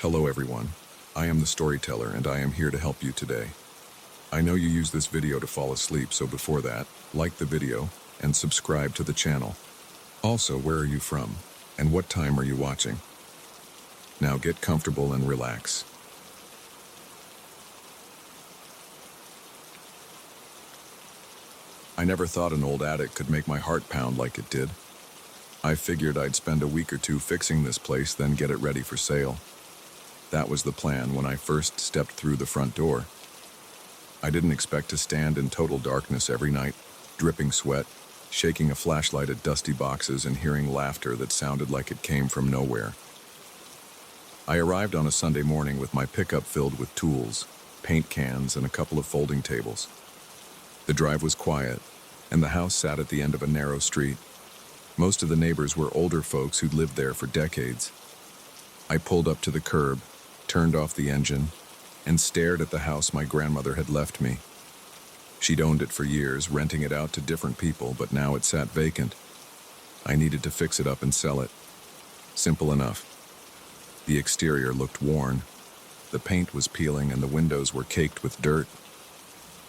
Hello everyone, I am the storyteller and I am here to help you today. I know you use this video to fall asleep, so before that, like the video and subscribe to the channel. Also, where are you from and what time are you watching? Now get comfortable and relax. I never thought an old attic could make my heart pound like it did. I figured I'd spend a week or two fixing this place, then get it ready for sale. That was the plan when I first stepped through the front door. I didn't expect to stand in total darkness every night, dripping sweat, shaking a flashlight at dusty boxes and hearing laughter that sounded like it came from nowhere. I arrived on a Sunday morning with my pickup filled with tools, paint cans, and a couple of folding tables. The drive was quiet, and the house sat at the end of a narrow street. Most of the neighbors were older folks who'd lived there for decades. I pulled up to the curb, turned off the engine, and stared at the house my grandmother had left me. She'd owned it for years, renting it out to different people, but now it sat vacant. I needed to fix it up and sell it. Simple enough. The exterior looked worn. The paint was peeling and the windows were caked with dirt.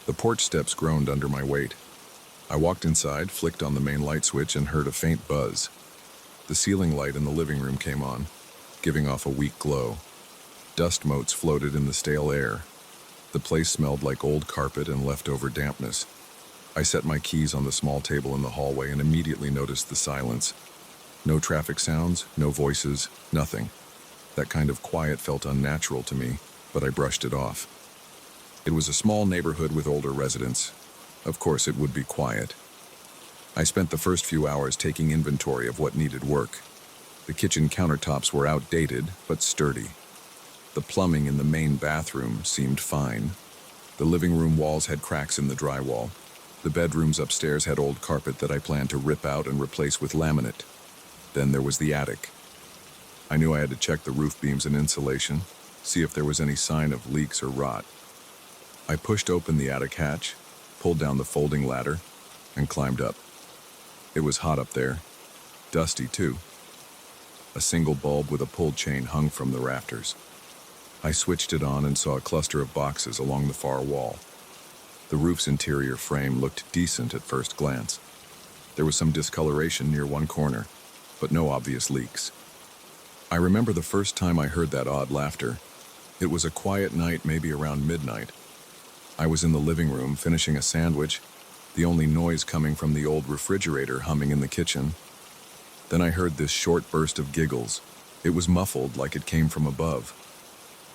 The porch steps groaned under my weight. I walked inside, flicked on the main light switch, and heard a faint buzz. The ceiling light in the living room came on, giving off a weak glow. Dust motes floated in the stale air. The place smelled like old carpet and leftover dampness. I set my keys on the small table in the hallway and immediately noticed the silence. No traffic sounds, no voices, nothing. That kind of quiet felt unnatural to me, but I brushed it off. It was a small neighborhood with older residents. Of course, it would be quiet. I spent the first few hours taking inventory of what needed work. The kitchen countertops were outdated, but sturdy. The plumbing in the main bathroom seemed fine. The living room walls had cracks in the drywall. The bedrooms upstairs had old carpet that I planned to rip out and replace with laminate. Then there was the attic. I knew I had to check the roof beams and insulation, see if there was any sign of leaks or rot. I pushed open the attic hatch, pulled down the folding ladder, and climbed up. It was hot up there. Dusty, too. A single bulb with a pull chain hung from the rafters. I switched it on and saw a cluster of boxes along the far wall. The roof's interior frame looked decent at first glance. There was some discoloration near one corner, but no obvious leaks. I remember the first time I heard that odd laughter. It was a quiet night, maybe around midnight. I was in the living room finishing a sandwich, the only noise coming from the old refrigerator humming in the kitchen. Then I heard this short burst of giggles. It was muffled, like it came from above.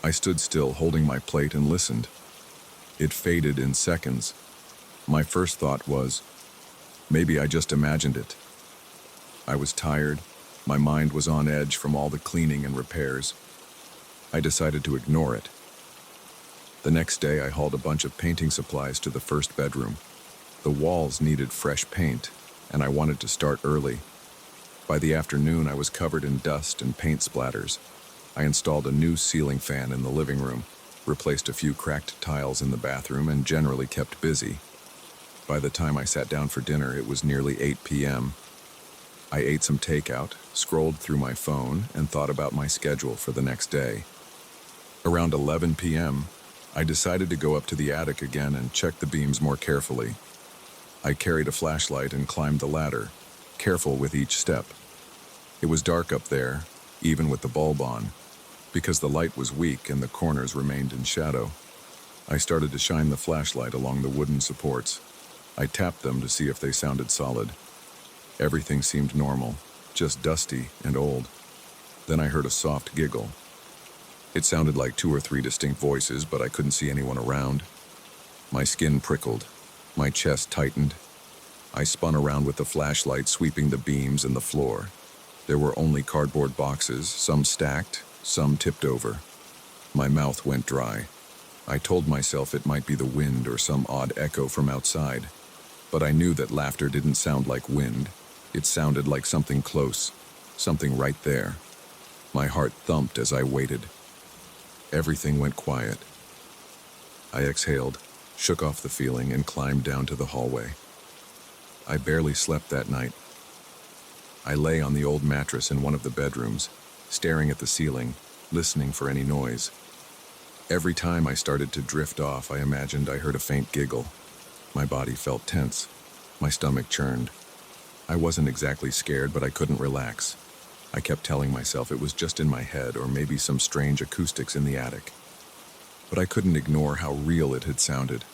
I stood still, holding my plate, and listened. It faded in seconds. My first thought was, maybe I just imagined it. I was tired. My mind was on edge from all the cleaning and repairs. I decided to ignore it. The next day, I hauled a bunch of painting supplies to the first bedroom. The walls needed fresh paint, and I wanted to start early. By the afternoon, I was covered in dust and paint splatters. I installed a new ceiling fan in the living room, replaced a few cracked tiles in the bathroom, and generally kept busy. By the time I sat down for dinner, it was nearly 8 p.m. I ate some takeout, scrolled through my phone, and thought about my schedule for the next day. Around 11 p.m., I decided to go up to the attic again and check the beams more carefully. I carried a flashlight and climbed the ladder, careful with each step. It was dark up there, even with the bulb on, because the light was weak and the corners remained in shadow. I started to shine the flashlight along the wooden supports. I tapped them to see if they sounded solid. Everything seemed normal, just dusty and old. Then I heard a soft giggle. It sounded like 2 or 3 distinct voices, but I couldn't see anyone around. My skin prickled. My chest tightened. I spun around with the flashlight, sweeping the beams and the floor. There were only cardboard boxes, some stacked, some tipped over. My mouth went dry. I told myself it might be the wind or some odd echo from outside. But I knew that laughter didn't sound like wind. It sounded like something close, something right there. My heart thumped as I waited. Everything went quiet. I exhaled, shook off the feeling, and climbed down to the hallway. I barely slept that night. I lay on the old mattress in one of the bedrooms, staring at the ceiling, listening for any noise. Every time I started to drift off, I imagined I heard a faint giggle. My body felt tense. My stomach churned. I wasn't exactly scared, but I couldn't relax. I kept telling myself it was just in my head or maybe some strange acoustics in the attic. But I couldn't ignore how real it had sounded.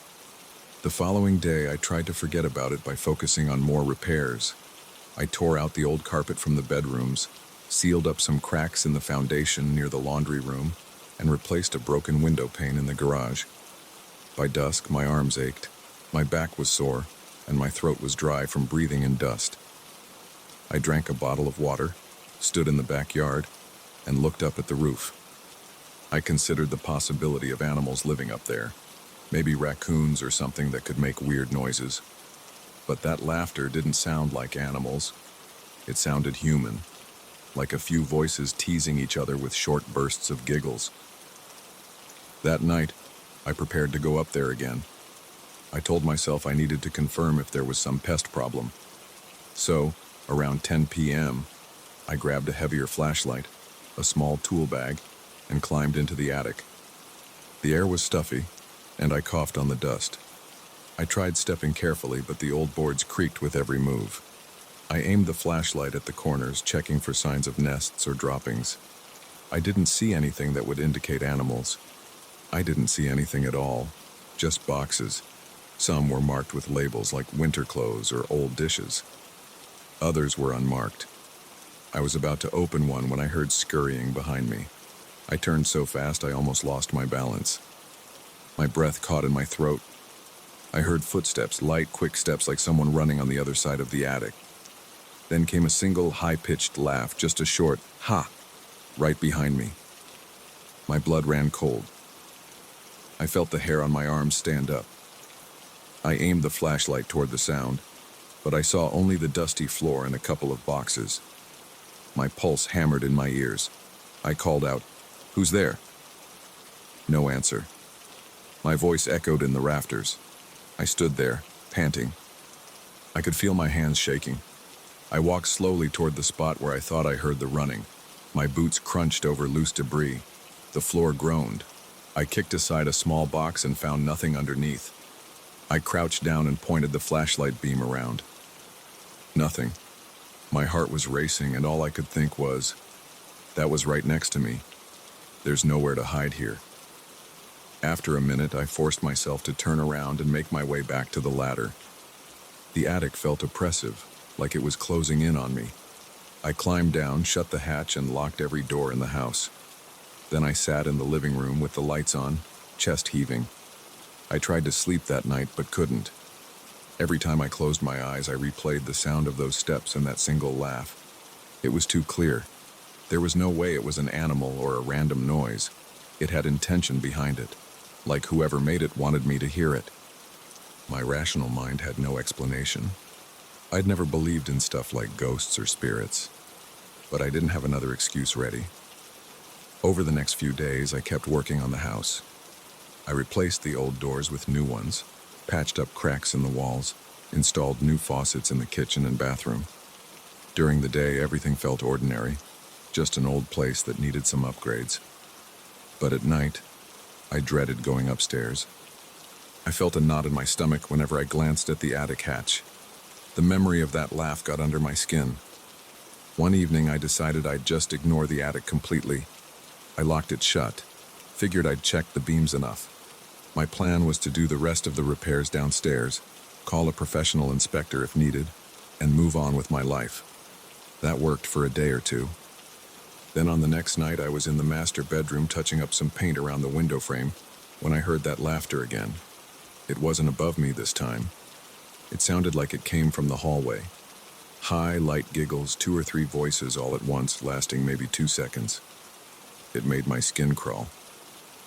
The following day, I tried to forget about it by focusing on more repairs. I tore out the old carpet from the bedrooms, sealed up some cracks in the foundation near the laundry room, and replaced a broken window pane in the garage. By dusk, my arms ached, my back was sore, and my throat was dry from breathing in dust. I drank a bottle of water, stood in the backyard, and looked up at the roof. I considered the possibility of animals living up there, maybe raccoons or something that could make weird noises. But that laughter didn't sound like animals. It sounded human, like a few voices teasing each other with short bursts of giggles. That night, I prepared to go up there again. I told myself I needed to confirm if there was some pest problem. So, around 10 p.m., I grabbed a heavier flashlight, a small tool bag, and climbed into the attic. The air was stuffy, and I coughed on the dust. I tried stepping carefully, but the old boards creaked with every move. I aimed the flashlight at the corners, checking for signs of nests or droppings. I didn't see anything that would indicate animals. I didn't see anything at all, just boxes. Some were marked with labels like winter clothes or old dishes. Others were unmarked. I was about to open one when I heard scurrying behind me. I turned so fast I almost lost my balance. My breath caught in my throat. I heard footsteps, light, quick steps like someone running on the other side of the attic. Then came a single, high-pitched laugh, just a short, "Ha!" right behind me. My blood ran cold. I felt the hair on my arms stand up. I aimed the flashlight toward the sound, but I saw only the dusty floor and a couple of boxes. My pulse hammered in my ears. I called out, "Who's there?" No answer. My voice echoed in the rafters. I stood there, panting. I could feel my hands shaking. I walked slowly toward the spot where I thought I heard the running. My boots crunched over loose debris. The floor groaned. I kicked aside a small box and found nothing underneath. I crouched down and pointed the flashlight beam around. Nothing. My heart was racing, and all I could think was, that was right next to me. There's nowhere to hide here. After a minute, I forced myself to turn around and make my way back to the ladder. The attic felt oppressive, like it was closing in on me. I climbed down, shut the hatch, and locked every door in the house. Then I sat in the living room with the lights on, chest heaving. I tried to sleep that night, but couldn't. Every time I closed my eyes, I replayed the sound of those steps and that single laugh. It was too clear. There was no way it was an animal or a random noise. It had intention behind it, like whoever made it wanted me to hear it. My rational mind had no explanation. I'd never believed in stuff like ghosts or spirits, but I didn't have another excuse ready. Over the next few days, I kept working on the house. I replaced the old doors with new ones, patched up cracks in the walls, installed new faucets in the kitchen and bathroom. During the day, everything felt ordinary, just an old place that needed some upgrades. But at night, I dreaded going upstairs. I felt a knot in my stomach whenever I glanced at the attic hatch. The memory of that laugh got under my skin. One evening, I decided I'd just ignore the attic completely. I locked it shut, figured I'd checked the beams enough. My plan was to do the rest of the repairs downstairs, call a professional inspector if needed, and move on with my life. That worked for a day or two. Then on the next night, I was in the master bedroom touching up some paint around the window frame when I heard that laughter again. It wasn't above me this time. It sounded like it came from the hallway. High, light giggles, 2 or 3 voices all at once, lasting maybe 2 seconds. It made my skin crawl.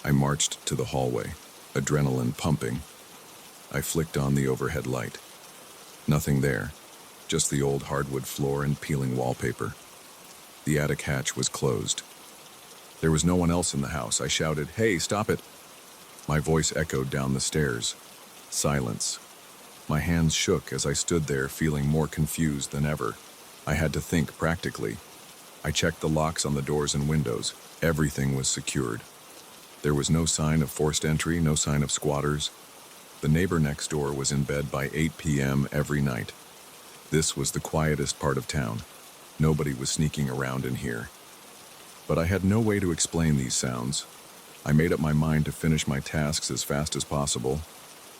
I marched to the hallway, adrenaline pumping. I flicked on the overhead light. Nothing there, just the old hardwood floor and peeling wallpaper. The attic hatch was closed. There was no one else in the house. I shouted, "Hey, stop it!" My voice echoed down the stairs. Silence. My hands shook as I stood there feeling more confused than ever. I had to think practically. I checked the locks on the doors and windows. Everything was secured. There was no sign of forced entry, no sign of squatters. The neighbor next door was in bed by 8 p.m. every night. This was the quietest part of town. Nobody was sneaking around in here. But I had no way to explain these sounds. I made up my mind to finish my tasks as fast as possible.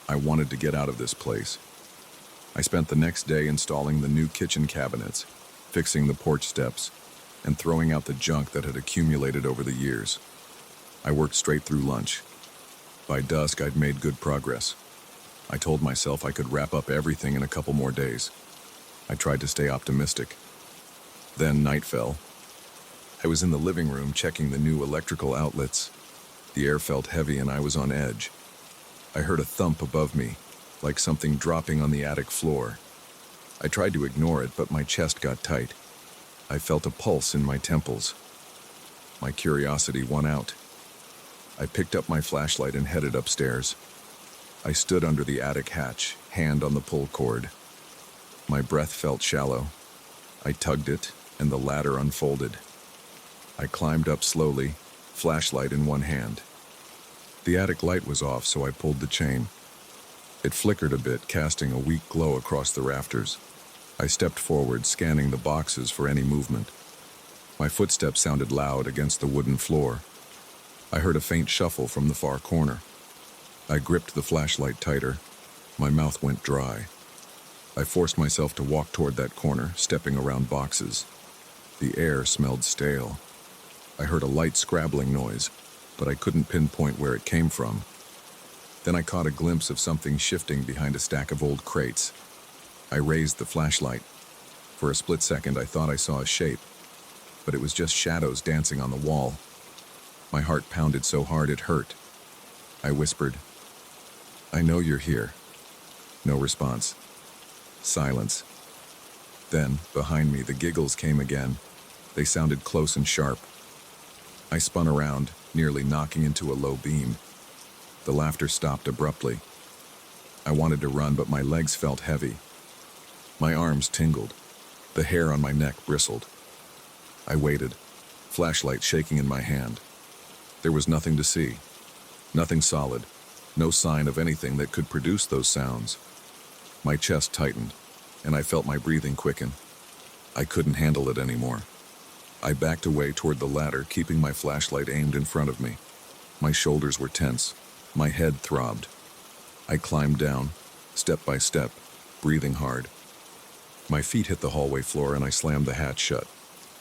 I wanted to get out of this place. I spent the next day installing the new kitchen cabinets, fixing the porch steps, and throwing out the junk that had accumulated over the years. I worked straight through lunch. By dusk, I'd made good progress. I told myself I could wrap up everything in a couple more days. I tried to stay optimistic. Then night fell. I was in the living room checking the new electrical outlets. The air felt heavy and I was on edge. I heard a thump above me, like something dropping on the attic floor. I tried to ignore it, but my chest got tight. I felt a pulse in my temples. My curiosity won out. I picked up my flashlight and headed upstairs. I stood under the attic hatch, hand on the pull cord. My breath felt shallow. I tugged it, and the ladder unfolded. I climbed up slowly, flashlight in one hand. The attic light was off, so I pulled the chain. It flickered a bit, casting a weak glow across the rafters. I stepped forward, scanning the boxes for any movement. My footsteps sounded loud against the wooden floor. I heard a faint shuffle from the far corner. I gripped the flashlight tighter. My mouth went dry. I forced myself to walk toward that corner, stepping around boxes. The air smelled stale. I heard a light scrabbling noise, but I couldn't pinpoint where it came from. Then I caught a glimpse of something shifting behind a stack of old crates. I raised the flashlight. For a split second, I thought I saw a shape, but it was just shadows dancing on the wall. My heart pounded so hard it hurt. I whispered, "I know you're here." No response. Silence. Then, behind me, the giggles came again. They sounded close and sharp. I spun around, nearly knocking into a low beam. The laughter stopped abruptly. I wanted to run, but my legs felt heavy. My arms tingled. The hair on my neck bristled. I waited, flashlight shaking in my hand. There was nothing to see. Nothing solid. No sign of anything that could produce those sounds. My chest tightened, and I felt my breathing quicken. I couldn't handle it anymore. I backed away toward the ladder, keeping my flashlight aimed in front of me. My shoulders were tense. My head throbbed. I climbed down, step by step, breathing hard. My feet hit the hallway floor and I slammed the hatch shut.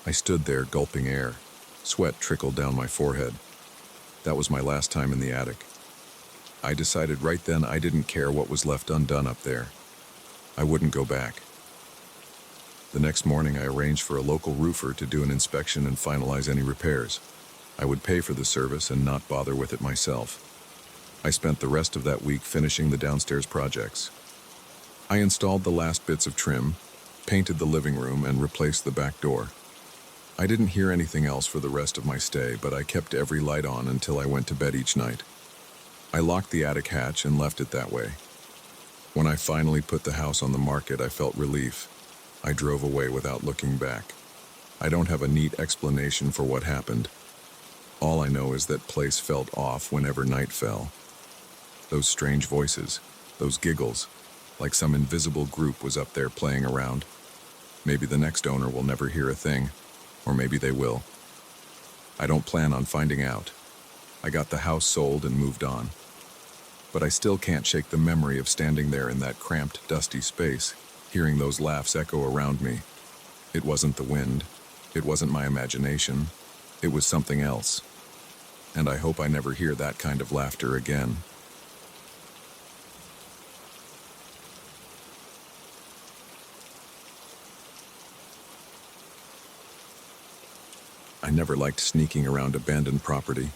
I stood there, gulping air. Sweat trickled down my forehead. That was my last time in the attic. I decided right then I didn't care what was left undone up there. I wouldn't go back. The next morning, I arranged for a local roofer to do an inspection and finalize any repairs. I would pay for the service and not bother with it myself. I spent the rest of that week finishing the downstairs projects. I installed the last bits of trim, painted the living room, and replaced the back door. I didn't hear anything else for the rest of my stay, but I kept every light on until I went to bed each night. I locked the attic hatch and left it that way. When I finally put the house on the market, I felt relief. I drove away without looking back. I don't have a neat explanation for what happened. All I know is that place felt off whenever night fell. Those strange voices, those giggles, like some invisible group was up there playing around. Maybe the next owner will never hear a thing, or maybe they will. I don't plan on finding out. I got the house sold and moved on. But I still can't shake the memory of standing there in that cramped, dusty space, hearing those laughs echo around me. It wasn't the wind. It wasn't my imagination. It was something else. And I hope I never hear that kind of laughter again. I never liked sneaking around abandoned property.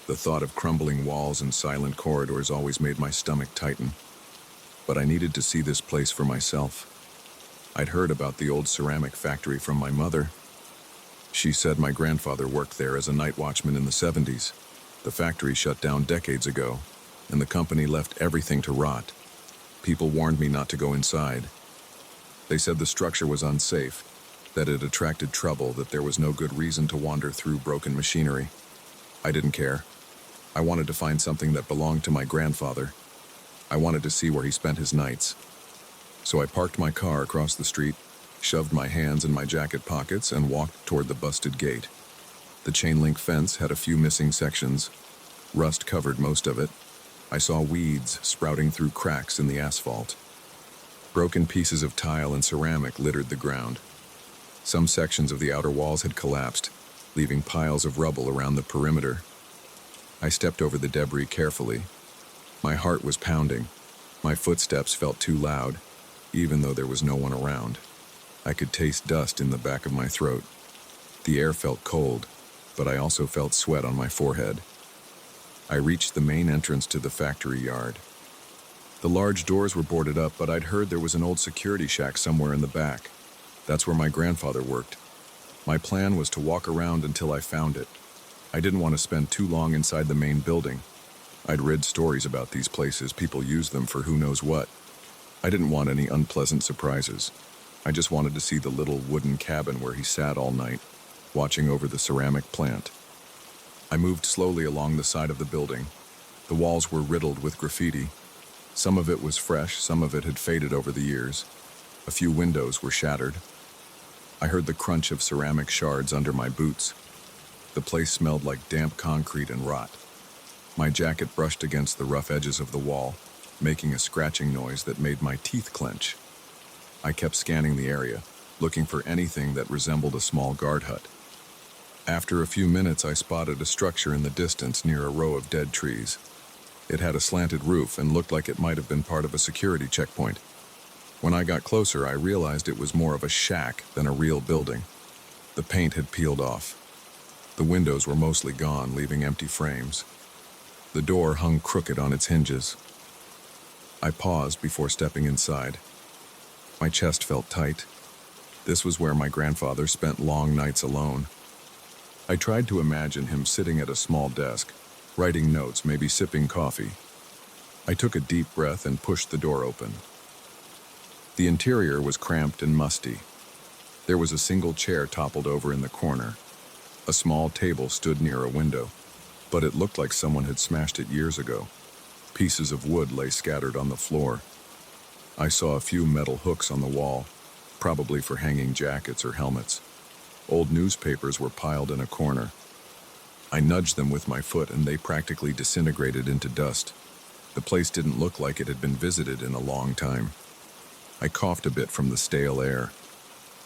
The thought of crumbling walls and silent corridors always made my stomach tighten. But I needed to see this place for myself. I'd heard about the old ceramic factory from my mother. She said my grandfather worked there as a night watchman in the 70s. The factory shut down decades ago, and the company left everything to rot. People warned me not to go inside. They said the structure was unsafe, that it attracted trouble, that there was no good reason to wander through broken machinery. I didn't care. I wanted to find something that belonged to my grandfather. I wanted to see where he spent his nights. So I parked my car across the street, shoved my hands in my jacket pockets, and walked toward the busted gate. The chain-link fence had a few missing sections. Rust covered most of it. I saw weeds sprouting through cracks in the asphalt. Broken pieces of tile and ceramic littered the ground. Some sections of the outer walls had collapsed, leaving piles of rubble around the perimeter. I stepped over the debris carefully. My heart was pounding. My footsteps felt too loud, even though there was no one around. I could taste dust in the back of my throat. The air felt cold, but I also felt sweat on my forehead. I reached the main entrance to the factory yard. The large doors were boarded up, but I'd heard there was an old security shack somewhere in the back. That's where my grandfather worked. My plan was to walk around until I found it. I didn't want to spend too long inside the main building. I'd read stories about these places. People use them for who knows what. I didn't want any unpleasant surprises. I just wanted to see the little wooden cabin where he sat all night, watching over the ceramic plant. I moved slowly along the side of the building. The walls were riddled with graffiti. Some of it was fresh, some of it had faded over the years. A few windows were shattered. I heard the crunch of ceramic shards under my boots. The place smelled like damp concrete and rot. My jacket brushed against the rough edges of the wall, making a scratching noise that made my teeth clench. I kept scanning the area, looking for anything that resembled a small guard hut. After a few minutes, I spotted a structure in the distance near a row of dead trees. It had a slanted roof and looked like it might have been part of a security checkpoint. When I got closer, I realized it was more of a shack than a real building. The paint had peeled off. The windows were mostly gone, leaving empty frames. The door hung crooked on its hinges. I paused before stepping inside. My chest felt tight. This was where my grandfather spent long nights alone. I tried to imagine him sitting at a small desk, writing notes, maybe sipping coffee. I took a deep breath and pushed the door open. The interior was cramped and musty. There was a single chair toppled over in the corner. A small table stood near a window, but it looked like someone had smashed it years ago. Pieces of wood lay scattered on the floor. I saw a few metal hooks on the wall, probably for hanging jackets or helmets. Old newspapers were piled in a corner. I nudged them with my foot and they practically disintegrated into dust. The place didn't look like it had been visited in a long time. I coughed a bit from the stale air.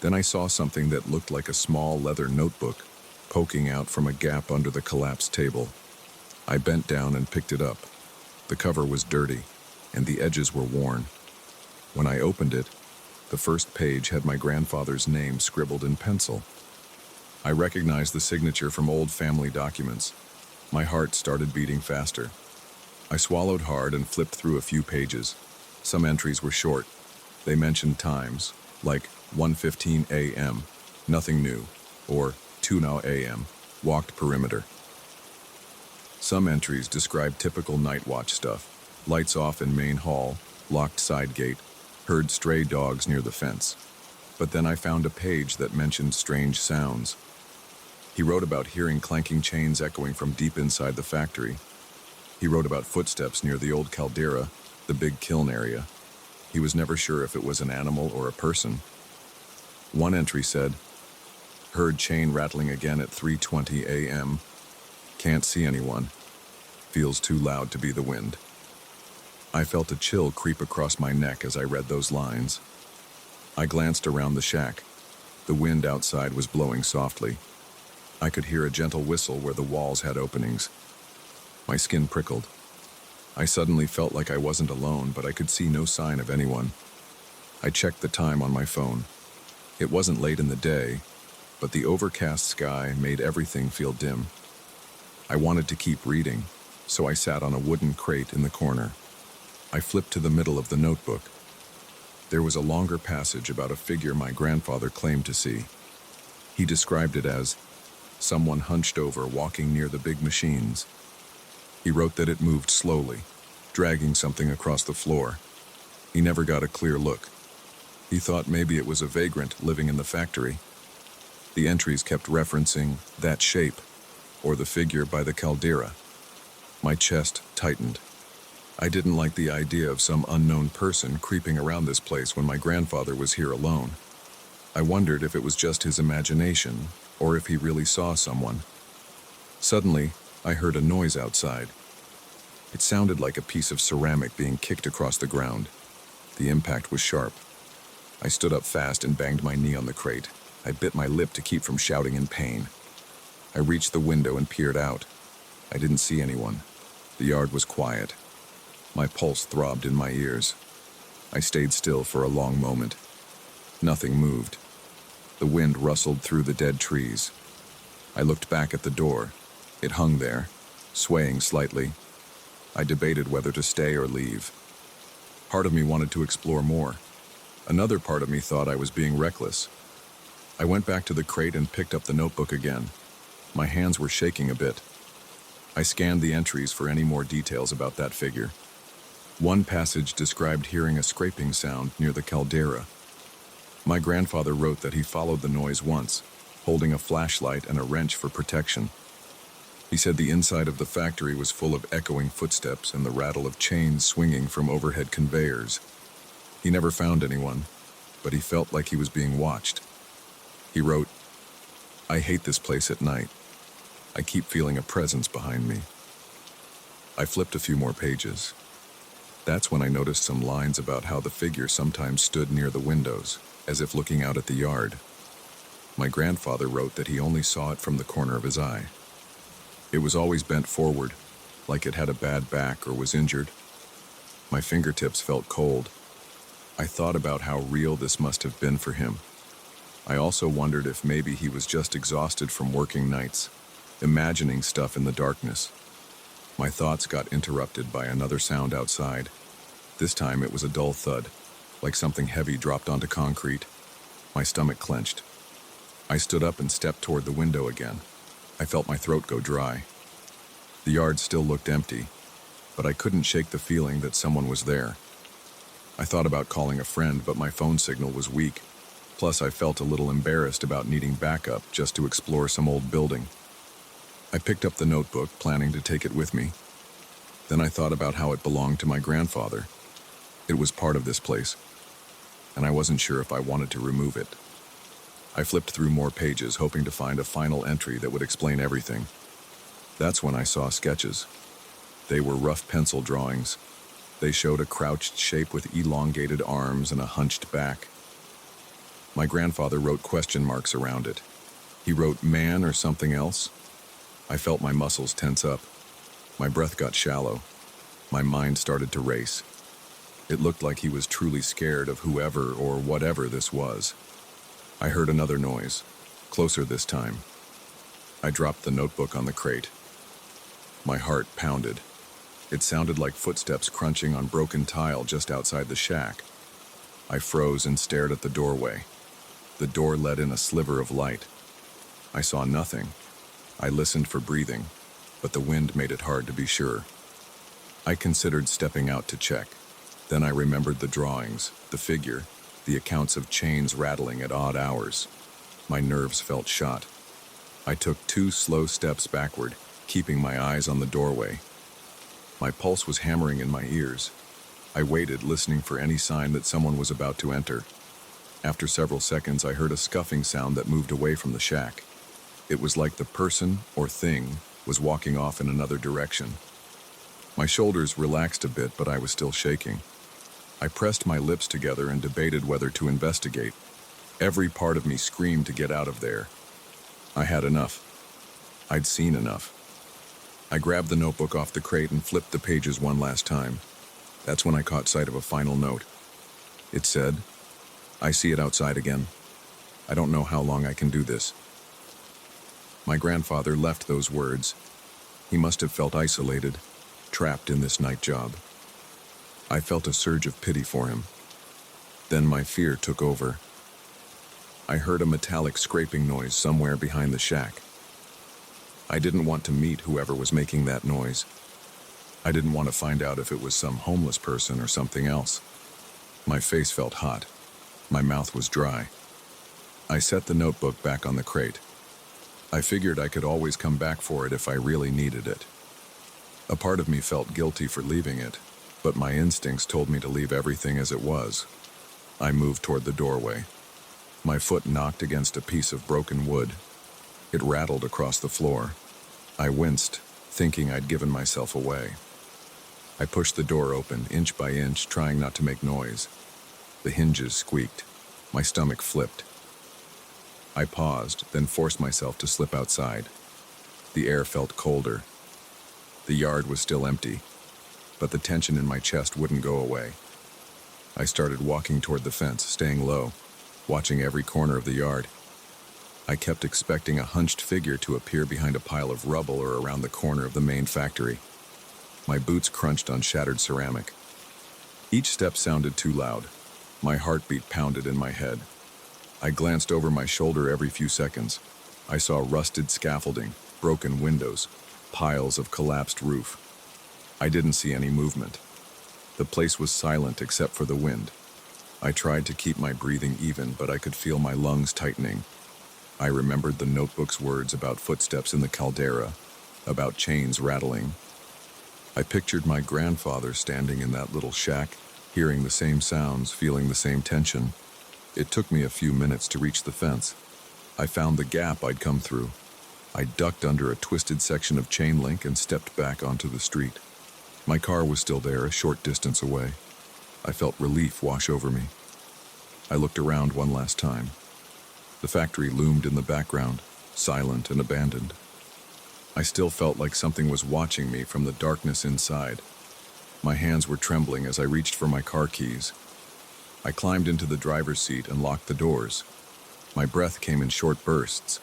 Then I saw something that looked like a small leather notebook poking out from a gap under the collapsed table. I bent down and picked it up. The cover was dirty, and the edges were worn. When I opened it, the first page had my grandfather's name scribbled in pencil. I recognized the signature from old family documents. My heart started beating faster. I swallowed hard and flipped through a few pages. Some entries were short. They mentioned times, like 1:15 a.m., nothing new, or 2 now a.m., walked perimeter. Some entries described typical night watch stuff. Lights off in main hall, locked side gate, heard stray dogs near the fence. But then I found a page that mentioned strange sounds. He wrote about hearing clanking chains echoing from deep inside the factory. He wrote about footsteps near the old caldera, the big kiln area. He was never sure if it was an animal or a person. One entry said, "Heard chain rattling again at 3:20 a.m. Can't see anyone. Feels too loud to be the wind." I felt a chill creep across my neck as I read those lines. I glanced around the shack. The wind outside was blowing softly. I could hear a gentle whistle where the walls had openings. My skin prickled. I suddenly felt like I wasn't alone, but I could see no sign of anyone. I checked the time on my phone. It wasn't late in the day, but the overcast sky made everything feel dim. I wanted to keep reading, so I sat on a wooden crate in the corner. I flipped to the middle of the notebook. There was a longer passage about a figure my grandfather claimed to see. He described it as someone hunched over walking near the big machines. He wrote that it moved slowly, dragging something across the floor. He never got a clear look. He thought maybe it was a vagrant living in the factory. The entries kept referencing that shape, or the figure by the caldera. My chest tightened. I didn't like the idea of some unknown person creeping around this place when my grandfather was here alone. I wondered if it was just his imagination, or if he really saw someone. Suddenly, I heard a noise outside. It sounded like a piece of ceramic being kicked across the ground. The impact was sharp. I stood up fast and banged my knee on the crate. I bit my lip to keep from shouting in pain. I reached the window and peered out. I didn't see anyone. The yard was quiet. My pulse throbbed in my ears. I stayed still for a long moment. Nothing moved. The wind rustled through the dead trees. I looked back at the door. It hung there, swaying slightly. I debated whether to stay or leave. Part of me wanted to explore more. Another part of me thought I was being reckless. I went back to the crate and picked up the notebook again. My hands were shaking a bit. I scanned the entries for any more details about that figure. One passage described hearing a scraping sound near the caldera. My grandfather wrote that he followed the noise once, holding a flashlight and a wrench for protection. He said the inside of the factory was full of echoing footsteps and the rattle of chains swinging from overhead conveyors. He never found anyone, but he felt like he was being watched. He wrote, "I hate this place at night. I keep feeling a presence behind me." I flipped a few more pages. That's when I noticed some lines about how the figure sometimes stood near the windows, as if looking out at the yard. My grandfather wrote that he only saw it from the corner of his eye. It was always bent forward, like it had a bad back or was injured. My fingertips felt cold. I thought about how real this must have been for him. I also wondered if maybe he was just exhausted from working nights, imagining stuff in the darkness. My thoughts got interrupted by another sound outside. This time it was a dull thud, like something heavy dropped onto concrete. My stomach clenched. I stood up and stepped toward the window again. I felt my throat go dry. The yard still looked empty, but I couldn't shake the feeling that someone was there. I thought about calling a friend, but my phone signal was weak. Plus, I felt a little embarrassed about needing backup just to explore some old building. I picked up the notebook, planning to take it with me. Then I thought about how it belonged to my grandfather. It was part of this place, and I wasn't sure if I wanted to remove it. I flipped through more pages, hoping to find a final entry that would explain everything. That's when I saw sketches. They were rough pencil drawings. They showed a crouched shape with elongated arms and a hunched back. My grandfather wrote question marks around it. He wrote man or something else. I felt my muscles tense up. My breath got shallow. My mind started to race. It looked like he was truly scared of whoever or whatever this was. I heard another noise, closer this time. I dropped the notebook on the crate. My heart pounded. It sounded like footsteps crunching on broken tile just outside the shack. I froze and stared at the doorway. The door let in a sliver of light. I saw nothing. I listened for breathing, but the wind made it hard to be sure. I considered stepping out to check. Then I remembered the drawings, the figure, the accounts of chains rattling at odd hours. My nerves felt shot. I took 2 slow steps backward, keeping my eyes on the doorway. My pulse was hammering in my ears. I waited, listening for any sign that someone was about to enter. After several seconds, I heard a scuffing sound that moved away from the shack. It was like the person, or thing, was walking off in another direction. My shoulders relaxed a bit, but I was still shaking. I pressed my lips together and debated whether to investigate. Every part of me screamed to get out of there. I had enough. I'd seen enough. I grabbed the notebook off the crate and flipped the pages one last time. That's when I caught sight of a final note. It said, "I see it outside again. I don't know how long I can do this." My grandfather left those words. He must have felt isolated, trapped in this night job. I felt a surge of pity for him. Then my fear took over. I heard a metallic scraping noise somewhere behind the shack. I didn't want to meet whoever was making that noise. I didn't want to find out if it was some homeless person or something else. My face felt hot. My mouth was dry. I set the notebook back on the crate. I figured I could always come back for it if I really needed it. A part of me felt guilty for leaving it, but my instincts told me to leave everything as it was. I moved toward the doorway. My foot knocked against a piece of broken wood. It rattled across the floor. I winced, thinking I'd given myself away. I pushed the door open, inch by inch, trying not to make noise. The hinges squeaked. My stomach flipped. I paused, then forced myself to slip outside. The air felt colder. The yard was still empty, but the tension in my chest wouldn't go away. I started walking toward the fence, staying low, watching every corner of the yard. I kept expecting a hunched figure to appear behind a pile of rubble or around the corner of the main factory. My boots crunched on shattered ceramic. Each step sounded too loud. My heartbeat pounded in my head. I glanced over my shoulder every few seconds. I saw rusted scaffolding, broken windows, piles of collapsed roof. I didn't see any movement. The place was silent except for the wind. I tried to keep my breathing even, but I could feel my lungs tightening. I remembered the notebook's words about footsteps in the caldera, about chains rattling. I pictured my grandfather standing in that little shack, hearing the same sounds, feeling the same tension. It took me a few minutes to reach the fence. I found the gap I'd come through. I ducked under a twisted section of chain link and stepped back onto the street. My car was still there, a short distance away. I felt relief wash over me. I looked around one last time. The factory loomed in the background, silent and abandoned. I still felt like something was watching me from the darkness inside. My hands were trembling as I reached for my car keys. I climbed into the driver's seat and locked the doors. My breath came in short bursts.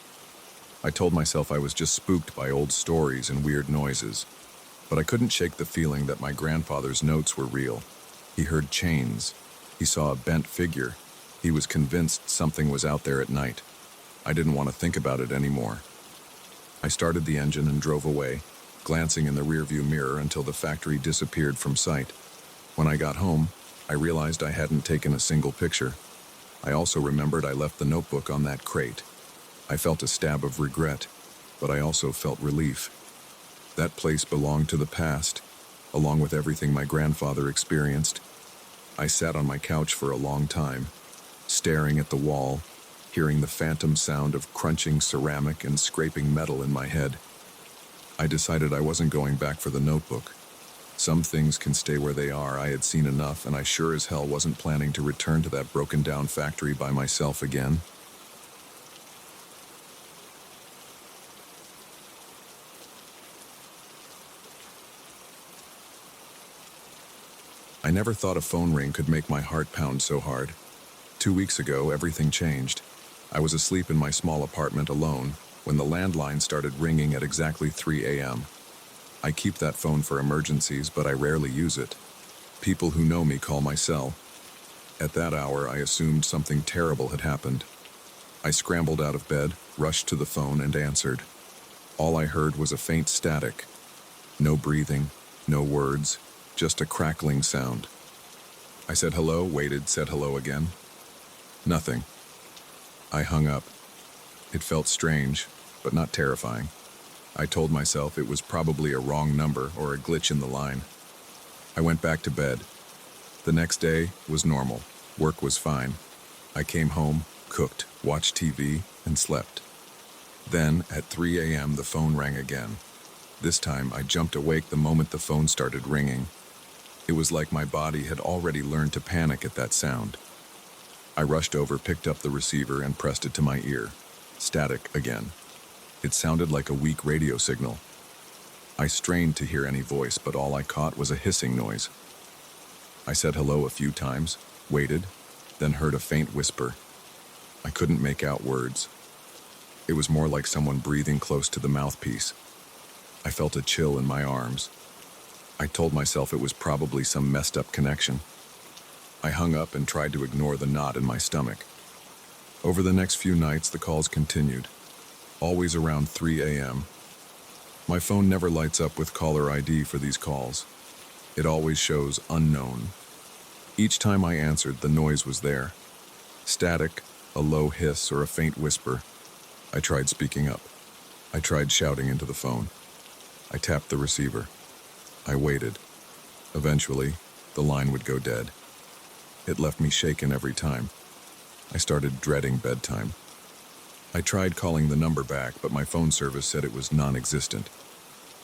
I told myself I was just spooked by old stories and weird noises, but I couldn't shake the feeling that my grandfather's notes were real. He heard chains. He saw a bent figure. He was convinced something was out there at night. I didn't want to think about it anymore. I started the engine and drove away, glancing in the rearview mirror until the factory disappeared from sight. When I got home, I realized I hadn't taken a single picture. I also remembered I left the notebook on that crate. I felt a stab of regret, but I also felt relief. That place belonged to the past, along with everything my grandfather experienced. I sat on my couch for a long time, staring at the wall, hearing the phantom sound of crunching ceramic and scraping metal in my head. I decided I wasn't going back for the notebook. Some things can stay where they are. I had seen enough, and I sure as hell wasn't planning to return to that broken-down factory by myself again. I never thought a phone ring could make my heart pound so hard. 2 weeks ago, everything changed. I was asleep in my small apartment alone when the landline started ringing at exactly 3 a.m. I keep that phone for emergencies, but I rarely use it. People who know me call my cell. At that hour, I assumed something terrible had happened. I scrambled out of bed, rushed to the phone, and answered. All I heard was a faint static. No breathing, no words, just a crackling sound. I said hello, waited, said hello again. Nothing. I hung up. It felt strange, but not terrifying. I told myself it was probably a wrong number or a glitch in the line. I went back to bed. The next day was normal. Work was fine. I came home, cooked, watched TV, and slept. Then, at 3 a.m., the phone rang again. This time, I jumped awake the moment the phone started ringing. It was like my body had already learned to panic at that sound. I rushed over, picked up the receiver, and pressed it to my ear. Static again. It sounded like a weak radio signal. I strained to hear any voice, but all I caught was a hissing noise. I said hello a few times, waited, then heard a faint whisper. I couldn't make out words. It was more like someone breathing close to the mouthpiece. I felt a chill in my arms. I told myself it was probably some messed up connection. I hung up and tried to ignore the knot in my stomach. Over the next few nights, the calls continued. Always around 3 a.m. My phone never lights up with caller ID for these calls. It always shows unknown. Each time I answered, the noise was there. Static, A low hiss or a faint whisper. I tried speaking up. I tried shouting into the phone. I tapped the receiver. I waited. Eventually, the line would go dead. It left me shaken every time. I started dreading bedtime. I tried calling the number back, but my phone service said it was non-existent.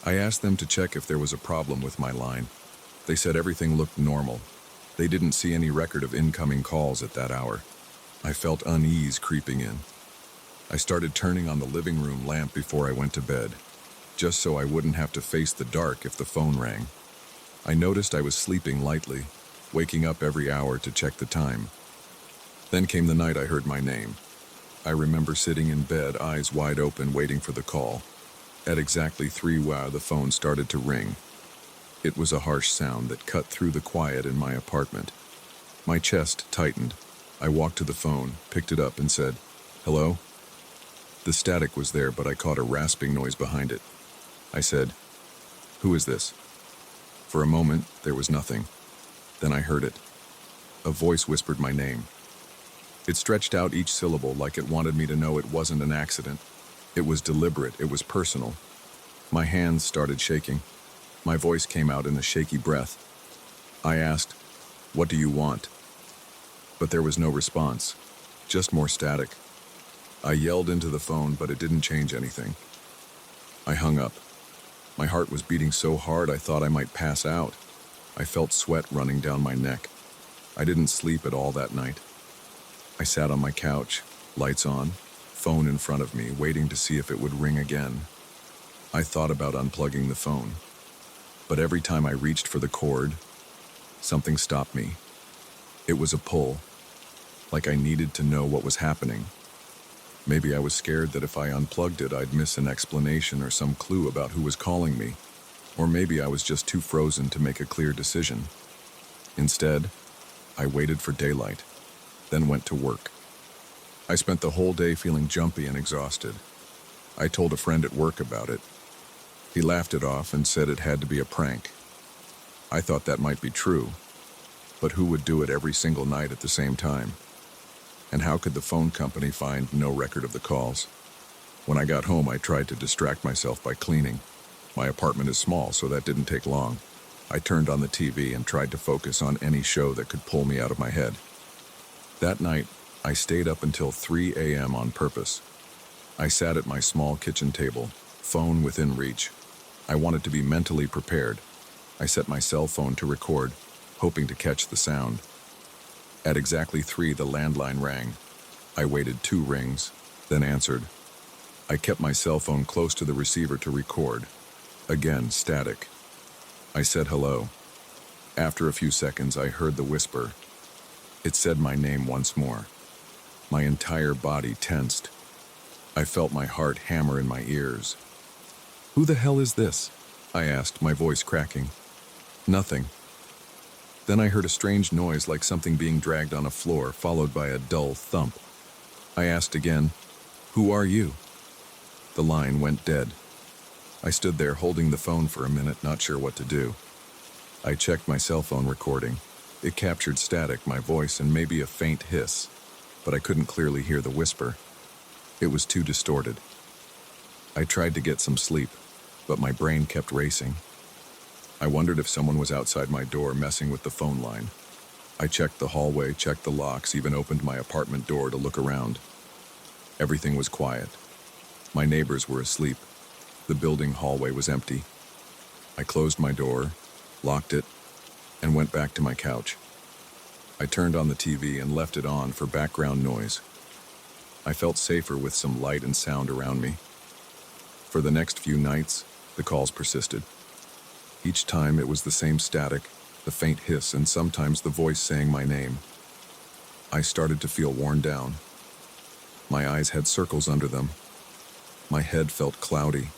I asked them to check if there was a problem with my line. They said everything looked normal. They didn't see any record of incoming calls at that hour. I felt unease creeping in. I started turning on the living room lamp before I went to bed, just so I wouldn't have to face the dark if the phone rang. I noticed I was sleeping lightly, waking up every hour to check the time. Then came the night I heard my name. I remember sitting in bed, eyes wide open, waiting for the call. At exactly 3 the phone started to ring. It was a harsh sound that cut through the quiet in my apartment. My chest tightened. I walked to the phone, picked it up, and said, "Hello?" The static was there, but I caught a rasping noise behind it. I said, "Who is this?" For a moment, there was nothing. Then I heard it. A voice whispered my name. It stretched out each syllable like it wanted me to know it wasn't an accident. It was deliberate, it was personal. My hands started shaking. My voice came out in a shaky breath. I asked, "What do you want?" But there was no response, just more static. I yelled into the phone, but it didn't change anything. I hung up. My heart was beating so hard I thought I might pass out. I felt sweat running down my neck. I didn't sleep at all that night. I sat on my couch, lights on, phone in front of me, waiting to see if it would ring again. I thought about unplugging the phone, but every time I reached for the cord, something stopped me. It was a pull, like I needed to know what was happening. Maybe I was scared that if I unplugged it, I'd miss an explanation or some clue about who was calling me. Or maybe I was just too frozen to make a clear decision. Instead, I waited for daylight, then went to work. I spent the whole day feeling jumpy and exhausted. I told a friend at work about it. He laughed it off and said it had to be a prank. I thought that might be true, but who would do it every single night at the same time? And how could the phone company find no record of the calls? When I got home, I tried to distract myself by cleaning. My apartment is small, so that didn't take long. I turned on the TV and tried to focus on any show that could pull me out of my head. That night, I stayed up until 3 a.m. on purpose. I sat at my small kitchen table, phone within reach. I wanted to be mentally prepared. I set my cell phone to record, hoping to catch the sound. At exactly 3, the landline rang. I waited 2 rings, then answered. I kept my cell phone close to the receiver to record. Again, static. I said hello. After a few seconds, I heard the whisper. It said my name once more. My entire body tensed. I felt my heart hammer in my ears. "Who the hell is this?" I asked, my voice cracking. "Nothing." Then I heard a strange noise like something being dragged on a floor, followed by a dull thump. I asked again, "Who are you?" The line went dead. I stood there holding the phone for a minute, not sure what to do. I checked my cell phone recording. It captured static, my voice, and maybe a faint hiss, but I couldn't clearly hear the whisper. It was too distorted. I tried to get some sleep, but my brain kept racing. I wondered if someone was outside my door messing with the phone line. I checked the hallway, checked the locks, even opened my apartment door to look around. Everything was quiet. My neighbors were asleep. The building hallway was empty. I closed my door, locked it, and went back to my couch. I turned on the TV and left it on for background noise. I felt safer with some light and sound around me. For the next few nights, the calls persisted. Each time it was the same static, the faint hiss, and sometimes the voice saying my name. I started to feel worn down. My eyes had circles under them. My head felt cloudy.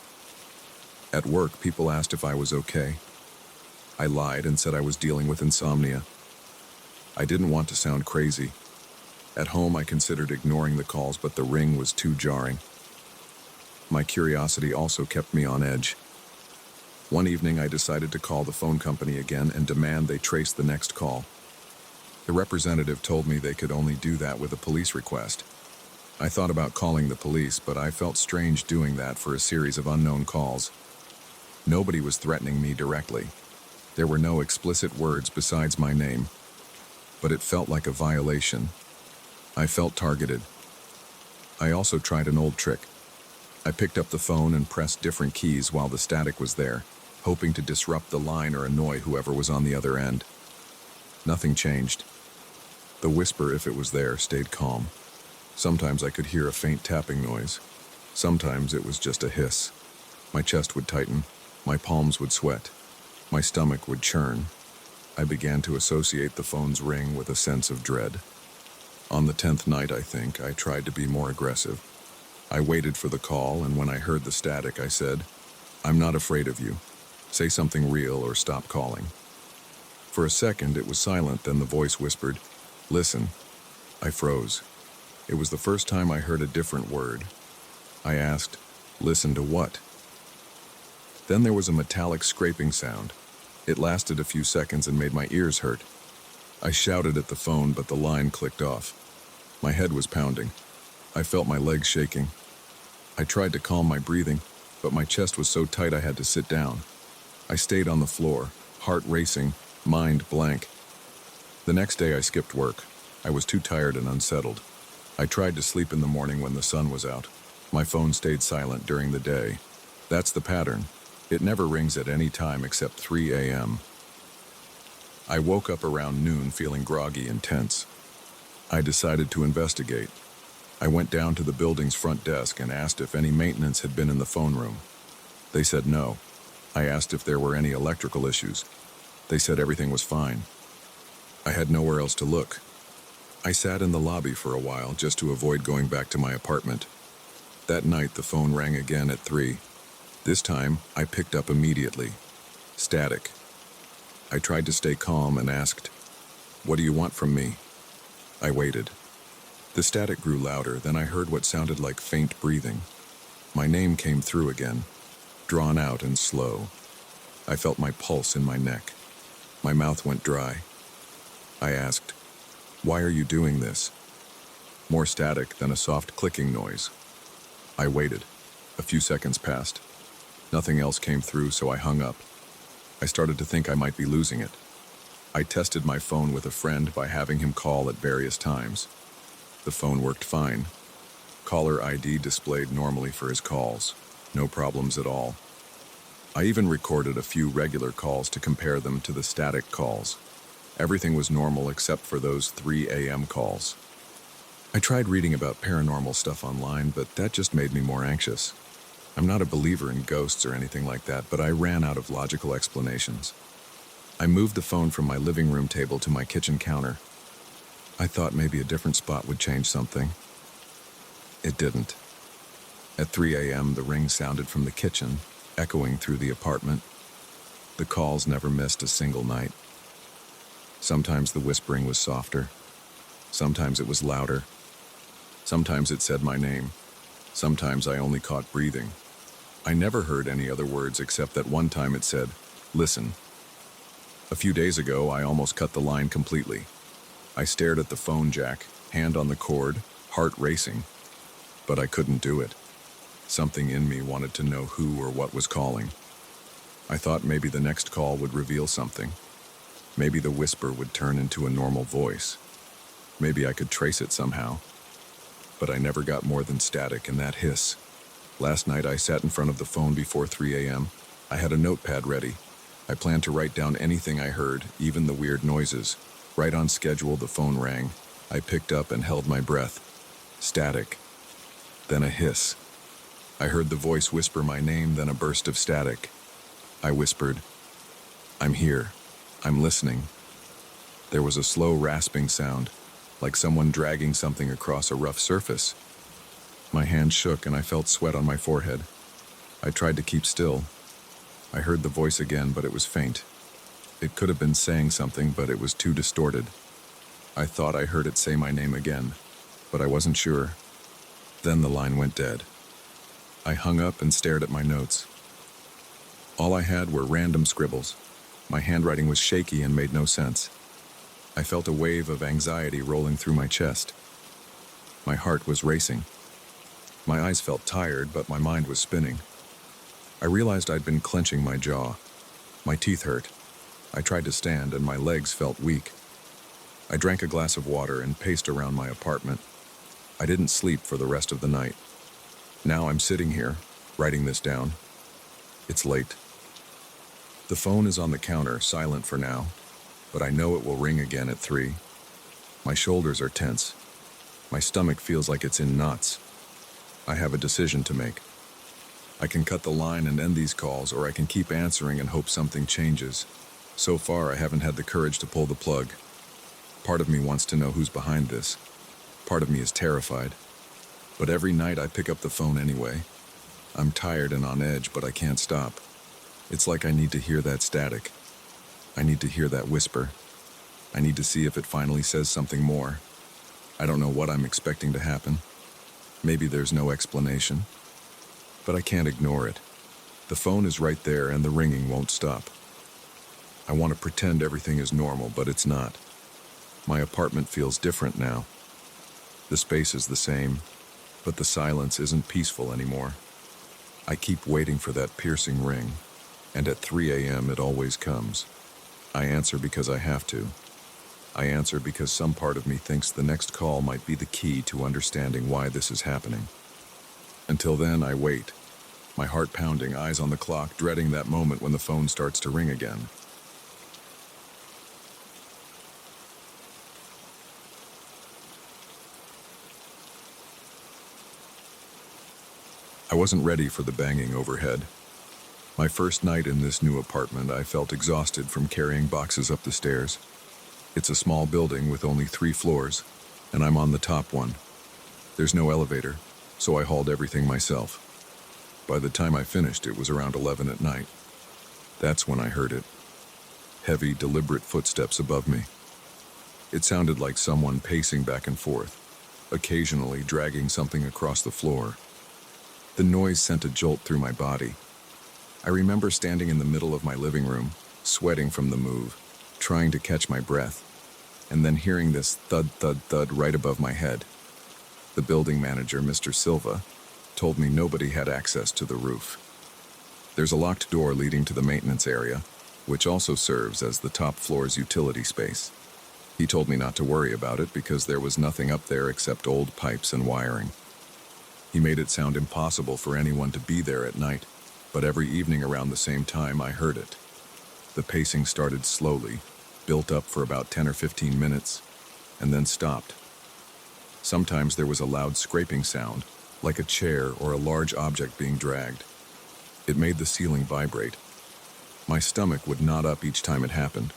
At work, people asked if I was okay. I lied and said I was dealing with insomnia. I didn't want to sound crazy. At home, I considered ignoring the calls, but the ring was too jarring. My curiosity also kept me on edge. One evening, I decided to call the phone company again and demand they trace the next call. The representative told me they could only do that with a police request. I thought about calling the police, but I felt strange doing that for a series of unknown calls. Nobody was threatening me directly. There were no explicit words besides my name, but it felt like a violation. I felt targeted. I also tried an old trick. I picked up the phone and pressed different keys while the static was there, hoping to disrupt the line or annoy whoever was on the other end. Nothing changed. The whisper, if it was there, stayed calm. Sometimes I could hear a faint tapping noise. Sometimes it was just a hiss. My chest would tighten. My palms would sweat. My stomach would churn. I began to associate the phone's ring with a sense of dread. On the 10th night, I think, I tried to be more aggressive. I waited for the call, and when I heard the static, I said, "I'm not afraid of you. Say something real or stop calling." For a second, it was silent, then the voice whispered, "Listen." I froze. It was the first time I heard a different word. I asked, "Listen to what?" Then there was a metallic scraping sound. It lasted a few seconds and made my ears hurt. I shouted at the phone, but the line clicked off. My head was pounding. I felt my legs shaking. I tried to calm my breathing, but my chest was so tight I had to sit down. I stayed on the floor, heart racing, mind blank. The next day I skipped work. I was too tired and unsettled. I tried to sleep in the morning when the sun was out. My phone stayed silent during the day. That's the pattern. It never rings at any time except 3 a.m. I woke up around noon feeling groggy and tense. I decided to investigate. I went down to the building's front desk and asked if any maintenance had been in the phone room. They said no. I asked if there were any electrical issues. They said everything was fine. I had nowhere else to look. I sat in the lobby for a while just to avoid going back to my apartment. That night the phone rang again at 3. This time I picked up immediately. Static. I tried to stay calm and asked, "What do you want from me?" I waited. The static grew louder, then I heard what sounded like faint breathing. My name came through again, drawn out and slow. I felt my pulse in my neck. My mouth went dry. I asked, "Why are you doing this?" More static, then a soft clicking noise. I waited. A few seconds passed. Nothing else came through, so I hung up. I started to think I might be losing it. I tested my phone with a friend by having him call at various times. The phone worked fine. Caller ID displayed normally for his calls. No problems at all. I even recorded a few regular calls to compare them to the static calls. Everything was normal except for those 3 a.m. calls. I tried reading about paranormal stuff online, but that just made me more anxious. I'm not a believer in ghosts or anything like that, but I ran out of logical explanations. I moved the phone from my living room table to my kitchen counter. I thought maybe a different spot would change something. It didn't. At 3 a.m., the ring sounded from the kitchen, echoing through the apartment. The calls never missed a single night. Sometimes the whispering was softer. Sometimes it was louder. Sometimes it said my name. Sometimes I only caught breathing. I never heard any other words except that one time it said, "Listen." A few days ago, I almost cut the line completely. I stared at the phone jack, hand on the cord, heart racing. But I couldn't do it. Something in me wanted to know who or what was calling. I thought maybe the next call would reveal something. Maybe the whisper would turn into a normal voice. Maybe I could trace it somehow. But I never got more than static and that hiss. Last night I sat in front of the phone before 3 a.m. I had a notepad ready. I planned to write down anything I heard, even the weird noises. Right on schedule, the phone rang. I picked up and held my breath. Static. Then a hiss. I heard the voice whisper my name, then a burst of static. I whispered, "I'm here. I'm listening." There was a slow rasping sound, like someone dragging something across a rough surface. My hand shook and I felt sweat on my forehead. I tried to keep still. I heard the voice again, but it was faint. It could have been saying something, but it was too distorted. I thought I heard it say my name again, but I wasn't sure. Then the line went dead. I hung up and stared at my notes. All I had were random scribbles. My handwriting was shaky and made no sense. I felt a wave of anxiety rolling through my chest. My heart was racing. My eyes felt tired, but my mind was spinning. I realized I'd been clenching my jaw. My teeth hurt. I tried to stand, and my legs felt weak. I drank a glass of water and paced around my apartment. I didn't sleep for the rest of the night. Now I'm sitting here, writing this down. It's late. The phone is on the counter, silent for now, but I know it will ring again at 3. My shoulders are tense. My stomach feels like it's in knots. I have a decision to make. I can cut the line and end these calls, or I can keep answering and hope something changes. So far, I haven't had the courage to pull the plug. Part of me wants to know who's behind this. Part of me is terrified. But every night I pick up the phone anyway. I'm tired and on edge, but I can't stop. It's like I need to hear that static. I need to hear that whisper. I need to see if it finally says something more. I don't know what I'm expecting to happen. Maybe there's no explanation. But I can't ignore it. The phone is right there and the ringing won't stop. I want to pretend everything is normal, but it's not. My apartment feels different now. The space is the same, but the silence isn't peaceful anymore. I keep waiting for that piercing ring, and at 3 a.m. it always comes. I answer because I have to. I answer because some part of me thinks the next call might be the key to understanding why this is happening. Until then, I wait, my heart pounding, eyes on the clock, dreading that moment when the phone starts to ring again. I wasn't ready for the banging overhead. My first night in this new apartment, I felt exhausted from carrying boxes up the stairs. It's a small building with only 3 floors, and I'm on the top one. There's no elevator, so I hauled everything myself. By the time I finished, it was around 11 at night. That's when I heard it. Heavy, deliberate footsteps above me. It sounded like someone pacing back and forth, occasionally dragging something across the floor. The noise sent a jolt through my body. I remember standing in the middle of my living room, sweating from the move, trying to catch my breath, and then hearing this thud, thud, thud right above my head. The building manager, Mr. Silva, told me nobody had access to the roof. There's a locked door leading to the maintenance area, which also serves as the top floor's utility space. He told me not to worry about it because there was nothing up there except old pipes and wiring. He made it sound impossible for anyone to be there at night, but every evening around the same time I heard it. The pacing started slowly, built up for about 10 or 15 minutes, and then stopped. Sometimes there was a loud scraping sound, like a chair or a large object being dragged. It made the ceiling vibrate. My stomach would knot up each time it happened.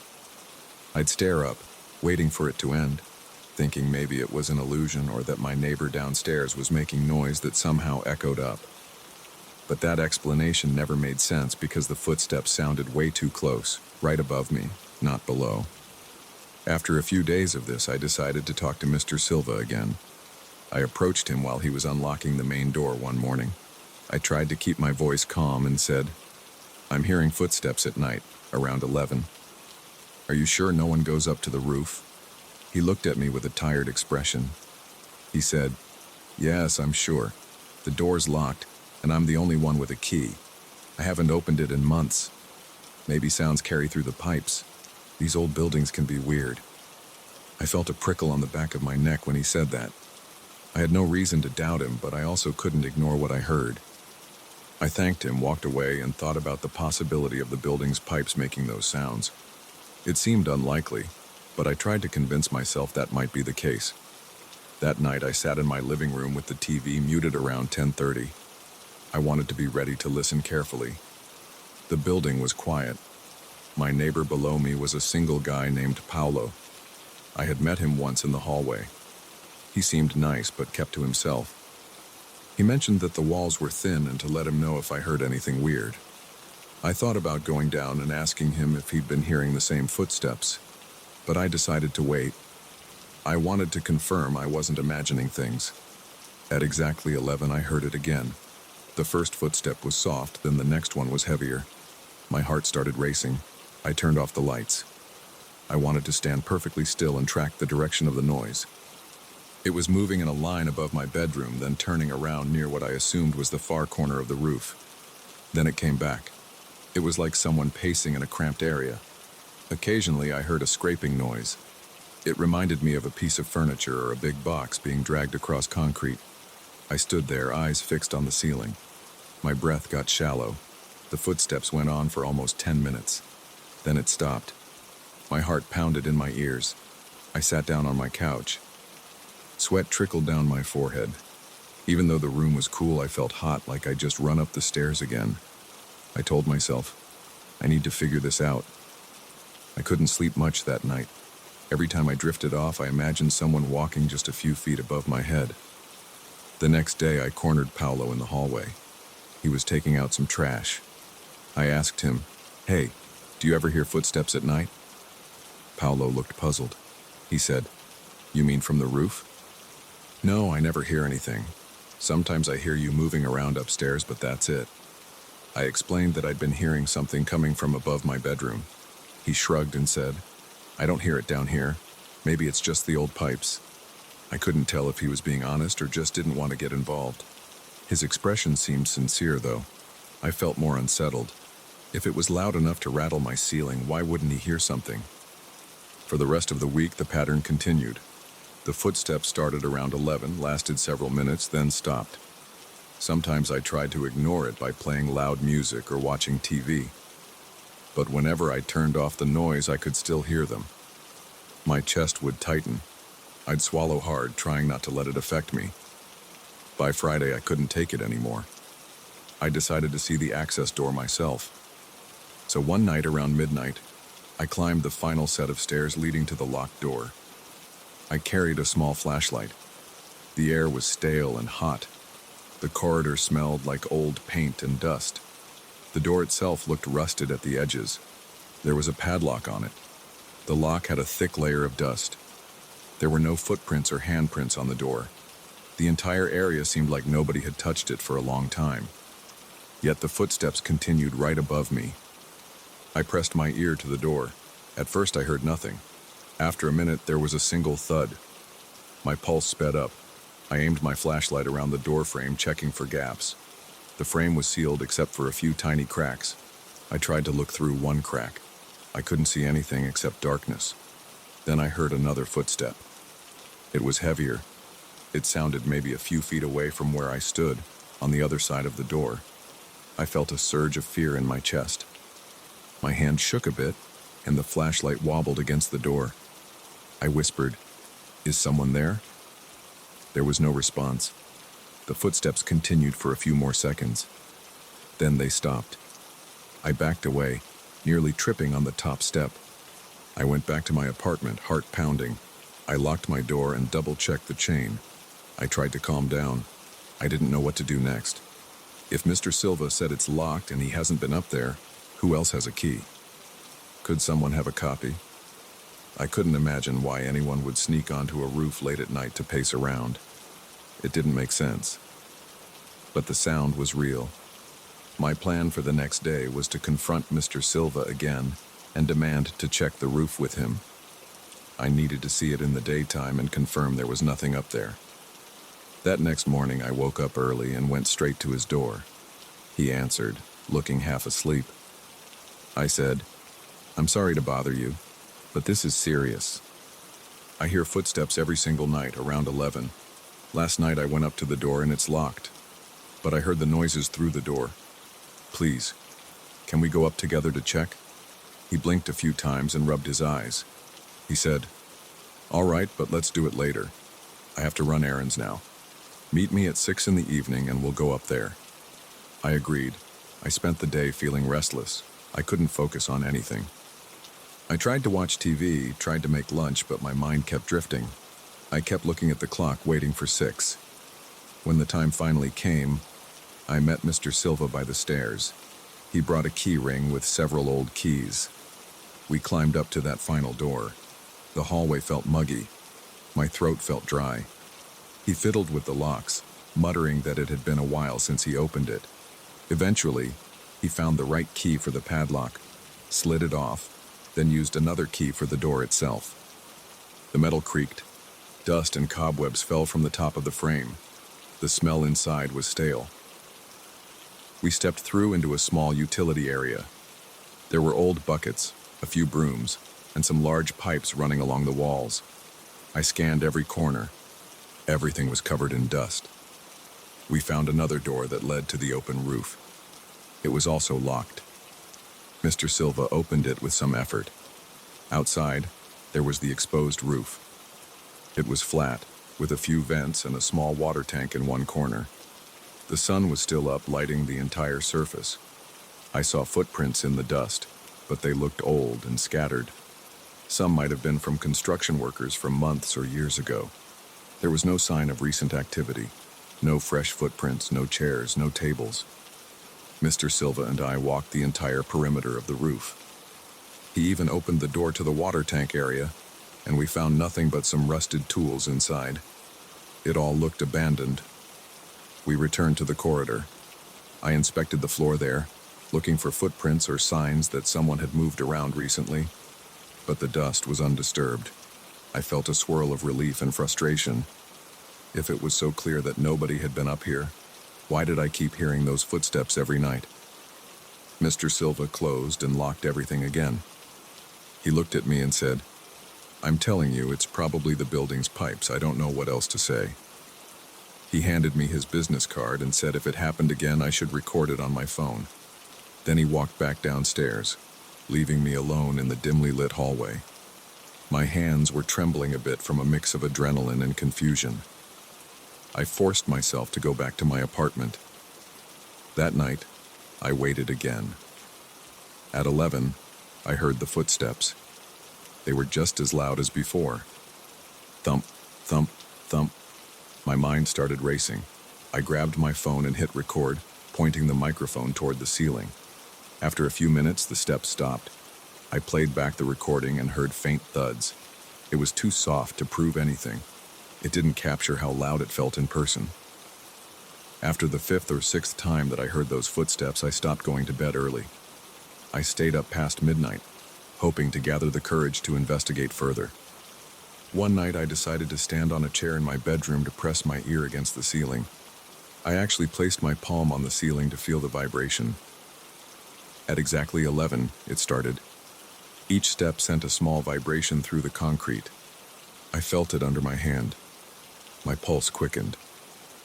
I'd stare up, waiting for it to end, thinking maybe it was an illusion or that my neighbor downstairs was making noise that somehow echoed up. But that explanation never made sense because the footsteps sounded way too close, right above me, not below. After a few days of this, I decided to talk to Mr. Silva again. I approached him while he was unlocking the main door one morning. I tried to keep my voice calm and said, "I'm hearing footsteps at night, around 11. Are you sure no one goes up to the roof?" He looked at me with a tired expression. He said, "Yes, I'm sure. The door's locked, and I'm the only one with a key. I haven't opened it in months. Maybe sounds carry through the pipes. These old buildings can be weird." I felt a prickle on the back of my neck when he said that. I had no reason to doubt him, but I also couldn't ignore what I heard. I thanked him, walked away, and thought about the possibility of the building's pipes making those sounds. It seemed unlikely, but I tried to convince myself that might be the case. That night, I sat in my living room with the TV muted around 10:30. I wanted to be ready to listen carefully. The building was quiet. My neighbor below me was a single guy named Paulo. I had met him once in the hallway. He seemed nice, but kept to himself. He mentioned that the walls were thin and to let him know if I heard anything weird. I thought about going down and asking him if he'd been hearing the same footsteps, but I decided to wait. I wanted to confirm I wasn't imagining things. At exactly 11, I heard it again. The first footstep was soft, then the next one was heavier. My heart started racing. I turned off the lights. I wanted to stand perfectly still and track the direction of the noise. It was moving in a line above my bedroom, then turning around near what I assumed was the far corner of the roof. Then it came back. It was like someone pacing in a cramped area. Occasionally, I heard a scraping noise. It reminded me of a piece of furniture or a big box being dragged across concrete. I stood there, eyes fixed on the ceiling. My breath got shallow. The footsteps went on for almost 10 minutes. Then it stopped. My heart pounded in my ears. I sat down on my couch. Sweat trickled down my forehead. Even though the room was cool, I felt hot, like I'd just run up the stairs again. I told myself, I need to figure this out. I couldn't sleep much that night. Every time I drifted off, I imagined someone walking just a few feet above my head. The next day, I cornered Paolo in the hallway. He was taking out some trash. I asked him, "Hey, do you ever hear footsteps at night?" Paolo looked puzzled. He said, "You mean from the roof?" "No, I never hear anything. Sometimes I hear you moving around upstairs, but that's it." I explained that I'd been hearing something coming from above my bedroom. He shrugged and said, "I don't hear it down here. Maybe it's just the old pipes." I couldn't tell if he was being honest or just didn't want to get involved. His expression seemed sincere, though. I felt more unsettled. If it was loud enough to rattle my ceiling, why wouldn't he hear something? For the rest of the week, the pattern continued. The footsteps started around 11, lasted several minutes, then stopped. Sometimes I tried to ignore it by playing loud music or watching TV. But whenever I turned off the noise, I could still hear them. My chest would tighten. I'd swallow hard, trying not to let it affect me. By Friday, I couldn't take it anymore. I decided to see the access door myself. So one night around midnight, I climbed the final set of stairs leading to the locked door. I carried a small flashlight. The air was stale and hot. The corridor smelled like old paint and dust. The door itself looked rusted at the edges. There was a padlock on it. The lock had a thick layer of dust. There were no footprints or handprints on the door. The entire area seemed like nobody had touched it for a long time. Yet the footsteps continued right above me. I pressed my ear to the door. At first I heard nothing. After a minute, there was a single thud. My pulse sped up. I aimed my flashlight around the door frame, checking for gaps. The frame was sealed except for a few tiny cracks. I tried to look through one crack. I couldn't see anything except darkness. Then I heard another footstep. It was heavier. It sounded maybe a few feet away from where I stood, on the other side of the door. I felt a surge of fear in my chest. My hand shook a bit, and the flashlight wobbled against the door. I whispered, "Is someone there?" There was no response. The footsteps continued for a few more seconds. Then they stopped. I backed away, nearly tripping on the top step. I went back to my apartment, heart pounding. I locked my door and double-checked the chain. I tried to calm down. I didn't know what to do next. If Mr. Silva said it's locked and he hasn't been up there, who else has a key? Could someone have a copy? I couldn't imagine why anyone would sneak onto a roof late at night to pace around. It didn't make sense. But the sound was real. My plan for the next day was to confront Mr. Silva again and demand to check the roof with him. I needed to see it in the daytime and confirm there was nothing up there. That next morning, I woke up early and went straight to his door. He answered, looking half asleep. I said, "I'm sorry to bother you, but this is serious. I hear footsteps every single night around 11. Last night I went up to the door and it's locked, but I heard the noises through the door. Please, can we go up together to check?" He blinked a few times and rubbed his eyes. He said, "All right, but let's do it later. I have to run errands now. Meet me at 6 in the evening and we'll go up there." I agreed. I spent the day feeling restless. I couldn't focus on anything. I tried to watch TV, tried to make lunch, but my mind kept drifting. I kept looking at the clock, waiting for 6. When the time finally came, I met Mr. Silva by the stairs. He brought a key ring with several old keys. We climbed up to that final door. The hallway felt muggy. My throat felt dry. He fiddled with the locks, muttering that it had been a while since he opened it. Eventually, he found the right key for the padlock, slid it off, then used another key for the door itself. The metal creaked. Dust and cobwebs fell from the top of the frame. The smell inside was stale. We stepped through into a small utility area. There were old buckets, a few brooms, and some large pipes running along the walls. I scanned every corner. Everything was covered in dust. We found another door that led to the open roof. It was also locked. Mr. Silva opened it with some effort. Outside, there was the exposed roof. It was flat, with a few vents and a small water tank in one corner. The sun was still up, lighting the entire surface. I saw footprints in the dust, but they looked old and scattered. Some might have been from construction workers from months or years ago. There was no sign of recent activity. No fresh footprints, no chairs, no tables. Mr. Silva and I walked the entire perimeter of the roof. He even opened the door to the water tank area, and we found nothing but some rusted tools inside. It all looked abandoned. We returned to the corridor. I inspected the floor there, looking for footprints or signs that someone had moved around recently, but the dust was undisturbed. I felt a swirl of relief and frustration. If it was so clear that nobody had been up here, why did I keep hearing those footsteps every night? Mr. Silva closed and locked everything again. He looked at me and said, "I'm telling you, it's probably the building's pipes. I don't know what else to say." He handed me his business card and said if it happened again, I should record it on my phone. Then he walked back downstairs, leaving me alone in the dimly lit hallway. My hands were trembling a bit from a mix of adrenaline and confusion. I forced myself to go back to my apartment. That night, I waited again. At 11, I heard the footsteps. They were just as loud as before. Thump, thump, thump. My mind started racing. I grabbed my phone and hit record, pointing the microphone toward the ceiling. After a few minutes, the steps stopped. I played back the recording and heard faint thuds. It was too soft to prove anything. It didn't capture how loud it felt in person. After the 5th or 6th time that I heard those footsteps, I stopped going to bed early. I stayed up past midnight, hoping to gather the courage to investigate further. One night I decided to stand on a chair in my bedroom to press my ear against the ceiling. I actually placed my palm on the ceiling to feel the vibration. At exactly 11, it started. Each step sent a small vibration through the concrete. I felt it under my hand. My pulse quickened.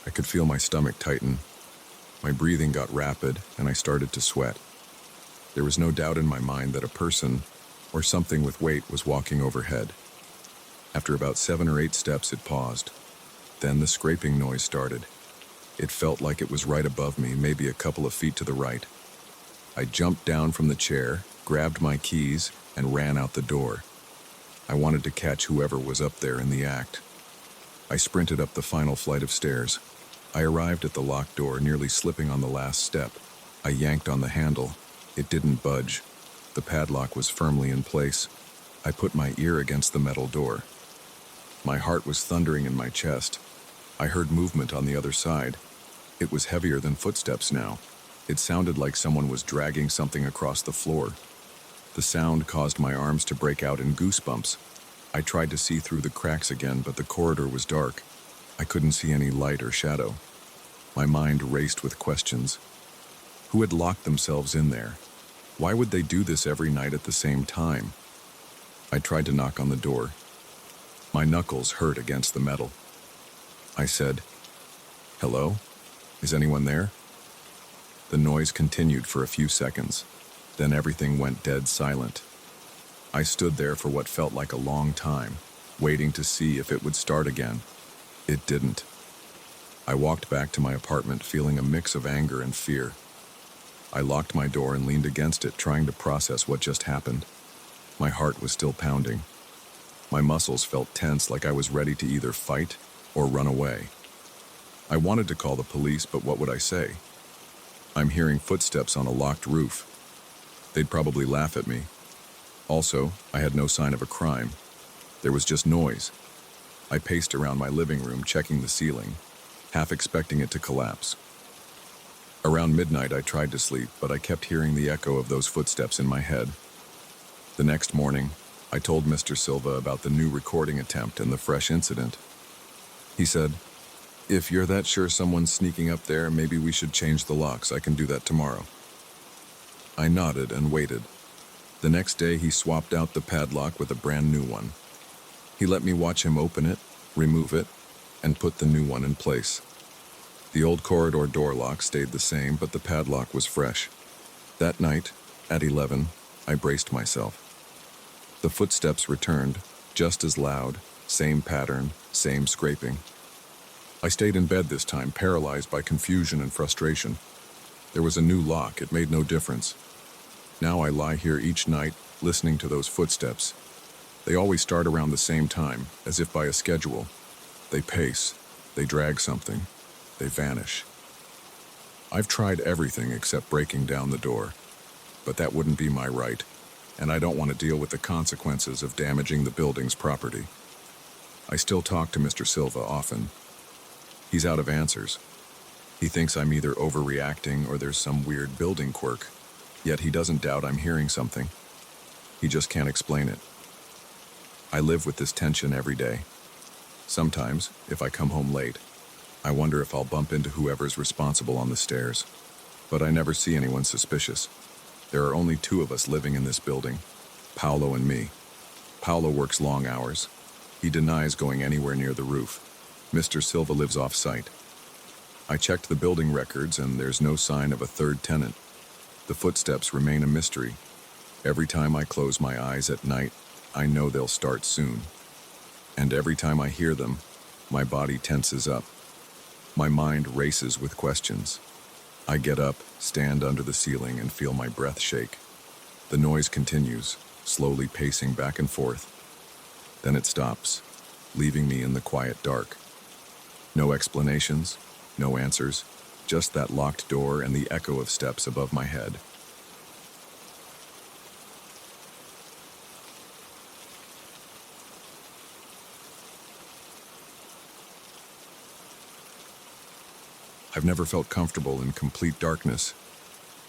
I could feel my stomach tighten. My breathing got rapid, and I started to sweat. There was no doubt in my mind that a person, or something with weight, was walking overhead. After about 7 or 8 steps, it paused. Then the scraping noise started. It felt like it was right above me, maybe a couple of feet to the right. I jumped down from the chair, grabbed my keys, and ran out the door. I wanted to catch whoever was up there in the act. I sprinted up the final flight of stairs. I arrived at the locked door, nearly slipping on the last step. I yanked on the handle. It didn't budge. The padlock was firmly in place. I put my ear against the metal door. My heart was thundering in my chest. I heard movement on the other side. It was heavier than footsteps now. It sounded like someone was dragging something across the floor. The sound caused my arms to break out in goosebumps. I tried to see through the cracks again, but the corridor was dark. I couldn't see any light or shadow. My mind raced with questions. Who had locked themselves in there? Why would they do this every night at the same time? I tried to knock on the door. My knuckles hurt against the metal. I said, "Hello? Is anyone there?" The noise continued for a few seconds. Then everything went dead silent. I stood there for what felt like a long time, waiting to see if it would start again. It didn't. I walked back to my apartment feeling a mix of anger and fear. I locked my door and leaned against it, trying to process what just happened. My heart was still pounding. My muscles felt tense, like I was ready to either fight or run away. I wanted to call the police, but what would I say? I'm hearing footsteps on a locked roof. They'd probably laugh at me. Also, I had no sign of a crime. There was just noise. I paced around my living room, checking the ceiling, half expecting it to collapse. Around midnight, I tried to sleep, but I kept hearing the echo of those footsteps in my head. The next morning, I told Mr. Silva about the new recording attempt and the fresh incident. He said, "If you're that sure someone's sneaking up there, maybe we should change the locks. I can do that tomorrow." I nodded and waited. The next day, he swapped out the padlock with a brand new one. He let me watch him open it, remove it, and put the new one in place. The old corridor door lock stayed the same, but the padlock was fresh. That night, at 11, I braced myself. The footsteps returned, just as loud, same pattern, same scraping. I stayed in bed this time, paralyzed by confusion and frustration. There was a new lock, it made no difference. Now I lie here each night, listening to those footsteps. They always start around the same time, as if by a schedule. They pace, they drag something, they vanish. I've tried everything except breaking down the door, but that wouldn't be my right, and I don't want to deal with the consequences of damaging the building's property. I still talk to Mr. Silva often. He's out of answers. He thinks I'm either overreacting or there's some weird building quirk, yet he doesn't doubt I'm hearing something. He just can't explain it. I live with this tension every day. Sometimes, if I come home late, I wonder if I'll bump into whoever's responsible on the stairs. But I never see anyone suspicious. There are only two of us living in this building, Paolo and me. Paolo works long hours. He denies going anywhere near the roof. Mr. Silva lives off-site. I checked the building records and there's no sign of a third tenant. The footsteps remain a mystery. Every time I close my eyes at night, I know they'll start soon. And every time I hear them, my body tenses up. My mind races with questions. I get up, stand under the ceiling, and feel my breath shake. The noise continues, slowly pacing back and forth. Then it stops, leaving me in the quiet dark. No explanations, no answers, just that locked door and the echo of steps above my head. I've never felt comfortable in complete darkness,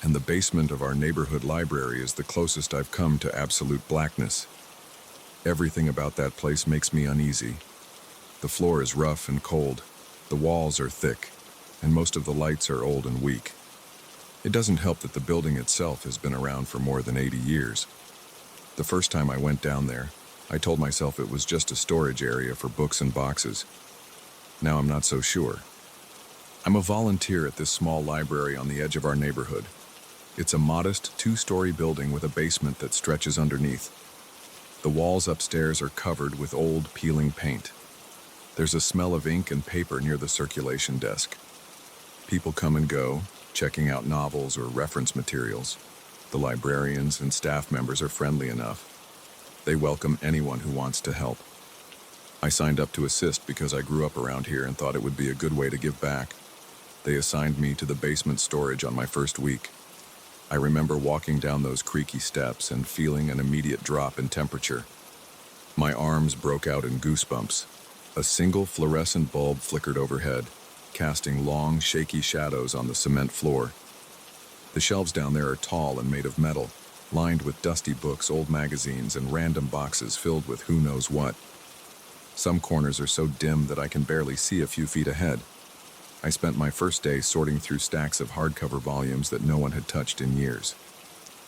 and the basement of our neighborhood library is the closest I've come to absolute blackness. Everything about that place makes me uneasy. The floor is rough and cold, the walls are thick, and most of the lights are old and weak. It doesn't help that the building itself has been around for more than 80 years. The first time I went down there, I told myself it was just a storage area for books and boxes. Now I'm not so sure. I'm a volunteer at this small library on the edge of our neighborhood. It's a modest 2-story building with a basement that stretches underneath. The walls upstairs are covered with old, peeling paint. There's a smell of ink and paper near the circulation desk. People come and go, checking out novels or reference materials. The librarians and staff members are friendly enough. They welcome anyone who wants to help. I signed up to assist because I grew up around here and thought it would be a good way to give back. They assigned me to the basement storage on my first week. I remember walking down those creaky steps and feeling an immediate drop in temperature. My arms broke out in goosebumps. A single fluorescent bulb flickered overhead, casting long, shaky shadows on the cement floor. The shelves down there are tall and made of metal, lined with dusty books, old magazines, and random boxes filled with who knows what. Some corners are so dim that I can barely see a few feet ahead. I spent my first day sorting through stacks of hardcover volumes that no one had touched in years.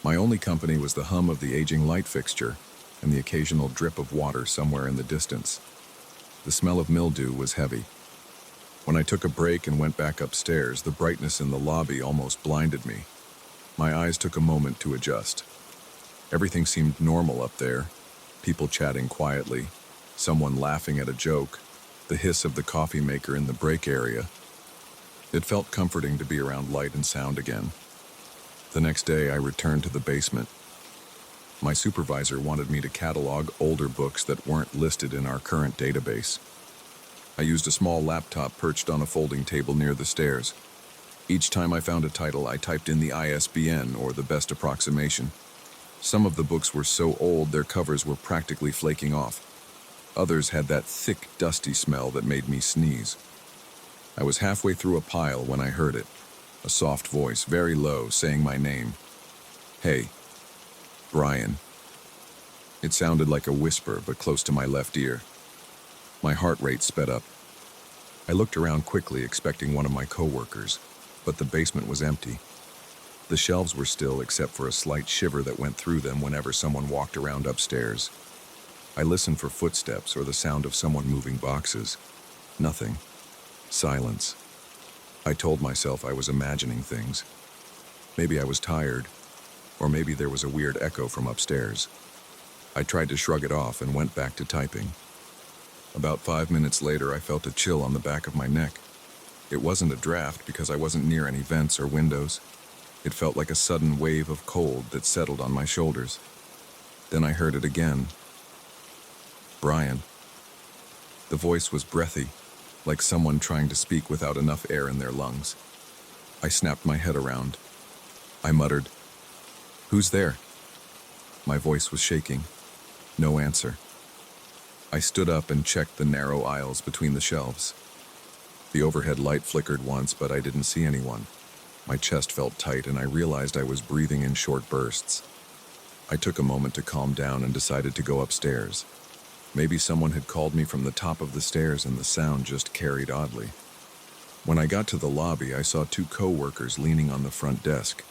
My only company was the hum of the aging light fixture and the occasional drip of water somewhere in the distance. The smell of mildew was heavy. When I took a break and went back upstairs, the brightness in the lobby almost blinded me. My eyes took a moment to adjust. Everything seemed normal up there. People chatting quietly, someone laughing at a joke, the hiss of the coffee maker in the break area. It felt comforting to be around light and sound again. The next day, I returned to the basement. My supervisor wanted me to catalog older books that weren't listed in our current database. I used a small laptop perched on a folding table near the stairs. Each time I found a title, I typed in the ISBN or the best approximation. Some of the books were so old their covers were practically flaking off. Others had that thick, dusty smell that made me sneeze. I was halfway through a pile when I heard it, a soft voice, very low, saying my name. "Hey, Brian." It sounded like a whisper, but close to my left ear. My heart rate sped up. I looked around quickly, expecting one of my coworkers, but the basement was empty. The shelves were still, except for a slight shiver that went through them whenever someone walked around upstairs. I listened for footsteps or the sound of someone moving boxes. Nothing. Silence. I told myself I was imagining things. Maybe I was tired, or maybe there was a weird echo from upstairs. I tried to shrug it off and went back to typing. About 5 minutes later, I felt a chill on the back of my neck. It wasn't a draft because I wasn't near any vents or windows. It felt like a sudden wave of cold that settled on my shoulders. Then I heard it again. Brian. The voice was breathy, like someone trying to speak without enough air in their lungs. I snapped my head around. I muttered, "Who's there?" My voice was shaking. No answer. I stood up and checked the narrow aisles between the shelves. The overhead light flickered once, but I didn't see anyone. My chest felt tight, and I realized I was breathing in short bursts. I took a moment to calm down and decided to go upstairs. Maybe someone had called me from the top of the stairs and the sound just carried oddly. When I got to the lobby, I saw 2 co-workers leaning on the front desk.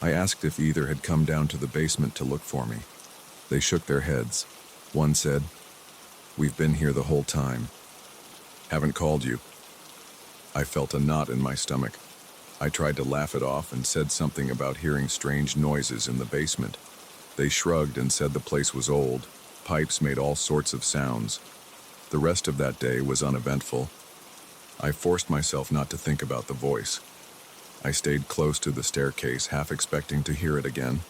I asked if either had come down to the basement to look for me. They shook their heads. One said, "We've been here the whole time. Haven't called you." I felt a knot in my stomach. I tried to laugh it off and said something about hearing strange noises in the basement. They shrugged and said the place was old. Pipes made all sorts of sounds. The rest of that day was uneventful. I forced myself not to think about the voice. I stayed close to the staircase, half expecting to hear it again.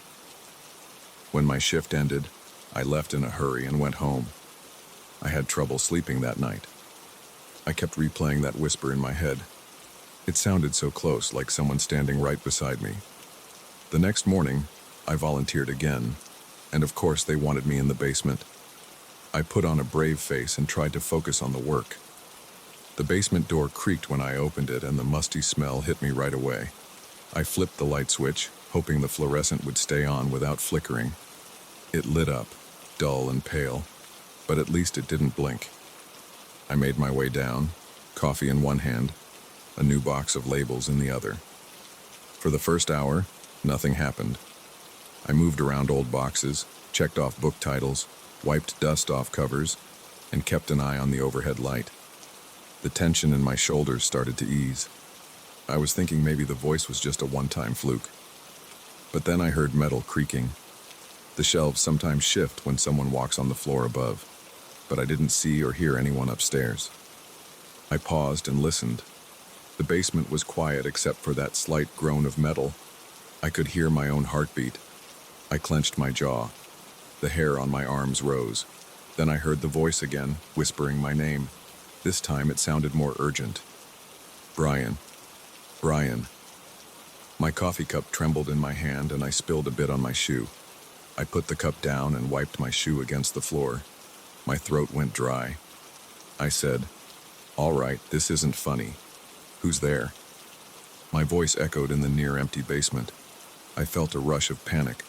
When my shift ended, I left in a hurry and went home. I had trouble sleeping that night. I kept replaying that whisper in my head. It sounded so close, like someone standing right beside me. The next morning, I volunteered again, and of course they wanted me in the basement. I put on a brave face and tried to focus on the work. The basement door creaked when I opened it, and the musty smell hit me right away. I flipped the light switch, hoping the fluorescent would stay on without flickering. It lit up, dull and pale, but at least it didn't blink. I made my way down, coffee in one hand, a new box of labels in the other. For the first hour, nothing happened. I moved around old boxes, checked off book titles, wiped dust off covers, and kept an eye on the overhead light. The tension in my shoulders started to ease. I was thinking maybe the voice was just a one-time fluke. But then I heard metal creaking. The shelves sometimes shift when someone walks on the floor above, but I didn't see or hear anyone upstairs. I paused and listened. The basement was quiet except for that slight groan of metal. I could hear my own heartbeat. I clenched my jaw. The hair on my arms rose. Then I heard the voice again, whispering my name. This time it sounded more urgent. Brian. Brian. My coffee cup trembled in my hand and I spilled a bit on my shoe. I put the cup down and wiped my shoe against the floor. My throat went dry. I said, "All right, this isn't funny. Who's there?" My voice echoed in the near-empty basement. I felt a rush of panic.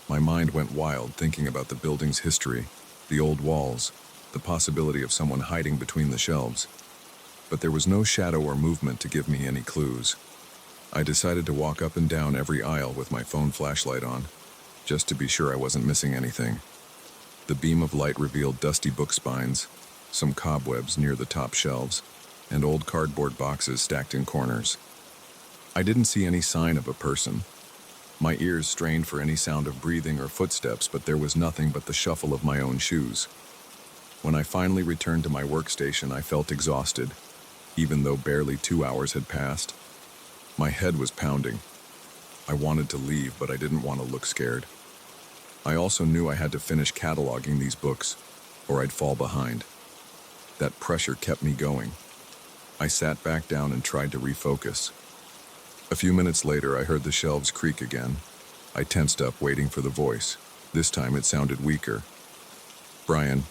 My mind went wild thinking about the building's history, the old walls, the possibility of someone hiding between the shelves. But there was no shadow or movement to give me any clues. I decided to walk up and down every aisle with my phone flashlight on, just to be sure I wasn't missing anything. The beam of light revealed dusty book spines, some cobwebs near the top shelves, and old cardboard boxes stacked in corners. I didn't see any sign of a person. My ears strained for any sound of breathing or footsteps, but there was nothing but the shuffle of my own shoes. When I finally returned to my workstation, I felt exhausted, even though barely 2 hours had passed. My head was pounding. I wanted to leave, but I didn't want to look scared. I also knew I had to finish cataloging these books, or I'd fall behind. That pressure kept me going. I sat back down and tried to refocus. A few minutes later, I heard the shelves creak again. I tensed up, waiting for the voice. This time it sounded weaker. "Brian,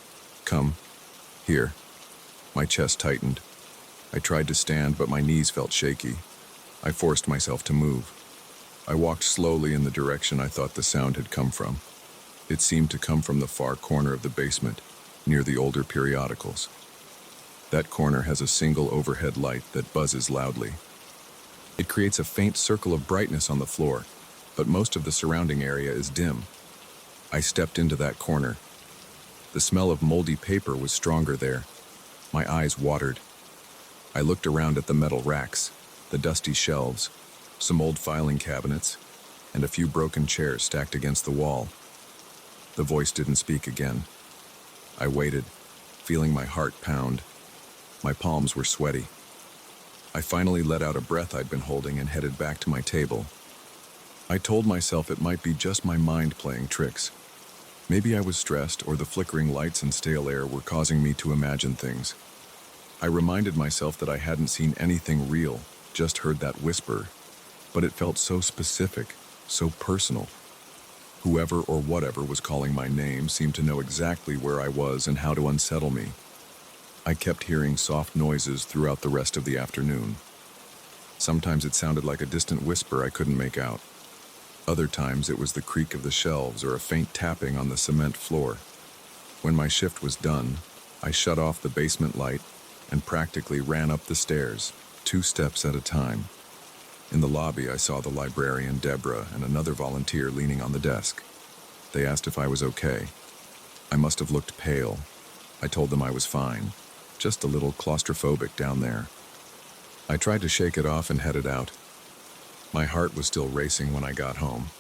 come. Here." My chest tightened. I tried to stand, but my knees felt shaky. I forced myself to move. I walked slowly in the direction I thought the sound had come from. It seemed to come from the far corner of the basement, near the older periodicals. That corner has a single overhead light that buzzes loudly. It creates a faint circle of brightness on the floor, but most of the surrounding area is dim. I stepped into that corner. The smell of moldy paper was stronger there. My eyes watered. I looked around at the metal racks, the dusty shelves, some old filing cabinets, and a few broken chairs stacked against the wall. The voice didn't speak again. I waited, feeling my heart pound. My palms were sweaty. I finally let out a breath I'd been holding and headed back to my table. I told myself it might be just my mind playing tricks. Maybe I was stressed, or the flickering lights and stale air were causing me to imagine things. I reminded myself that I hadn't seen anything real, just heard that whisper. But it felt so specific, so personal. Whoever or whatever was calling my name seemed to know exactly where I was and how to unsettle me. I kept hearing soft noises throughout the rest of the afternoon. Sometimes it sounded like a distant whisper I couldn't make out. Other times it was the creak of the shelves or a faint tapping on the cement floor. When my shift was done, I shut off the basement light and practically ran up the stairs, 2 steps at a time. In the lobby, I saw the librarian, Deborah, and another volunteer leaning on the desk. They asked if I was okay. I must have looked pale. I told them I was fine, just a little claustrophobic down there. I tried to shake it off and headed out. My heart was still racing when I got home.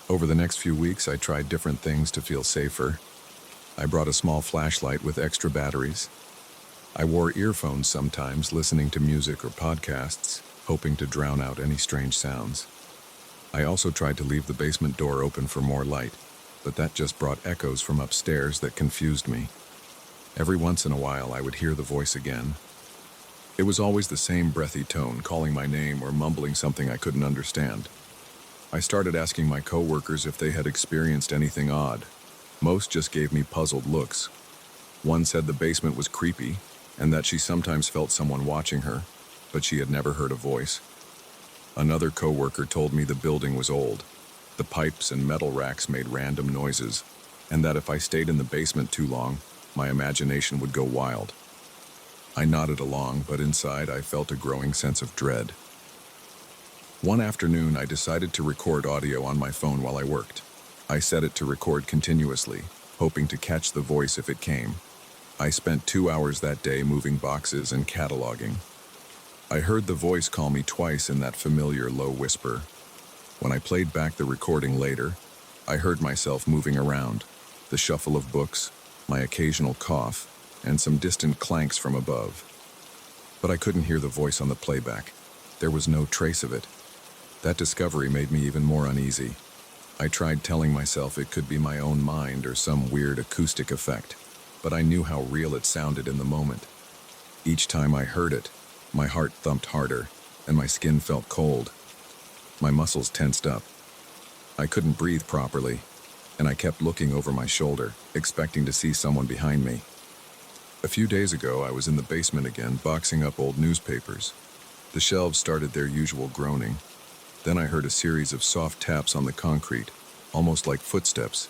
Over the next few weeks, I tried different things to feel safer. I brought a small flashlight with extra batteries. I wore earphones sometimes, listening to music or podcasts, hoping to drown out any strange sounds. I also tried to leave the basement door open for more light, but that just brought echoes from upstairs that confused me. Every once in a while, I would hear the voice again. It was always the same breathy tone, calling my name or mumbling something I couldn't understand. I started asking my coworkers if they had experienced anything odd. Most just gave me puzzled looks. One said the basement was creepy, and that she sometimes felt someone watching her, but she had never heard a voice. Another coworker told me the building was old. The pipes and metal racks made random noises, and that if I stayed in the basement too long, my imagination would go wild. I nodded along, but inside I felt a growing sense of dread. One afternoon, I decided to record audio on my phone while I worked. I set it to record continuously, hoping to catch the voice if it came. I spent 2 hours that day moving boxes and cataloging. I heard the voice call me twice in that familiar low whisper. When I played back the recording later, I heard myself moving around, the shuffle of books, my occasional cough, and some distant clanks from above. But I couldn't hear the voice on the playback. There was no trace of it. That discovery made me even more uneasy. I tried telling myself it could be my own mind or some weird acoustic effect, but I knew how real it sounded in the moment. Each time I heard it, my heart thumped harder, and my skin felt cold. My muscles tensed up. I couldn't breathe properly, and I kept looking over my shoulder, expecting to see someone behind me. A few days ago, I was in the basement again, boxing up old newspapers. The shelves started their usual groaning. Then I heard a series of soft taps on the concrete, almost like footsteps.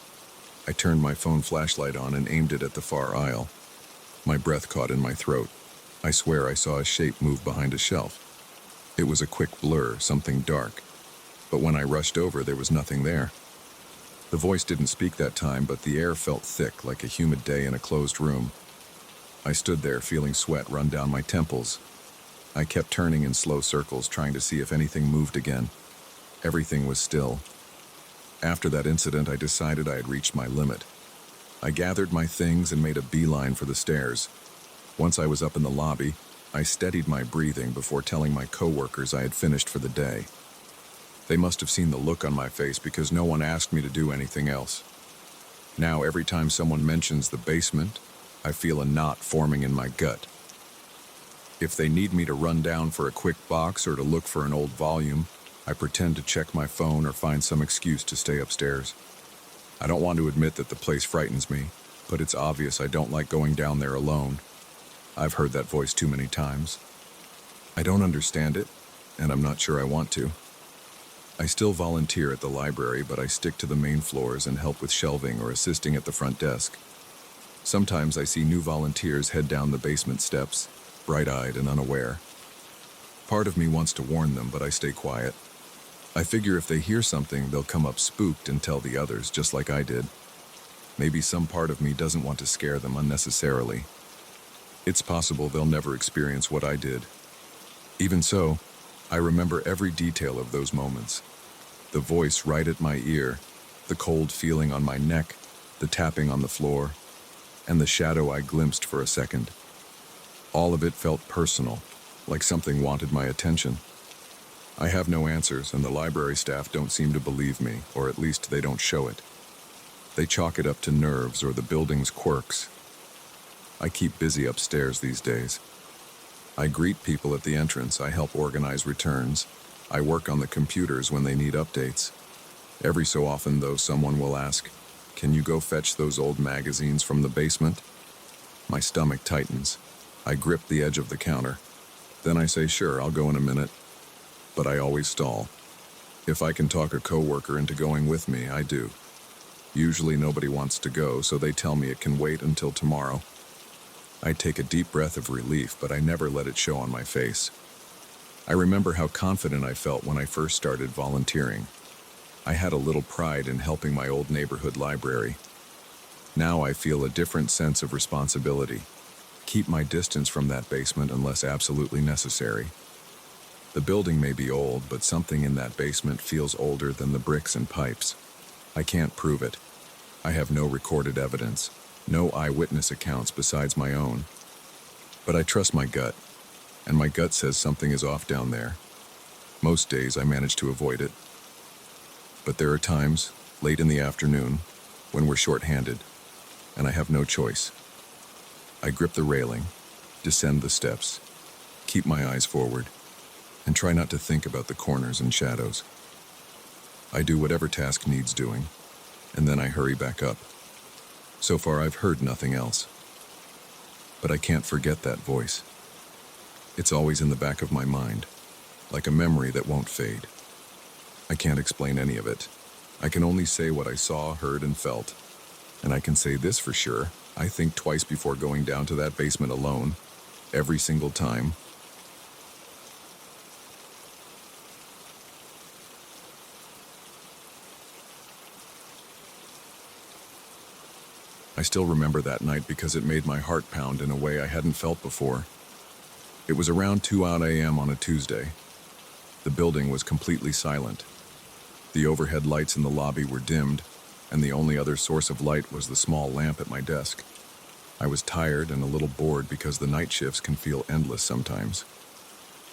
I turned my phone flashlight on and aimed it at the far aisle. My breath caught in my throat. I swear I saw a shape move behind a shelf. It was a quick blur, something dark. But when I rushed over, there was nothing there. The voice didn't speak that time, but the air felt thick, like a humid day in a closed room. I stood there, feeling sweat run down my temples. I kept turning in slow circles, trying to see if anything moved again. Everything was still. After that incident, I decided I had reached my limit. I gathered my things and made a beeline for the stairs. Once I was up in the lobby, I steadied my breathing before telling my coworkers I had finished for the day. They must have seen the look on my face because no one asked me to do anything else. Now, every time someone mentions the basement, I feel a knot forming in my gut. If they need me to run down for a quick box or to look for an old volume, I pretend to check my phone or find some excuse to stay upstairs. I don't want to admit that the place frightens me, but it's obvious I don't like going down there alone. I've heard that voice too many times. I don't understand it, and I'm not sure I want to. I still volunteer at the library, but I stick to the main floors and help with shelving or assisting at the front desk. Sometimes I see new volunteers head down the basement steps, bright-eyed and unaware. Part of me wants to warn them, but I stay quiet. I figure if they hear something, they'll come up spooked and tell the others, just like I did. Maybe some part of me doesn't want to scare them unnecessarily. It's possible they'll never experience what I did. Even so, I remember every detail of those moments. The voice right at my ear, the cold feeling on my neck, the tapping on the floor, and the shadow I glimpsed for a second. All of it felt personal, like something wanted my attention. I have no answers, and the library staff don't seem to believe me, or at least they don't show it. They chalk it up to nerves or the building's quirks. I keep busy upstairs these days. I greet people at the entrance, I help organize returns, I work on the computers when they need updates. Every so often, though, someone will ask, "Can you go fetch those old magazines from the basement?" My stomach tightens. I grip the edge of the counter. Then I say, "Sure, I'll go in a minute." But I always stall. If I can talk a coworker into going with me, I do. Usually nobody wants to go, so they tell me it can wait until tomorrow. I take a deep breath of relief, but I never let it show on my face. I remember how confident I felt when I first started volunteering. I had a little pride in helping my old neighborhood library. Now I feel a different sense of responsibility. Keep my distance from that basement unless absolutely necessary. The building may be old, but something in that basement feels older than the bricks and pipes. I can't prove it. I have no recorded evidence, no eyewitness accounts besides my own. But I trust my gut, and my gut says something is off down there. Most days I manage to avoid it. But there are times, late in the afternoon, when we're short-handed, and I have no choice. I grip the railing, descend the steps, keep my eyes forward, and try not to think about the corners and shadows. I do whatever task needs doing, and then I hurry back up. So far, I've heard nothing else. But I can't forget that voice. It's always in the back of my mind, like a memory that won't fade. I can't explain any of it. I can only say what I saw, heard, and felt. And I can say this for sure: I think twice before going down to that basement alone, every single time. I still remember that night because it made my heart pound in a way I hadn't felt before. It was around 2 a.m. on a Tuesday. The building was completely silent. The overhead lights in the lobby were dimmed, and the only other source of light was the small lamp at my desk. I was tired and a little bored because the night shifts can feel endless sometimes.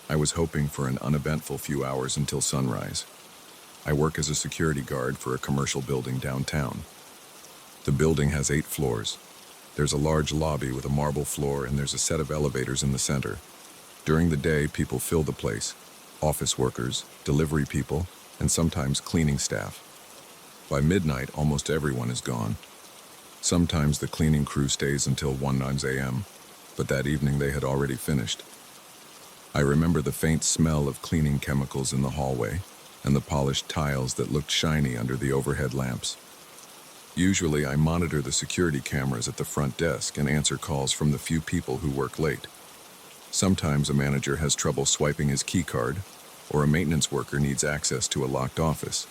I was hoping for an uneventful few hours until sunrise. I work as a security guard for a commercial building downtown. The building has 8 floors. There's a large lobby with a marble floor, and there's a set of elevators in the center. During the day, people fill the place: office workers, delivery people, and sometimes cleaning staff. By midnight, almost everyone is gone. Sometimes the cleaning crew stays until 1 a.m., but that evening they had already finished. I remember the faint smell of cleaning chemicals in the hallway, and the polished tiles that looked shiny under the overhead lamps. Usually, I monitor the security cameras at the front desk and answer calls from the few people who work late. Sometimes a manager has trouble swiping his key card, or a maintenance worker needs access to a locked office.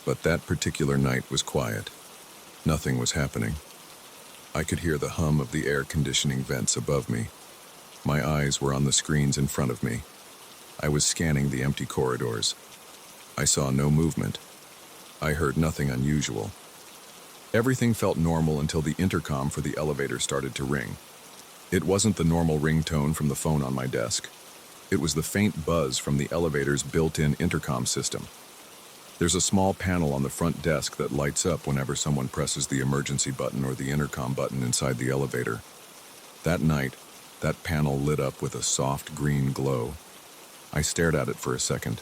But that particular night was quiet. Nothing was happening. I could hear the hum of the air conditioning vents above me. My eyes were on the screens in front of me. I was scanning the empty corridors. I saw no movement. I heard nothing unusual. Everything felt normal until the intercom for the elevator started to ring. It wasn't the normal ringtone from the phone on my desk. It was the faint buzz from the elevator's built-in intercom system. There's a small panel on the front desk that lights up whenever someone presses the emergency button or the intercom button inside the elevator. That night, that panel lit up with a soft green glow. I stared at it for a second.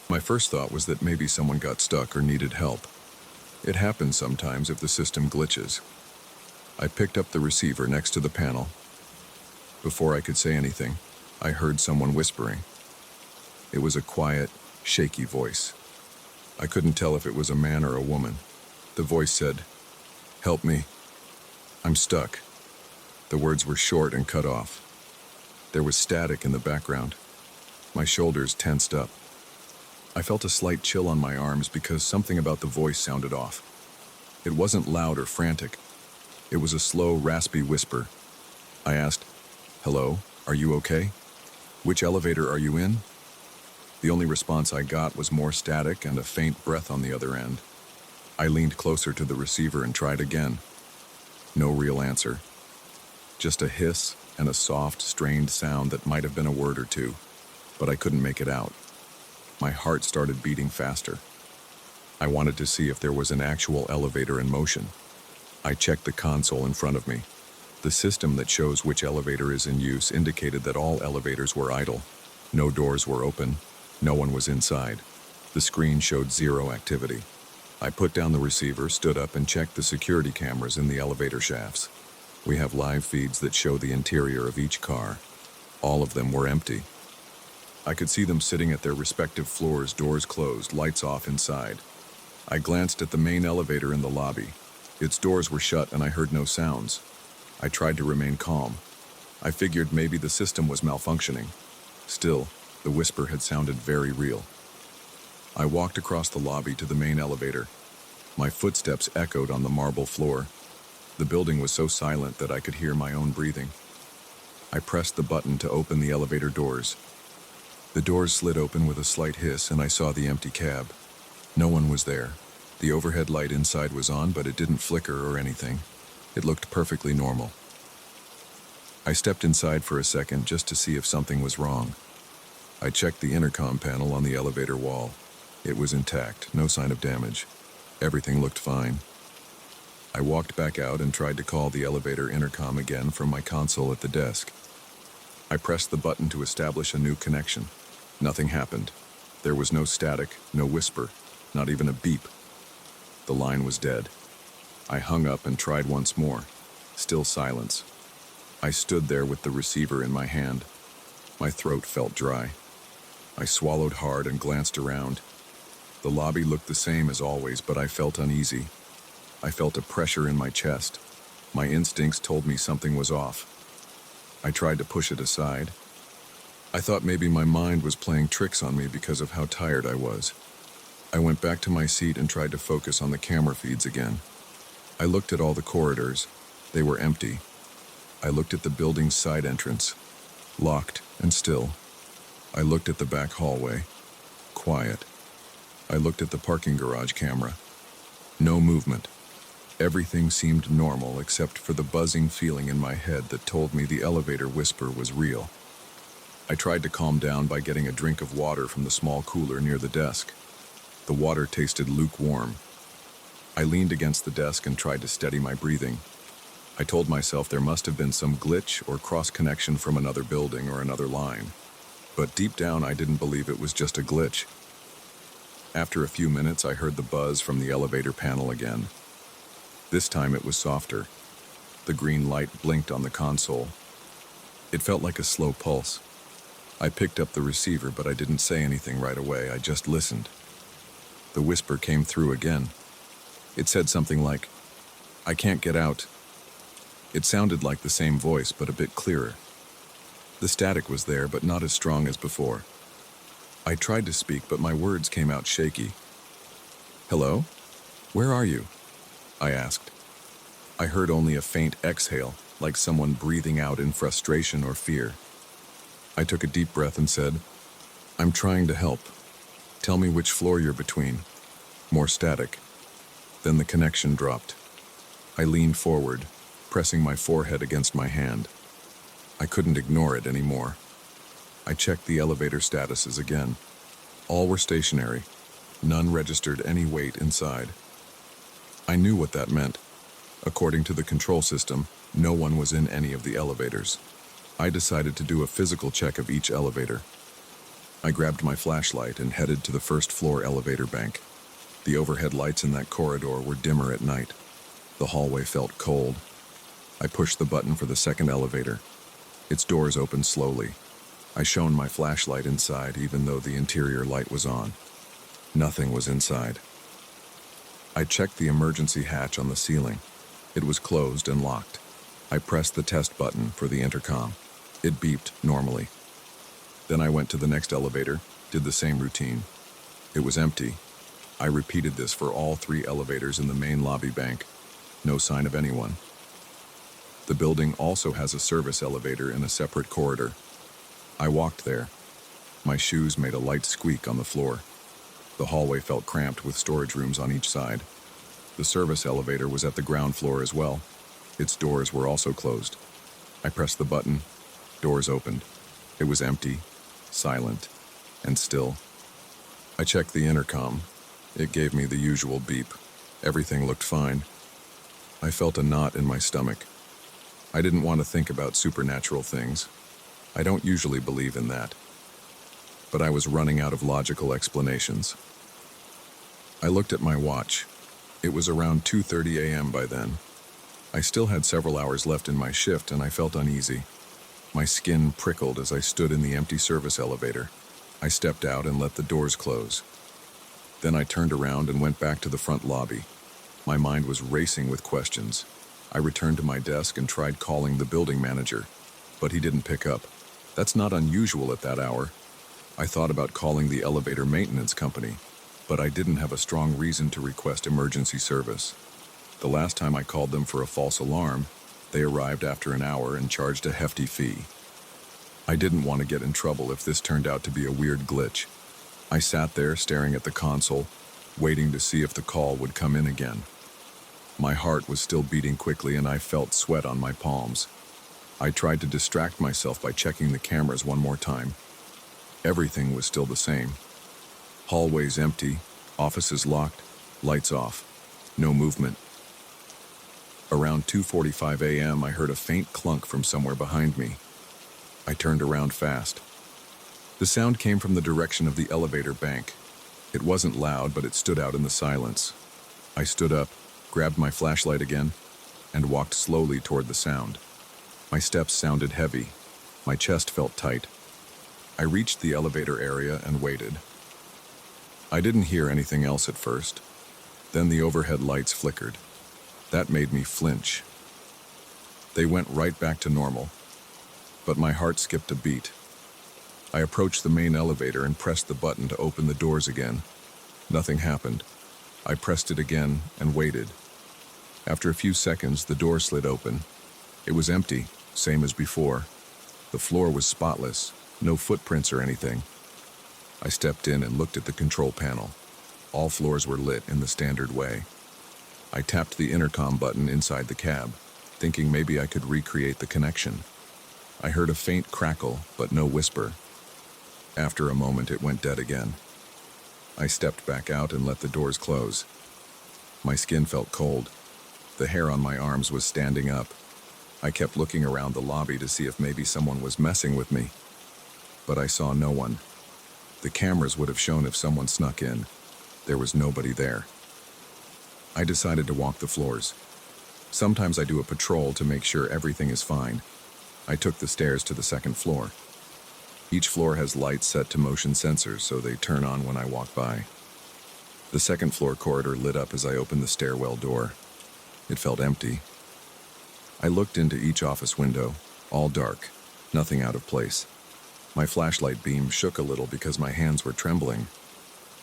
My first thought was that maybe someone got stuck or needed help. It happens sometimes if the system glitches. I picked up the receiver next to the panel. Before I could say anything, I heard someone whispering. It was a quiet, shaky voice. I couldn't tell if it was a man or a woman. The voice said, "Help me." I'm stuck. The words were short and cut off. There was static in the background. My shoulders tensed up. I felt a slight chill on my arms because something about the voice sounded off. It wasn't loud or frantic. It was a slow, raspy whisper. I asked, "Hello, are you okay? Which elevator are you in?" The only response I got was more static and a faint breath on the other end. I leaned closer to the receiver and tried again. No real answer. Just a hiss and a soft, strained sound that might have been a word or two, but I couldn't make it out. My heart started beating faster. I wanted to see if there was an actual elevator in motion. I checked the console in front of me. The system that shows which elevator is in use indicated that all elevators were idle. No doors were open. No one was inside. The screen showed zero activity. I put down the receiver, stood up, and checked the security cameras in the elevator shafts. We have live feeds that show the interior of each car. All of them were empty. I could see them sitting at their respective floors, doors closed, lights off inside. I glanced at the main elevator in the lobby. Its doors were shut and I heard no sounds. I tried to remain calm. I figured maybe the system was malfunctioning. Still, the whisper had sounded very real. I walked across the lobby to the main elevator. My footsteps echoed on the marble floor. The building was so silent that I could hear my own breathing. I pressed the button to open the elevator doors. The doors slid open with a slight hiss and I saw the empty cab. No one was there. The overhead light inside was on, but it didn't flicker or anything. It looked perfectly normal. I stepped inside for a second just to see if something was wrong. I checked the intercom panel on the elevator wall. It was intact, no sign of damage. Everything looked fine. I walked back out and tried to call the elevator intercom again from my console at the desk. I pressed the button to establish a new connection. Nothing happened. There was no static, no whisper, not even a beep. The line was dead. I hung up and tried once more. Still silence. I stood there with the receiver in my hand. My throat felt dry. I swallowed hard and glanced around. The lobby looked the same as always, but I felt uneasy. I felt a pressure in my chest. My instincts told me something was off. I tried to push it aside. I thought maybe my mind was playing tricks on me because of how tired I was. I went back to my seat and tried to focus on the camera feeds again. I looked at all the corridors. They were empty. I looked at the building's side entrance. Locked and still. I looked at the back hallway. Quiet. I looked at the parking garage camera. No movement. Everything seemed normal except for the buzzing feeling in my head that told me the elevator whisper was real. I tried to calm down by getting a drink of water from the small cooler near the desk. The water tasted lukewarm. I leaned against the desk and tried to steady my breathing. I told myself there must have been some glitch or cross-connection from another building or another line. But deep down, I didn't believe it was just a glitch. After a few minutes, I heard the buzz from the elevator panel again. This time it was softer. The green light blinked on the console. It felt like a slow pulse. I picked up the receiver, but I didn't say anything right away. I just listened. The whisper came through again. It said something like, "I can't get out." It sounded like the same voice, but a bit clearer. The static was there, but not as strong as before. I tried to speak, but my words came out shaky. "Hello? Where are you?" I asked. I heard only a faint exhale, like someone breathing out in frustration or fear. I took a deep breath and said, "I'm trying to help. Tell me which floor you're between." More static. Then the connection dropped. I leaned forward, pressing my forehead against my hand. I couldn't ignore it anymore. I checked the elevator statuses again. All were stationary. None registered any weight inside. I knew what that meant. According to the control system, no one was in any of the elevators. I decided to do a physical check of each elevator. I grabbed my flashlight and headed to the first floor elevator bank. The overhead lights in that corridor were dimmer at night. The hallway felt cold. I pushed the button for the second elevator. Its doors opened slowly. I shone my flashlight inside, even though the interior light was on. Nothing was inside. I checked the emergency hatch on the ceiling. It was closed and locked. I pressed the test button for the intercom. It beeped normally. Then I went to the next elevator, did the same routine. It was empty. I repeated this for all 3 elevators in the main lobby bank. No sign of anyone. The building also has a service elevator in a separate corridor. I walked there. My shoes made a light squeak on the floor. The hallway felt cramped with storage rooms on each side. The service elevator was at the ground floor as well. Its doors were also closed. I pressed the button. Doors opened. It was empty, silent, and still. I checked the intercom. It gave me the usual beep. Everything looked fine. I felt a knot in my stomach. I didn't want to think about supernatural things. I don't usually believe in that. But I was running out of logical explanations. I looked at my watch. It was around 2:30 a.m. by then. I still had several hours left in my shift and I felt uneasy. My skin prickled as I stood in the empty service elevator. I stepped out and let the doors close. Then I turned around and went back to the front lobby. My mind was racing with questions. I returned to my desk and tried calling the building manager, but he didn't pick up. That's not unusual at that hour. I thought about calling the elevator maintenance company, but I didn't have a strong reason to request emergency service. The last time I called them for a false alarm, they arrived after an hour and charged a hefty fee. I didn't want to get in trouble if this turned out to be a weird glitch. I sat there staring at the console, waiting to see if the call would come in again. My heart was still beating quickly and I felt sweat on my palms. I tried to distract myself by checking the cameras one more time. Everything was still the same. Hallways empty, offices locked, lights off. No movement. Around 2:45 a.m., I heard a faint clunk from somewhere behind me. I turned around fast. The sound came from the direction of the elevator bank. It wasn't loud, but it stood out in the silence. I stood up, grabbed my flashlight again, and walked slowly toward the sound. My steps sounded heavy. My chest felt tight. I reached the elevator area and waited. I didn't hear anything else at first. Then the overhead lights flickered. That made me flinch. They went right back to normal, but my heart skipped a beat. I approached the main elevator and pressed the button to open the doors again. Nothing happened. I pressed it again and waited. After a few seconds, the door slid open. It was empty, same as before. The floor was spotless, no footprints or anything. I stepped in and looked at the control panel. All floors were lit in the standard way. I tapped the intercom button inside the cab, thinking maybe I could recreate the connection. I heard a faint crackle, but no whisper. After a moment, it went dead again. I stepped back out and let the doors close. My skin felt cold. The hair on my arms was standing up. I kept looking around the lobby to see if maybe someone was messing with me. But I saw no one. The cameras would have shown if someone snuck in. There was nobody there. I decided to walk the floors. Sometimes I do a patrol to make sure everything is fine. I took the stairs to the second floor. Each floor has lights set to motion sensors, so they turn on when I walk by. The second floor corridor lit up as I opened the stairwell door. It felt empty. I looked into each office window, all dark, nothing out of place. My flashlight beam shook a little because my hands were trembling.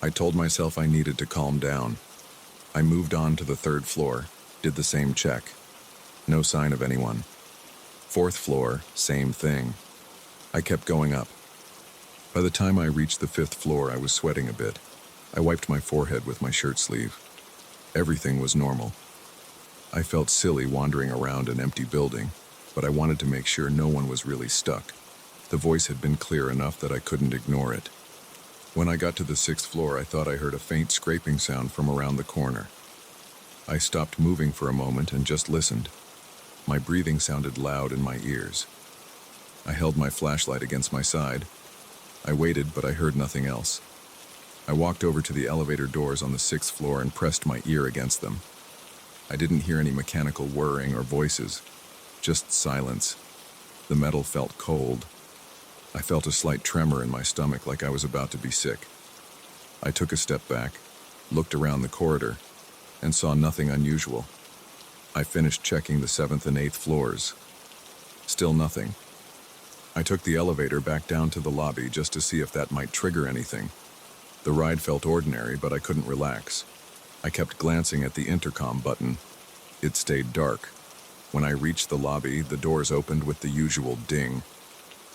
I told myself I needed to calm down. I moved on to the third floor, did the same check. No sign of anyone. Fourth floor, same thing. I kept going up. By the time I reached the fifth floor, I was sweating a bit. I wiped my forehead with my shirt sleeve. Everything was normal. I felt silly wandering around an empty building, but I wanted to make sure no one was really stuck. The voice had been clear enough that I couldn't ignore it. When I got to the sixth floor, I thought I heard a faint scraping sound from around the corner. I stopped moving for a moment and just listened. My breathing sounded loud in my ears. I held my flashlight against my side. I waited, but I heard nothing else. I walked over to the elevator doors on the sixth floor and pressed my ear against them. I didn't hear any mechanical whirring or voices, just silence. The metal felt cold. I felt a slight tremor in my stomach, like I was about to be sick. I took a step back, looked around the corridor, and saw nothing unusual. I finished checking the 7th and 8th floors. Still nothing. I took the elevator back down to the lobby just to see if that might trigger anything. The ride felt ordinary, but I couldn't relax. I kept glancing at the intercom button. It stayed dark. When I reached the lobby, the doors opened with the usual ding.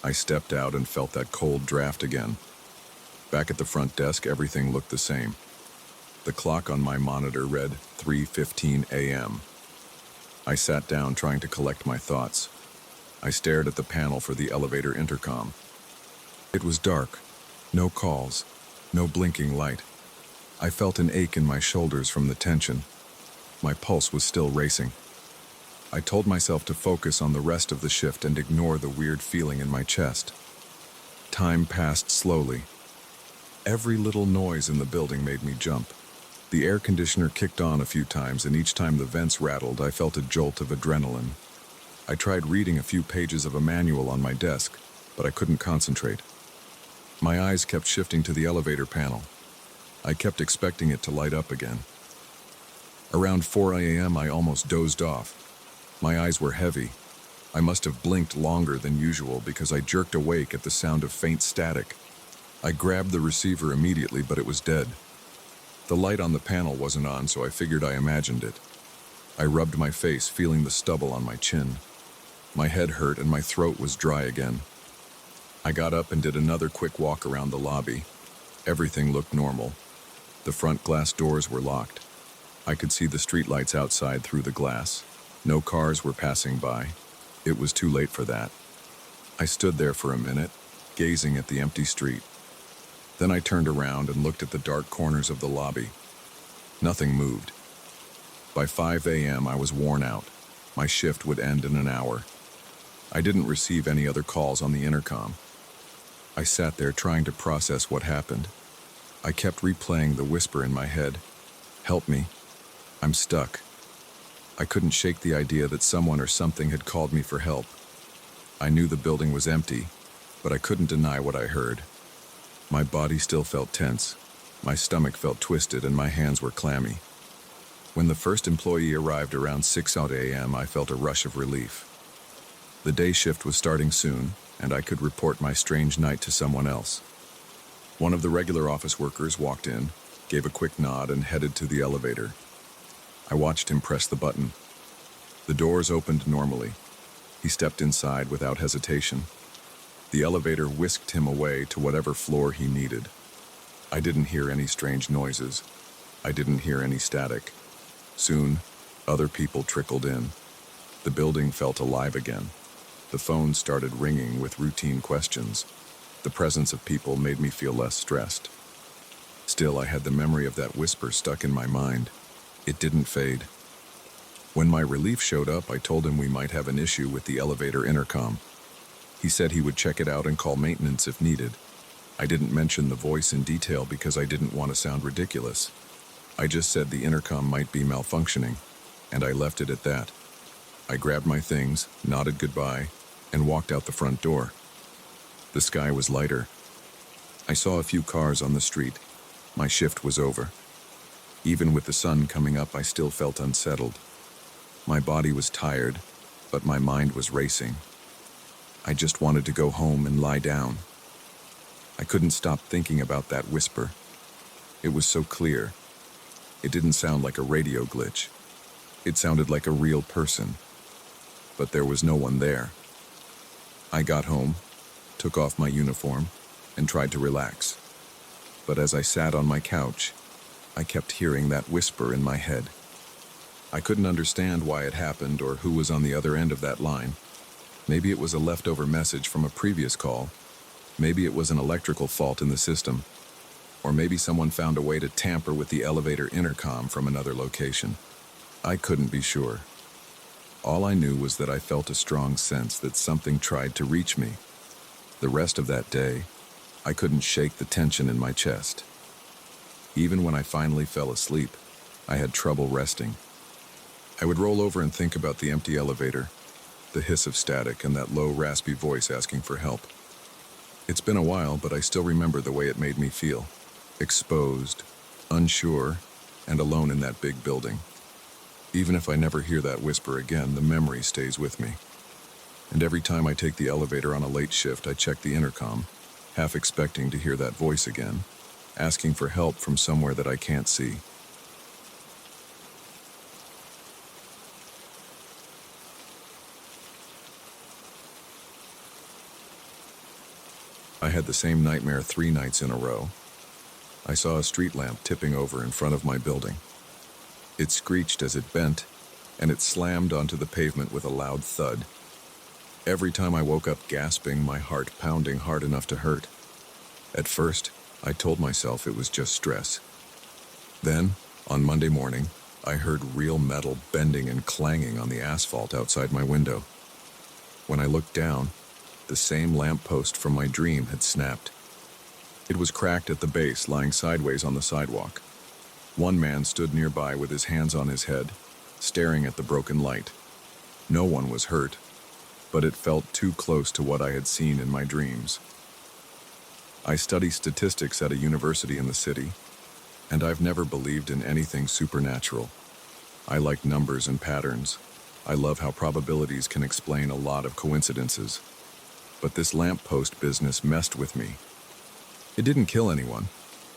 I stepped out and felt that cold draft again. Back at the front desk, everything looked the same. The clock on my monitor read 3:15 a.m. I sat down trying to collect my thoughts. I stared at the panel for the elevator intercom. It was dark. No calls. No blinking light. I felt an ache in my shoulders from the tension. My pulse was still racing. I told myself to focus on the rest of the shift and ignore the weird feeling in my chest. Time passed slowly. Every little noise in the building made me jump. The air conditioner kicked on a few times, and each time the vents rattled, I felt a jolt of adrenaline. I tried reading a few pages of a manual on my desk, but I couldn't concentrate. My eyes kept shifting to the elevator panel. I kept expecting it to light up again. Around 4 a.m., I almost dozed off. My eyes were heavy. I must have blinked longer than usual because I jerked awake at the sound of faint static. I grabbed the receiver immediately, but it was dead. The light on the panel wasn't on, so I figured I imagined it. I rubbed my face, feeling the stubble on my chin. My head hurt and my throat was dry again. I got up and did another quick walk around the lobby. Everything looked normal. The front glass doors were locked. I could see the streetlights outside through the glass. No cars were passing by. It was too late for that. I stood there for a minute, gazing at the empty street. Then I turned around and looked at the dark corners of the lobby. Nothing moved. By 5 a.m., I was worn out. My shift would end in an hour. I didn't receive any other calls on the intercom. I sat there trying to process what happened. I kept replaying the whisper in my head. Help me. I'm stuck. I couldn't shake the idea that someone or something had called me for help. I knew the building was empty, but I couldn't deny what I heard. My body still felt tense. My stomach felt twisted and my hands were clammy. When the first employee arrived around 6 a.m., I felt a rush of relief. The day shift was starting soon, and I could report my strange night to someone else. One of the regular office workers walked in, gave a quick nod, and headed to the elevator. I watched him press the button. The doors opened normally. He stepped inside without hesitation. The elevator whisked him away to whatever floor he needed. I didn't hear any strange noises. I didn't hear any static. Soon, other people trickled in. The building felt alive again. The phone started ringing with routine questions. The presence of people made me feel less stressed. Still, I had the memory of that whisper stuck in my mind. It didn't fade. When my relief showed up, I told him we might have an issue with the elevator intercom. He said he would check it out and call maintenance if needed. I didn't mention the voice in detail because I didn't want to sound ridiculous. I just said the intercom might be malfunctioning, and I left it at that. I grabbed my things, nodded goodbye, and walked out the front door. The sky was lighter. I saw a few cars on the street. My shift was over. Even with the sun coming up, I still felt unsettled. My body was tired, but my mind was racing. I just wanted to go home and lie down. I couldn't stop thinking about that whisper. It was so clear. It didn't sound like a radio glitch. It sounded like a real person. But there was no one there. I got home, took off my uniform, and tried to relax. But as I sat on my couch, I kept hearing that whisper in my head. I couldn't understand why it happened or who was on the other end of that line. Maybe it was a leftover message from a previous call. Maybe it was an electrical fault in the system. Or maybe someone found a way to tamper with the elevator intercom from another location. I couldn't be sure. All I knew was that I felt a strong sense that something tried to reach me. The rest of that day, I couldn't shake the tension in my chest. Even when I finally fell asleep, I had trouble resting. I would roll over and think about the empty elevator, the hiss of static, and that low, raspy voice asking for help. It's been a while, but I still remember the way it made me feel. Exposed, unsure, and alone in that big building. Even if I never hear that whisper again, the memory stays with me. And every time I take the elevator on a late shift, I check the intercom, half expecting to hear that voice again, asking for help from somewhere that I can't see. I had the same nightmare 3 nights in a row. I saw a street lamp tipping over in front of my building. It screeched as it bent, and it slammed onto the pavement with a loud thud. Every time I woke up gasping, my heart pounding hard enough to hurt. At first, I told myself it was just stress. Then, on Monday morning, I heard real metal bending and clanging on the asphalt outside my window. When I looked down, the same lamppost from my dream had snapped. It was cracked at the base, lying sideways on the sidewalk. One man stood nearby with his hands on his head, staring at the broken light. No one was hurt, but it felt too close to what I had seen in my dreams. I study statistics at a university in the city, and I've never believed in anything supernatural. I like numbers and patterns. I love how probabilities can explain a lot of coincidences. But this lamppost business messed with me. It didn't kill anyone,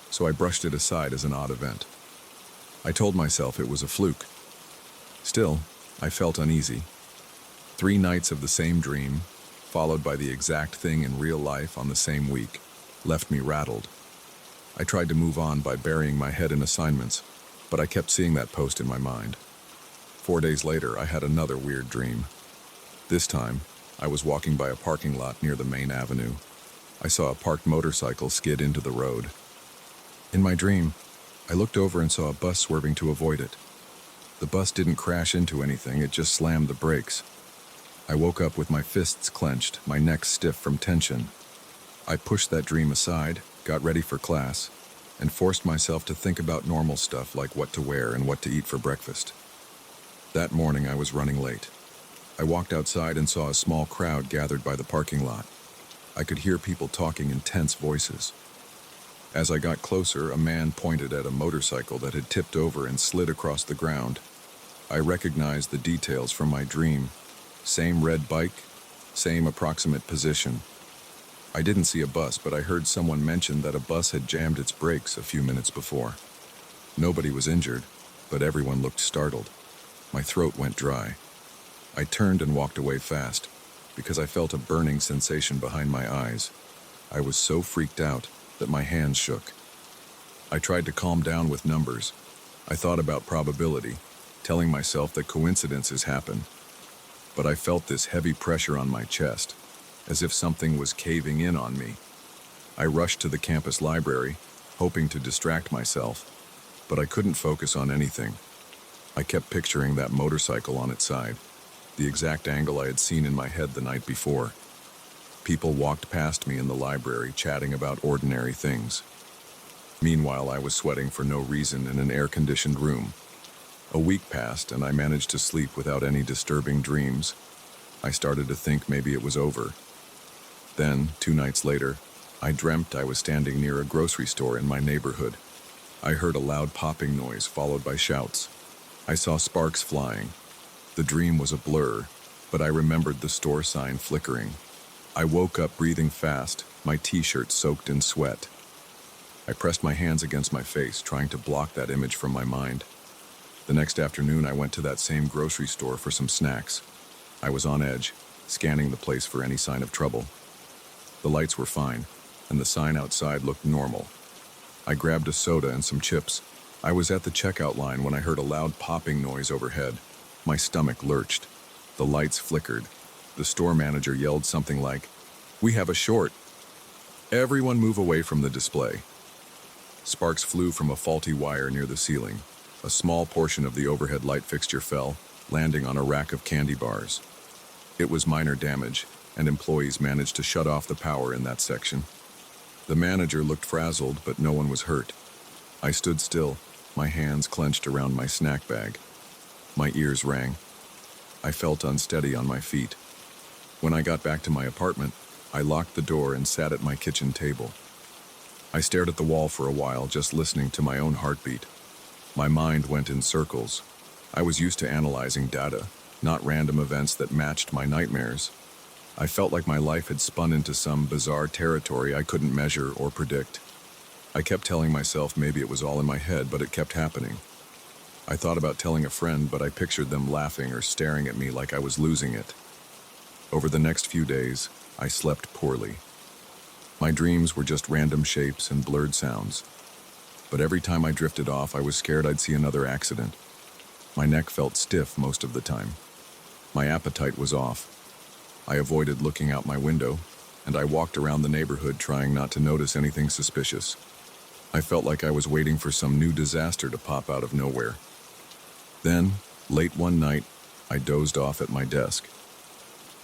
so I brushed it aside as an odd event. I told myself it was a fluke. Still, I felt uneasy. 3 nights of the same dream, followed by the exact thing in real life on the same week, left me rattled. I tried to move on by burying my head in assignments, but I kept seeing that post in my mind. 4 days later, I had another weird dream. This time, I was walking by a parking lot near the main avenue. I saw a parked motorcycle skid into the road. In my dream, I looked over and saw a bus swerving to avoid it. The bus didn't crash into anything, it just slammed the brakes. I woke up with my fists clenched, my neck stiff from tension. I pushed that dream aside, got ready for class, and forced myself to think about normal stuff like what to wear and what to eat for breakfast. That morning I was running late. I walked outside and saw a small crowd gathered by the parking lot. I could hear people talking in tense voices. As I got closer, a man pointed at a motorcycle that had tipped over and slid across the ground. I recognized the details from my dream. Same red bike, same approximate position. I didn't see a bus, but I heard someone mention that a bus had jammed its brakes a few minutes before. Nobody was injured, but everyone looked startled. My throat went dry. I turned and walked away fast, because I felt a burning sensation behind my eyes. I was so freaked out that my hands shook. I tried to calm down with numbers. I thought about probability, telling myself that coincidences happen. But I felt this heavy pressure on my chest, as if something was caving in on me. I rushed to the campus library, hoping to distract myself, but I couldn't focus on anything. I kept picturing that motorcycle on its side, the exact angle I had seen in my head the night before. People walked past me in the library, chatting about ordinary things. Meanwhile, I was sweating for no reason in an air-conditioned room. A week passed, and I managed to sleep without any disturbing dreams. I started to think maybe it was over. Then, 2 nights later, I dreamt I was standing near a grocery store in my neighborhood. I heard a loud popping noise followed by shouts. I saw sparks flying. The dream was a blur, but I remembered the store sign flickering. I woke up breathing fast, my t-shirt soaked in sweat. I pressed my hands against my face, trying to block that image from my mind. The next afternoon, I went to that same grocery store for some snacks. I was on edge, scanning the place for any sign of trouble. The lights were fine, and the sign outside looked normal. I grabbed a soda and some chips. I was at the checkout line when I heard a loud popping noise overhead. My stomach lurched. The lights flickered. The store manager yelled something like, "We have a short. Everyone move away from the display." Sparks flew from a faulty wire near the ceiling. A small portion of the overhead light fixture fell, landing on a rack of candy bars. It was minor damage, and employees managed to shut off the power in that section. The manager looked frazzled, but no one was hurt. I stood still, my hands clenched around my snack bag. My ears rang. I felt unsteady on my feet. When I got back to my apartment, I locked the door and sat at my kitchen table. I stared at the wall for a while, just listening to my own heartbeat. My mind went in circles. I was used to analyzing data, not random events that matched my nightmares. I felt like my life had spun into some bizarre territory I couldn't measure or predict. I kept telling myself maybe it was all in my head, but it kept happening. I thought about telling a friend, but I pictured them laughing or staring at me like I was losing it. Over the next few days, I slept poorly. My dreams were just random shapes and blurred sounds. But every time I drifted off, I was scared I'd see another accident. My neck felt stiff most of the time. My appetite was off. I avoided looking out my window, and I walked around the neighborhood trying not to notice anything suspicious. I felt like I was waiting for some new disaster to pop out of nowhere. Then, late one night, I dozed off at my desk.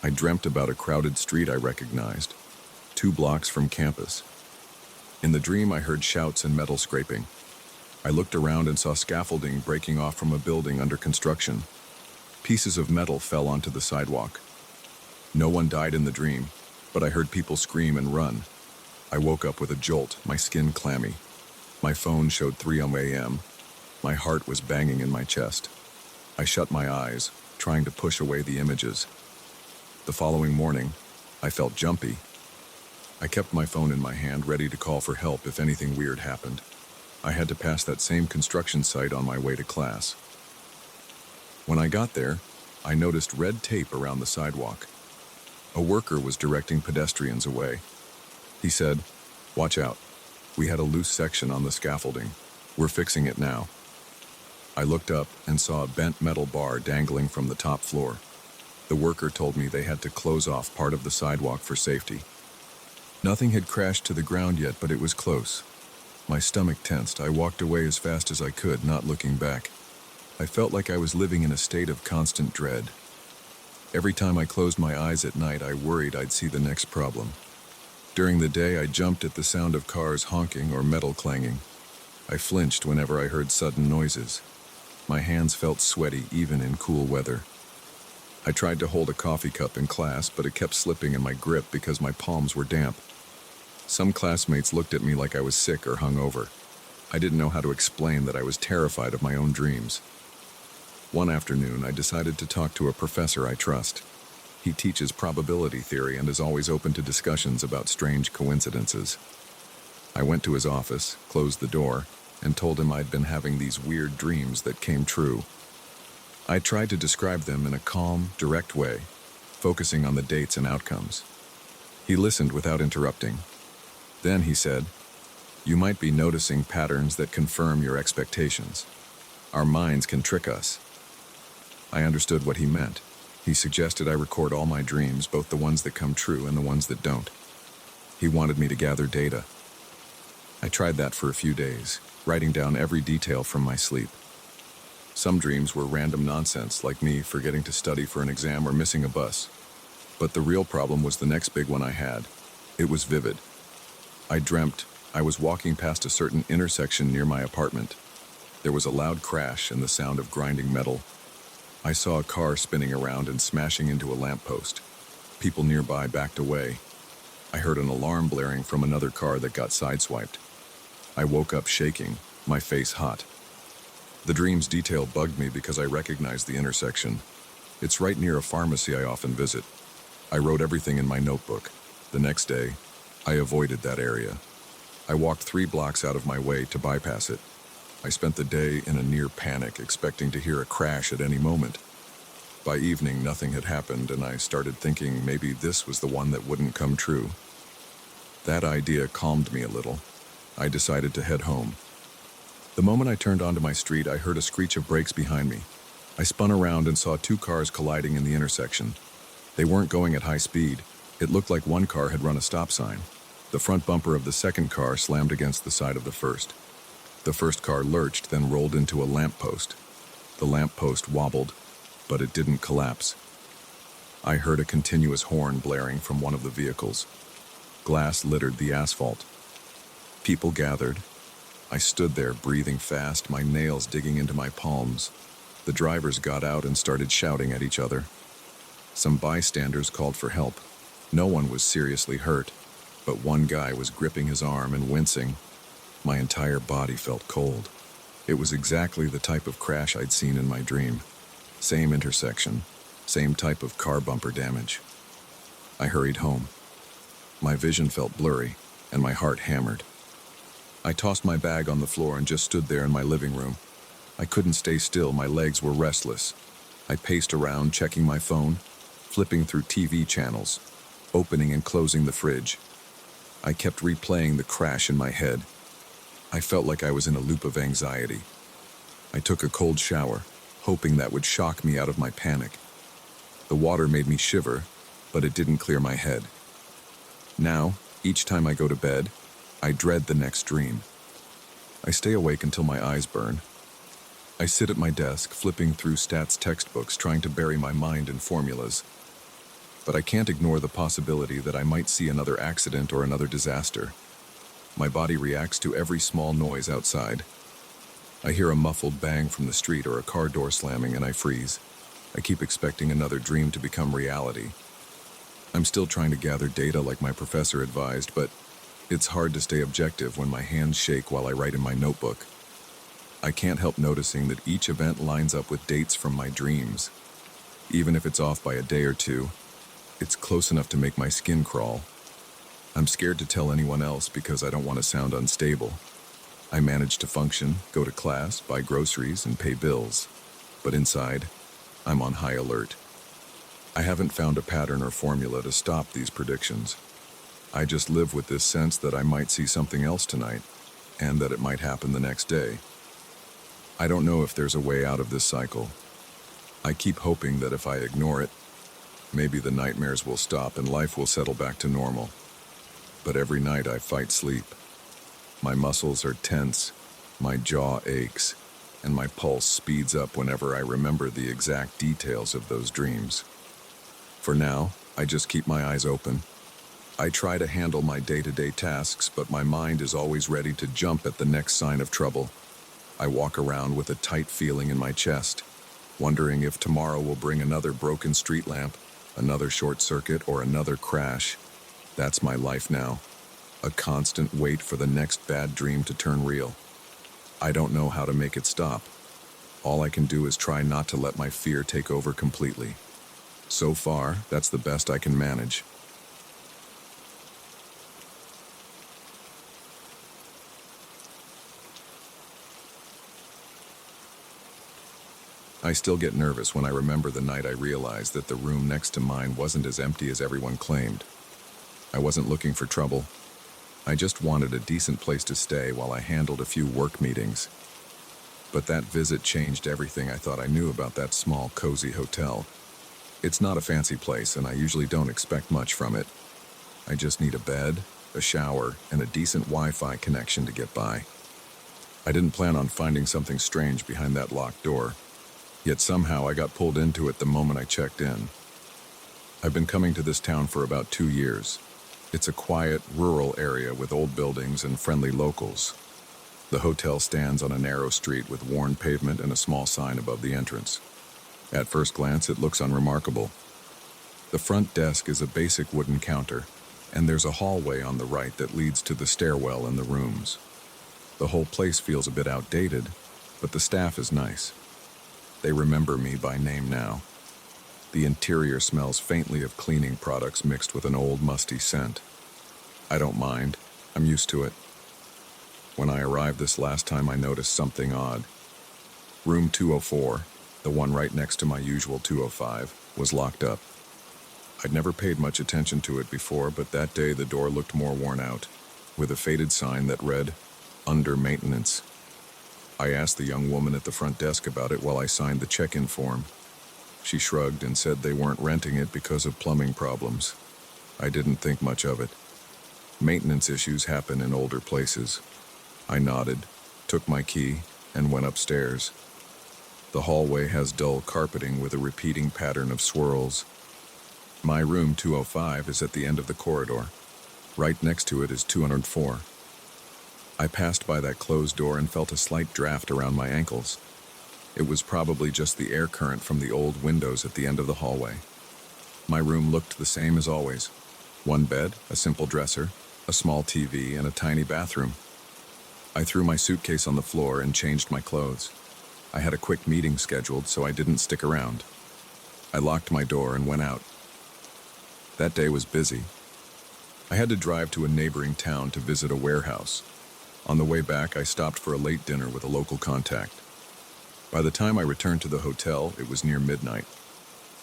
I dreamt about a crowded street I recognized, 2 blocks from campus. In the dream, I heard shouts and metal scraping. I looked around and saw scaffolding breaking off from a building under construction. Pieces of metal fell onto the sidewalk. No one died in the dream, but I heard people scream and run. I woke up with a jolt, my skin clammy. My phone showed 3 a.m. My heart was banging in my chest. I shut my eyes, trying to push away the images. The following morning, I felt jumpy. I kept my phone in my hand, ready to call for help if anything weird happened. I had to pass that same construction site on my way to class. When I got there, I noticed red tape around the sidewalk. A worker was directing pedestrians away. He said, "Watch out. We had a loose section on the scaffolding. We're fixing it now." I looked up and saw a bent metal bar dangling from the top floor. The worker told me they had to close off part of the sidewalk for safety. Nothing had crashed to the ground yet, but it was close. My stomach tensed. I walked away as fast as I could, not looking back. I felt like I was living in a state of constant dread. Every time I closed my eyes at night, I worried I'd see the next problem. During the day, I jumped at the sound of cars honking or metal clanging. I flinched whenever I heard sudden noises. My hands felt sweaty even in cool weather. I tried to hold a coffee cup in class, but it kept slipping in my grip because my palms were damp. Some classmates looked at me like I was sick or hungover. I didn't know how to explain that I was terrified of my own dreams. One afternoon, I decided to talk to a professor I trust. He teaches probability theory and is always open to discussions about strange coincidences. I went to his office, closed the door, and told him I'd been having these weird dreams that came true. I tried to describe them in a calm, direct way, focusing on the dates and outcomes. He listened without interrupting. Then he said, "You might be noticing patterns that confirm your expectations. Our minds can trick us." I understood what he meant. He suggested I record all my dreams, both the ones that come true and the ones that don't. He wanted me to gather data. I tried that for a few days, writing down every detail from my sleep. Some dreams were random nonsense, like me forgetting to study for an exam or missing a bus. But the real problem was the next big one I had. It was vivid. I dreamt I was walking past a certain intersection near my apartment. There was a loud crash and the sound of grinding metal. I saw a car spinning around and smashing into a lamppost. People nearby backed away. I heard an alarm blaring from another car that got sideswiped. I woke up shaking, my face hot. The dream's detail bugged me because I recognized the intersection. It's right near a pharmacy I often visit. I wrote everything in my notebook. The next day, I avoided that area. I walked 3 blocks out of my way to bypass it. I spent the day in a near panic, expecting to hear a crash at any moment. By evening, nothing had happened, and I started thinking maybe this was the one that wouldn't come true. That idea calmed me a little. I decided to head home. The moment I turned onto my street, I heard a screech of brakes behind me. I spun around and saw 2 cars colliding in the intersection. They weren't going at high speed. It looked like one car had run a stop sign. The front bumper of the second car slammed against the side of the first. The first car lurched, then rolled into a lamppost. The lamppost wobbled, but it didn't collapse. I heard a continuous horn blaring from one of the vehicles. Glass littered the asphalt. People gathered. I stood there, breathing fast, my nails digging into my palms. The drivers got out and started shouting at each other. Some bystanders called for help. No one was seriously hurt, but one guy was gripping his arm and wincing. My entire body felt cold. It was exactly the type of crash I'd seen in my dream. Same intersection, same type of car bumper damage. I hurried home. My vision felt blurry, and my heart hammered. I tossed my bag on the floor and just stood there in my living room. I couldn't stay still, my legs were restless. I paced around, checking my phone, flipping through TV channels, opening and closing the fridge. I kept replaying the crash in my head. I felt like I was in a loop of anxiety. I took a cold shower, hoping that would shock me out of my panic. The water made me shiver, but it didn't clear my head. Now, each time I go to bed, I dread the next dream. I stay awake until my eyes burn. I sit at my desk, flipping through stats textbooks, trying to bury my mind in formulas. But I can't ignore the possibility that I might see another accident or another disaster. My body reacts to every small noise outside. I hear a muffled bang from the street or a car door slamming and I freeze. I keep expecting another dream to become reality. I'm still trying to gather data like my professor advised, but it's hard to stay objective when my hands shake while I write in my notebook. I can't help noticing that each event lines up with dates from my dreams. Even if it's off by a day or two, it's close enough to make my skin crawl. I'm scared to tell anyone else because I don't want to sound unstable. I manage to function, go to class, buy groceries, and pay bills. But inside, I'm on high alert. I haven't found a pattern or formula to stop these predictions. I just live with this sense that I might see something else tonight, and that it might happen the next day. I don't know if there's a way out of this cycle. I keep hoping that if I ignore it, maybe the nightmares will stop and life will settle back to normal. But every night I fight sleep. My muscles are tense, my jaw aches, and my pulse speeds up whenever I remember the exact details of those dreams. For now, I just keep my eyes open. I try to handle my day-to-day tasks, but my mind is always ready to jump at the next sign of trouble. I walk around with a tight feeling in my chest, wondering if tomorrow will bring another broken street lamp, another short circuit, or another crash. That's my life now. A constant wait for the next bad dream to turn real. I don't know how to make it stop. All I can do is try not to let my fear take over completely. So far, that's the best I can manage. I still get nervous when I remember the night I realized that the room next to mine wasn't as empty as everyone claimed. I wasn't looking for trouble. I just wanted a decent place to stay while I handled a few work meetings. But that visit changed everything I thought I knew about that small, cozy hotel. It's not a fancy place, and I usually don't expect much from it. I just need a bed, a shower, and a decent Wi-Fi connection to get by. I didn't plan on finding something strange behind that locked door. Yet somehow I got pulled into it the moment I checked in. I've been coming to this town for about 2 years. It's a quiet, rural area with old buildings and friendly locals. The hotel stands on a narrow street with worn pavement and a small sign above the entrance. At first glance, it looks unremarkable. The front desk is a basic wooden counter, and there's a hallway on the right that leads to the stairwell and the rooms. The whole place feels a bit outdated, but the staff is nice. They remember me by name now. The interior smells faintly of cleaning products mixed with an old, musty scent. I don't mind. I'm used to it. When I arrived this last time, I noticed something odd. Room 204, the one right next to my usual 205, was locked up. I'd never paid much attention to it before, but that day the door looked more worn out, with a faded sign that read, "Under Maintenance." I asked the young woman at the front desk about it while I signed the check-in form. She shrugged and said they weren't renting it because of plumbing problems. I didn't think much of it. Maintenance issues happen in older places. I nodded, took my key, and went upstairs. The hallway has dull carpeting with a repeating pattern of swirls. My room 205 is at the end of the corridor. Right next to it is 204. I passed by that closed door and felt a slight draft around my ankles. It was probably just the air current from the old windows at the end of the hallway. My room looked the same as always. One bed, a simple dresser, a small TV, and a tiny bathroom. I threw my suitcase on the floor and changed my clothes. I had a quick meeting scheduled, so I didn't stick around. I locked my door and went out. That day was busy. I had to drive to a neighboring town to visit a warehouse. On the way back, I stopped for a late dinner with a local contact. By the time I returned to the hotel, it was near midnight.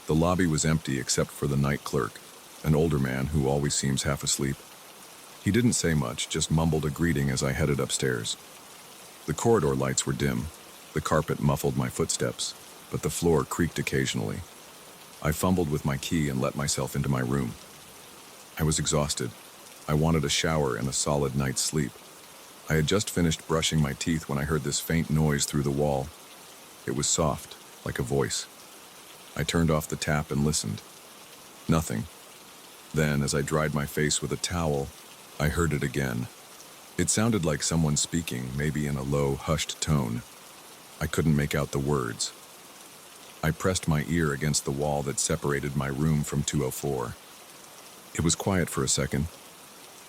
The lobby was empty except for the night clerk, an older man who always seems half asleep. He didn't say much, just mumbled a greeting as I headed upstairs. The corridor lights were dim. The carpet muffled my footsteps, but the floor creaked occasionally. I fumbled with my key and let myself into my room. I was exhausted. I wanted a shower and a solid night's sleep. I had just finished brushing my teeth when I heard this faint noise through the wall. It was soft, like a voice. I turned off the tap and listened. Nothing. Then, as I dried my face with a towel, I heard it again. It sounded like someone speaking, maybe in a low, hushed tone. I couldn't make out the words. I pressed my ear against the wall that separated my room from 204. It was quiet for a second.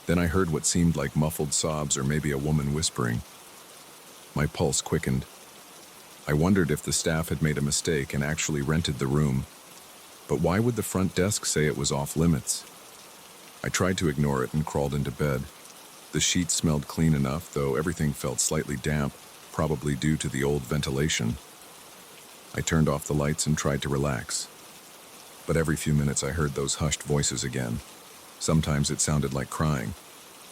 Then I heard what seemed like muffled sobs or maybe a woman whispering. My pulse quickened. I wondered if the staff had made a mistake and actually rented the room. But why would the front desk say it was off limits? I tried to ignore it and crawled into bed. The sheets smelled clean enough, though everything felt slightly damp, probably due to the old ventilation. I turned off the lights and tried to relax. But every few minutes I heard those hushed voices again. Sometimes it sounded like crying,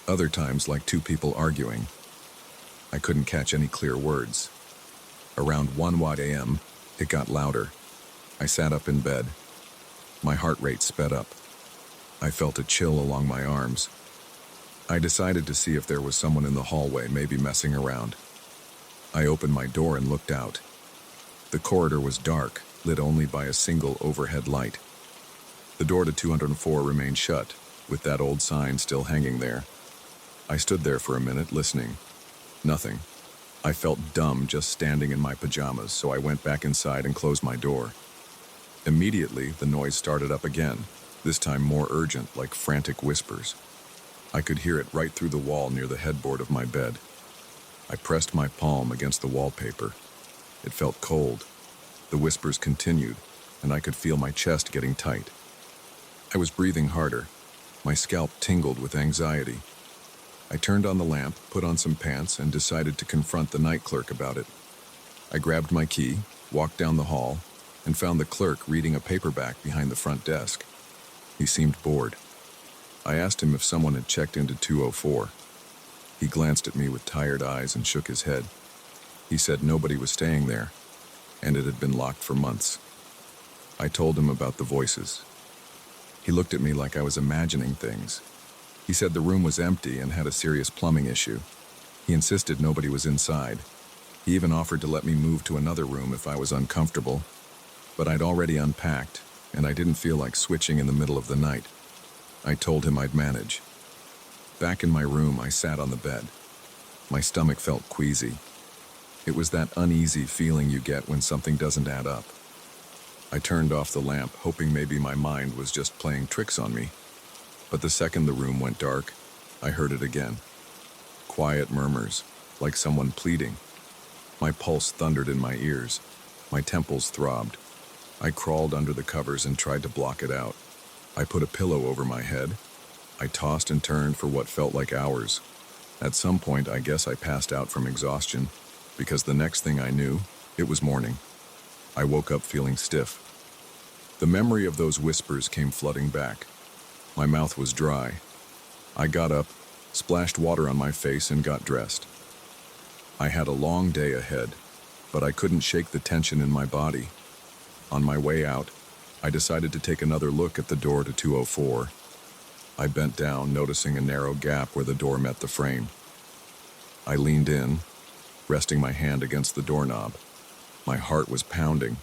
other times like two people arguing. I couldn't catch any clear words. Around 1 a.m., it got louder. I sat up in bed. My heart rate sped up. I felt a chill along my arms. I decided to see if there was someone in the hallway, maybe messing around. I opened my door and looked out. The corridor was dark, lit only by a single overhead light. The door to 204 remained shut, with that old sign still hanging there. I stood there for a minute, listening. Nothing. I felt dumb just standing in my pajamas, so I went back inside and closed my door. Immediately, the noise started up again, this time more urgent, like frantic whispers. I could hear it right through the wall near the headboard of my bed. I pressed my palm against the wallpaper. It felt cold. The whispers continued, and I could feel my chest getting tight. I was breathing harder. My scalp tingled with anxiety. I turned on the lamp, put on some pants, and decided to confront the night clerk about it. I grabbed my key, walked down the hall, and found the clerk reading a paperback behind the front desk. He seemed bored. I asked him if someone had checked into 204. He glanced at me with tired eyes and shook his head. He said nobody was staying there, and it had been locked for months. I told him about the voices. He looked at me like I was imagining things. He said the room was empty and had a serious plumbing issue. He insisted nobody was inside. He even offered to let me move to another room if I was uncomfortable. But I'd already unpacked, and I didn't feel like switching in the middle of the night. I told him I'd manage. Back in my room, I sat on the bed. My stomach felt queasy. It was that uneasy feeling you get when something doesn't add up. I turned off the lamp, hoping maybe my mind was just playing tricks on me. But the second the room went dark, I heard it again. Quiet murmurs, like someone pleading. My pulse thundered in my ears. My temples throbbed. I crawled under the covers and tried to block it out. I put a pillow over my head. I tossed and turned for what felt like hours. At some point, I guess I passed out from exhaustion, because the next thing I knew, it was morning. I woke up feeling stiff. The memory of those whispers came flooding back. My mouth was dry. I got up, splashed water on my face, and got dressed. I had a long day ahead, but I couldn't shake the tension in my body. On my way out, I decided to take another look at the door to 204. I bent down, noticing a narrow gap where the door met the frame. I leaned in, resting my hand against the doorknob. My heart was pounding.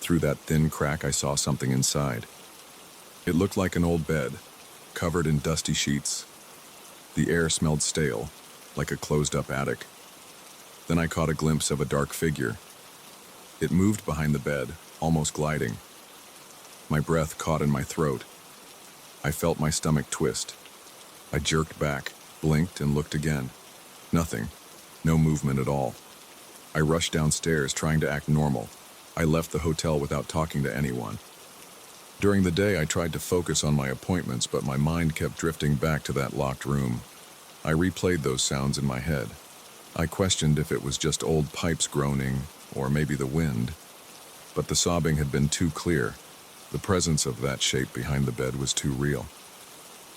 Through that thin crack, I saw something inside. It looked like an old bed, covered in dusty sheets. The air smelled stale, like a closed-up attic. Then I caught a glimpse of a dark figure. It moved behind the bed, almost gliding. My breath caught in my throat. I felt my stomach twist. I jerked back, blinked, and looked again. Nothing. No movement at all. I rushed downstairs trying to act normal. I left the hotel without talking to anyone. During the day, I tried to focus on my appointments, but my mind kept drifting back to that locked room. I replayed those sounds in my head. I questioned if it was just old pipes groaning, or maybe the wind. But the sobbing had been too clear. The presence of that shape behind the bed was too real.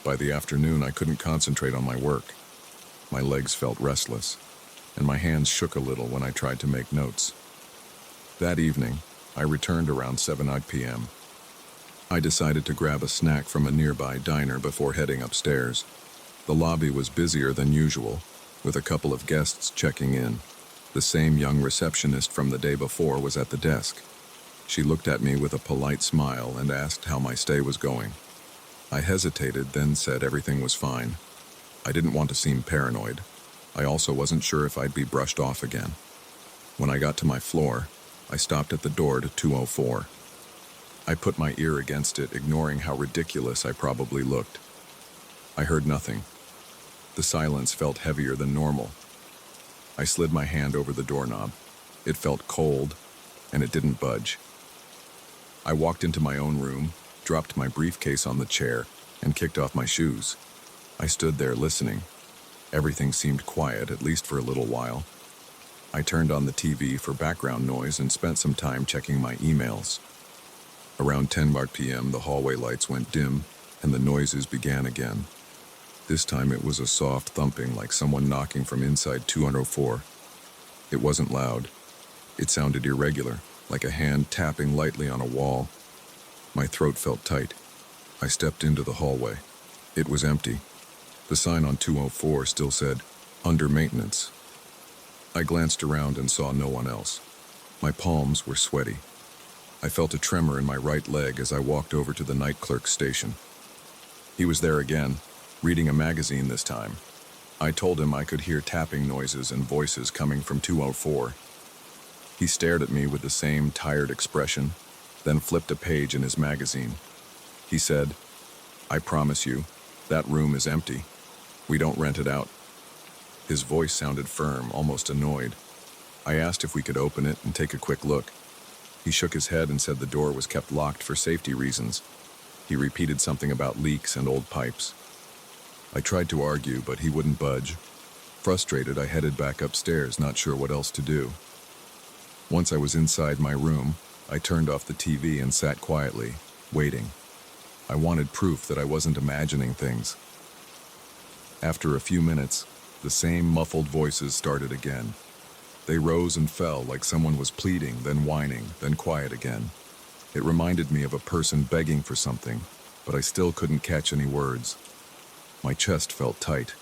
By the afternoon, I couldn't concentrate on my work. My legs felt restless, and my hands shook a little when I tried to make notes. That evening, I returned around 7 p.m. I decided to grab a snack from a nearby diner before heading upstairs. The lobby was busier than usual, with a couple of guests checking in. The same young receptionist from the day before was at the desk. She looked at me with a polite smile and asked how my stay was going. I hesitated, then said everything was fine. I didn't want to seem paranoid. I also wasn't sure if I'd be brushed off again. When I got to my floor, I stopped at the door to 204. I put my ear against it, ignoring how ridiculous I probably looked. I heard nothing. The silence felt heavier than normal. I slid my hand over the doorknob. It felt cold, and it didn't budge. I walked into my own room, dropped my briefcase on the chair, and kicked off my shoes. I stood there listening. Everything seemed quiet, at least for a little while. I turned on the TV for background noise and spent some time checking my emails. Around 10 p.m., the hallway lights went dim, and the noises began again. This time it was a soft thumping, like someone knocking from inside 204. It wasn't loud. It sounded irregular, like a hand tapping lightly on a wall. My throat felt tight. I stepped into the hallway. It was empty. The sign on 204 still said, "Under maintenance." I glanced around and saw no one else. My palms were sweaty. I felt a tremor in my right leg as I walked over to the night clerk's station. He was there again, reading a magazine this time. I told him I could hear tapping noises and voices coming from 204. He stared at me with the same tired expression, then flipped a page in his magazine. He said, "I promise you, that room is empty. We don't rent it out." His voice sounded firm, almost annoyed. I asked if we could open it and take a quick look. He shook his head and said the door was kept locked for safety reasons. He repeated something about leaks and old pipes. I tried to argue, but he wouldn't budge. Frustrated, I headed back upstairs, not sure what else to do. Once I was inside my room, I turned off the TV and sat quietly, waiting. I wanted proof that I wasn't imagining things. After a few minutes, the same muffled voices started again. They rose and fell like someone was pleading, then whining, then quiet again. It reminded me of a person begging for something, but I still couldn't catch any words. My chest felt tight.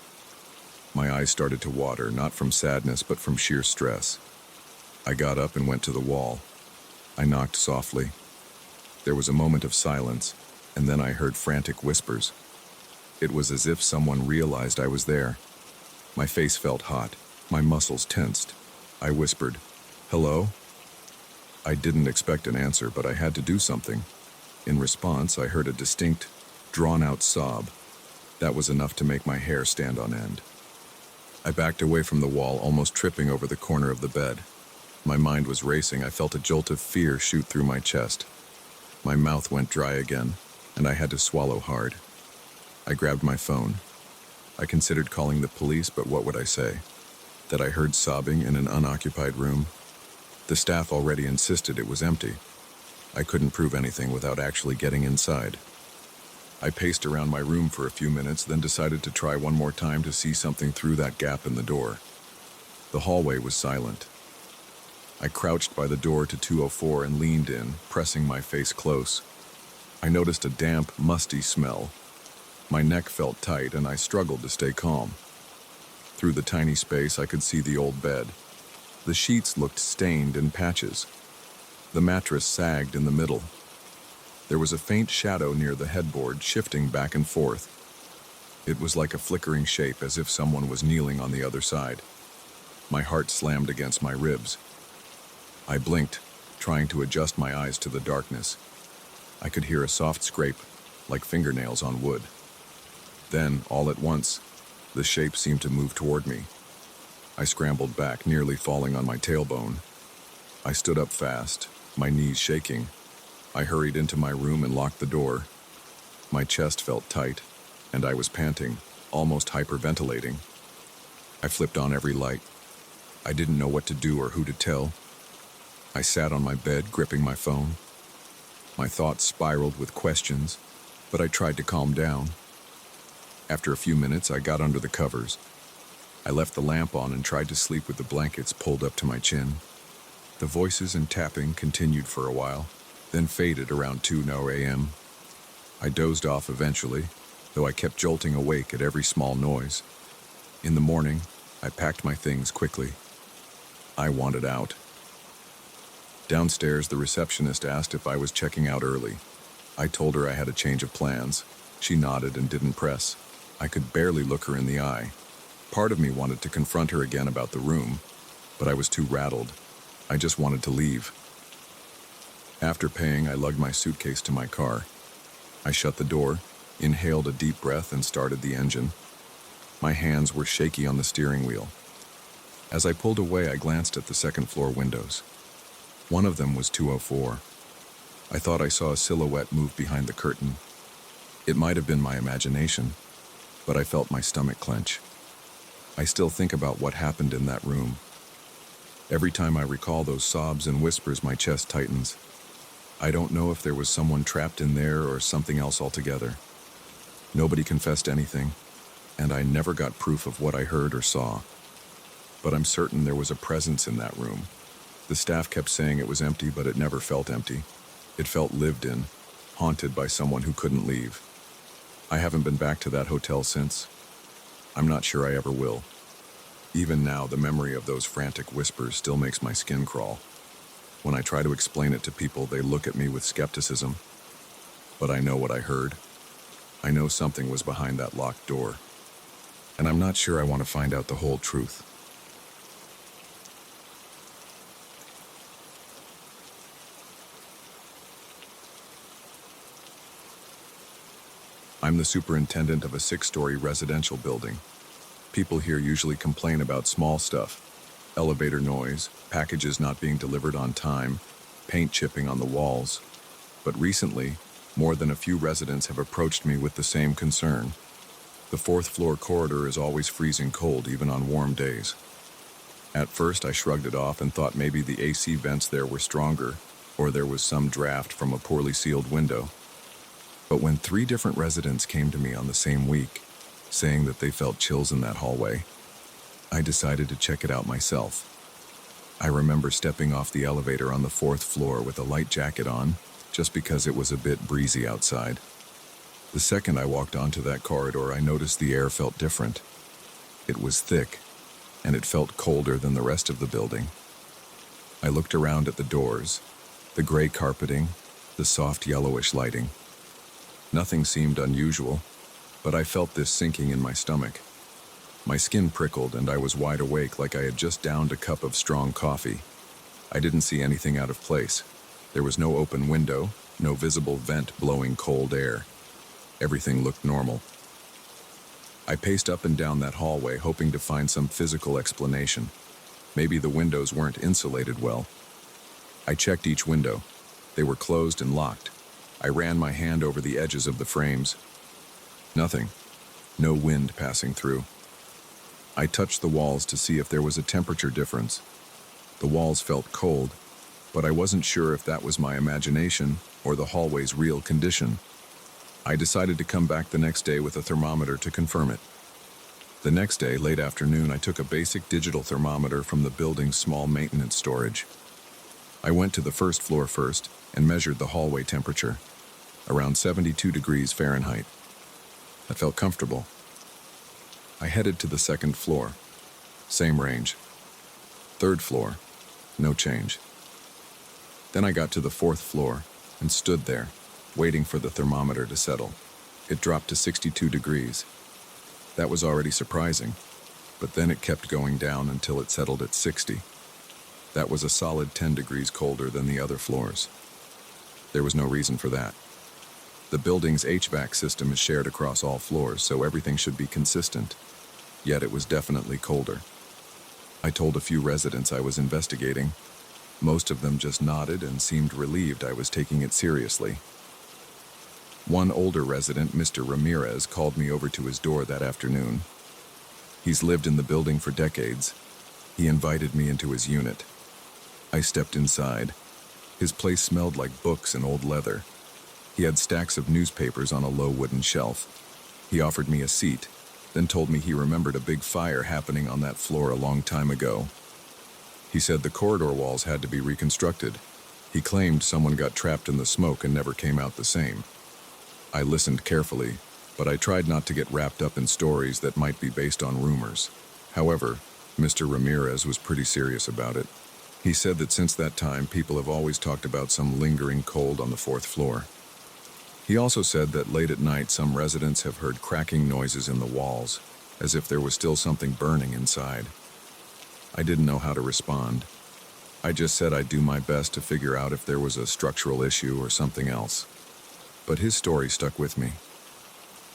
My eyes started to water, not from sadness, but from sheer stress. I got up and went to the wall. I knocked softly. There was a moment of silence, and then I heard frantic whispers. It was as if someone realized I was there. My face felt hot, my muscles tensed. I whispered, "Hello?" I didn't expect an answer, but I had to do something. In response, I heard a distinct, drawn-out sob. That was enough to make my hair stand on end. I backed away from the wall, almost tripping over the corner of the bed. My mind was racing. I felt a jolt of fear shoot through my chest. My mouth went dry again, and I had to swallow hard. I grabbed my phone. I considered calling the police, but what would I say? That I heard sobbing in an unoccupied room? The staff already insisted it was empty. I couldn't prove anything without actually getting inside. I paced around my room for a few minutes, then decided to try one more time to see something through that gap in the door. The hallway was silent. I crouched by the door to 204 and leaned in, pressing my face close. I noticed a damp, musty smell. My neck felt tight, and I struggled to stay calm. Through the tiny space, I could see the old bed. The sheets looked stained in patches. The mattress sagged in the middle. There was a faint shadow near the headboard, shifting back and forth. It was like a flickering shape, as if someone was kneeling on the other side. My heart slammed against my ribs. I blinked, trying to adjust my eyes to the darkness. I could hear a soft scrape, like fingernails on wood. Then, all at once, the shape seemed to move toward me. I scrambled back, nearly falling on my tailbone. I stood up fast, my knees shaking. I hurried into my room and locked the door. My chest felt tight, and I was panting, almost hyperventilating. I flipped on every light. I didn't know what to do or who to tell. I sat on my bed, gripping my phone. My thoughts spiraled with questions, but I tried to calm down. After a few minutes, I got under the covers. I left the lamp on and tried to sleep with the blankets pulled up to my chin. The voices and tapping continued for a while, then faded around 2 a.m. I dozed off eventually, though I kept jolting awake at every small noise. In the morning, I packed my things quickly. I wanted out. Downstairs, the receptionist asked if I was checking out early. I told her I had a change of plans. She nodded and didn't press. I could barely look her in the eye. Part of me wanted to confront her again about the room, but I was too rattled. I just wanted to leave. After paying, I lugged my suitcase to my car. I shut the door, inhaled a deep breath, and started the engine. My hands were shaky on the steering wheel. As I pulled away, I glanced at the second-floor windows. One of them was 204. I thought I saw a silhouette move behind the curtain. It might have been my imagination, but I felt my stomach clench. I still think about what happened in that room. Every time I recall those sobs and whispers, my chest tightens. I don't know if there was someone trapped in there or something else altogether. Nobody confessed anything, and I never got proof of what I heard or saw. But I'm certain there was a presence in that room. The staff kept saying it was empty, but it never felt empty. It felt lived in, haunted by someone who couldn't leave. I haven't been back to that hotel since. I'm not sure I ever will. Even now, the memory of those frantic whispers still makes my skin crawl. When I try to explain it to people, they look at me with skepticism. But I know what I heard. I know something was behind that locked door. And I'm not sure I want to find out the whole truth. I'm the superintendent of a 6-story residential building. People here usually complain about small stuff: elevator noise, packages not being delivered on time, paint chipping on the walls. But recently, more than a few residents have approached me with the same concern. The 4th-floor corridor is always freezing cold, even on warm days. At first, I shrugged it off and thought maybe the AC vents there were stronger, or there was some draft from a poorly sealed window. But when 3 different residents came to me on the same week, saying that they felt chills in that hallway, I decided to check it out myself. I remember stepping off the elevator on the 4th floor with a light jacket on, just because it was a bit breezy outside. The second I walked onto that corridor, I noticed the air felt different. It was thick, and it felt colder than the rest of the building. I looked around at the doors, the gray carpeting, the soft yellowish lighting. Nothing seemed unusual, but I felt this sinking in my stomach. My skin prickled and I was wide awake, like I had just downed a cup of strong coffee. I didn't see anything out of place. There was no open window, no visible vent blowing cold air. Everything looked normal. I paced up and down that hallway, hoping to find some physical explanation. Maybe the windows weren't insulated well. I checked each window. They were closed and locked. I ran my hand over the edges of the frames. Nothing. No wind passing through. I touched the walls to see if there was a temperature difference. The walls felt cold, but I wasn't sure if that was my imagination or the hallway's real condition. I decided to come back the next day with a thermometer to confirm it. The next day, late afternoon, I took a basic digital thermometer from the building's small maintenance storage. I went to the 1st floor first and measured the hallway temperature, around 72 degrees Fahrenheit. I felt comfortable. I headed to the 2nd floor, same range. 3rd floor, no change. Then I got to the 4th floor and stood there, waiting for the thermometer to settle. It dropped to 62 degrees. That was already surprising, but then it kept going down until it settled at 60. That was a solid 10 degrees colder than the other floors. There was no reason for that. The building's HVAC system is shared across all floors, so everything should be consistent. Yet it was definitely colder. I told a few residents I was investigating. Most of them just nodded and seemed relieved I was taking it seriously. One older resident, Mr. Ramirez, called me over to his door that afternoon. He's lived in the building for decades. He invited me into his unit. I stepped inside. His place smelled like books and old leather. He had stacks of newspapers on a low wooden shelf. He offered me a seat, then told me he remembered a big fire happening on that floor a long time ago. He said the corridor walls had to be reconstructed. He claimed someone got trapped in the smoke and never came out the same. I listened carefully, but I tried not to get wrapped up in stories that might be based on rumors. However, Mr. Ramirez was pretty serious about it. He said that since that time, people have always talked about some lingering cold on the fourth floor. He also said that late at night, some residents have heard cracking noises in the walls, as if there was still something burning inside. I didn't know how to respond. I just said I'd do my best to figure out if there was a structural issue or something else. But his story stuck with me.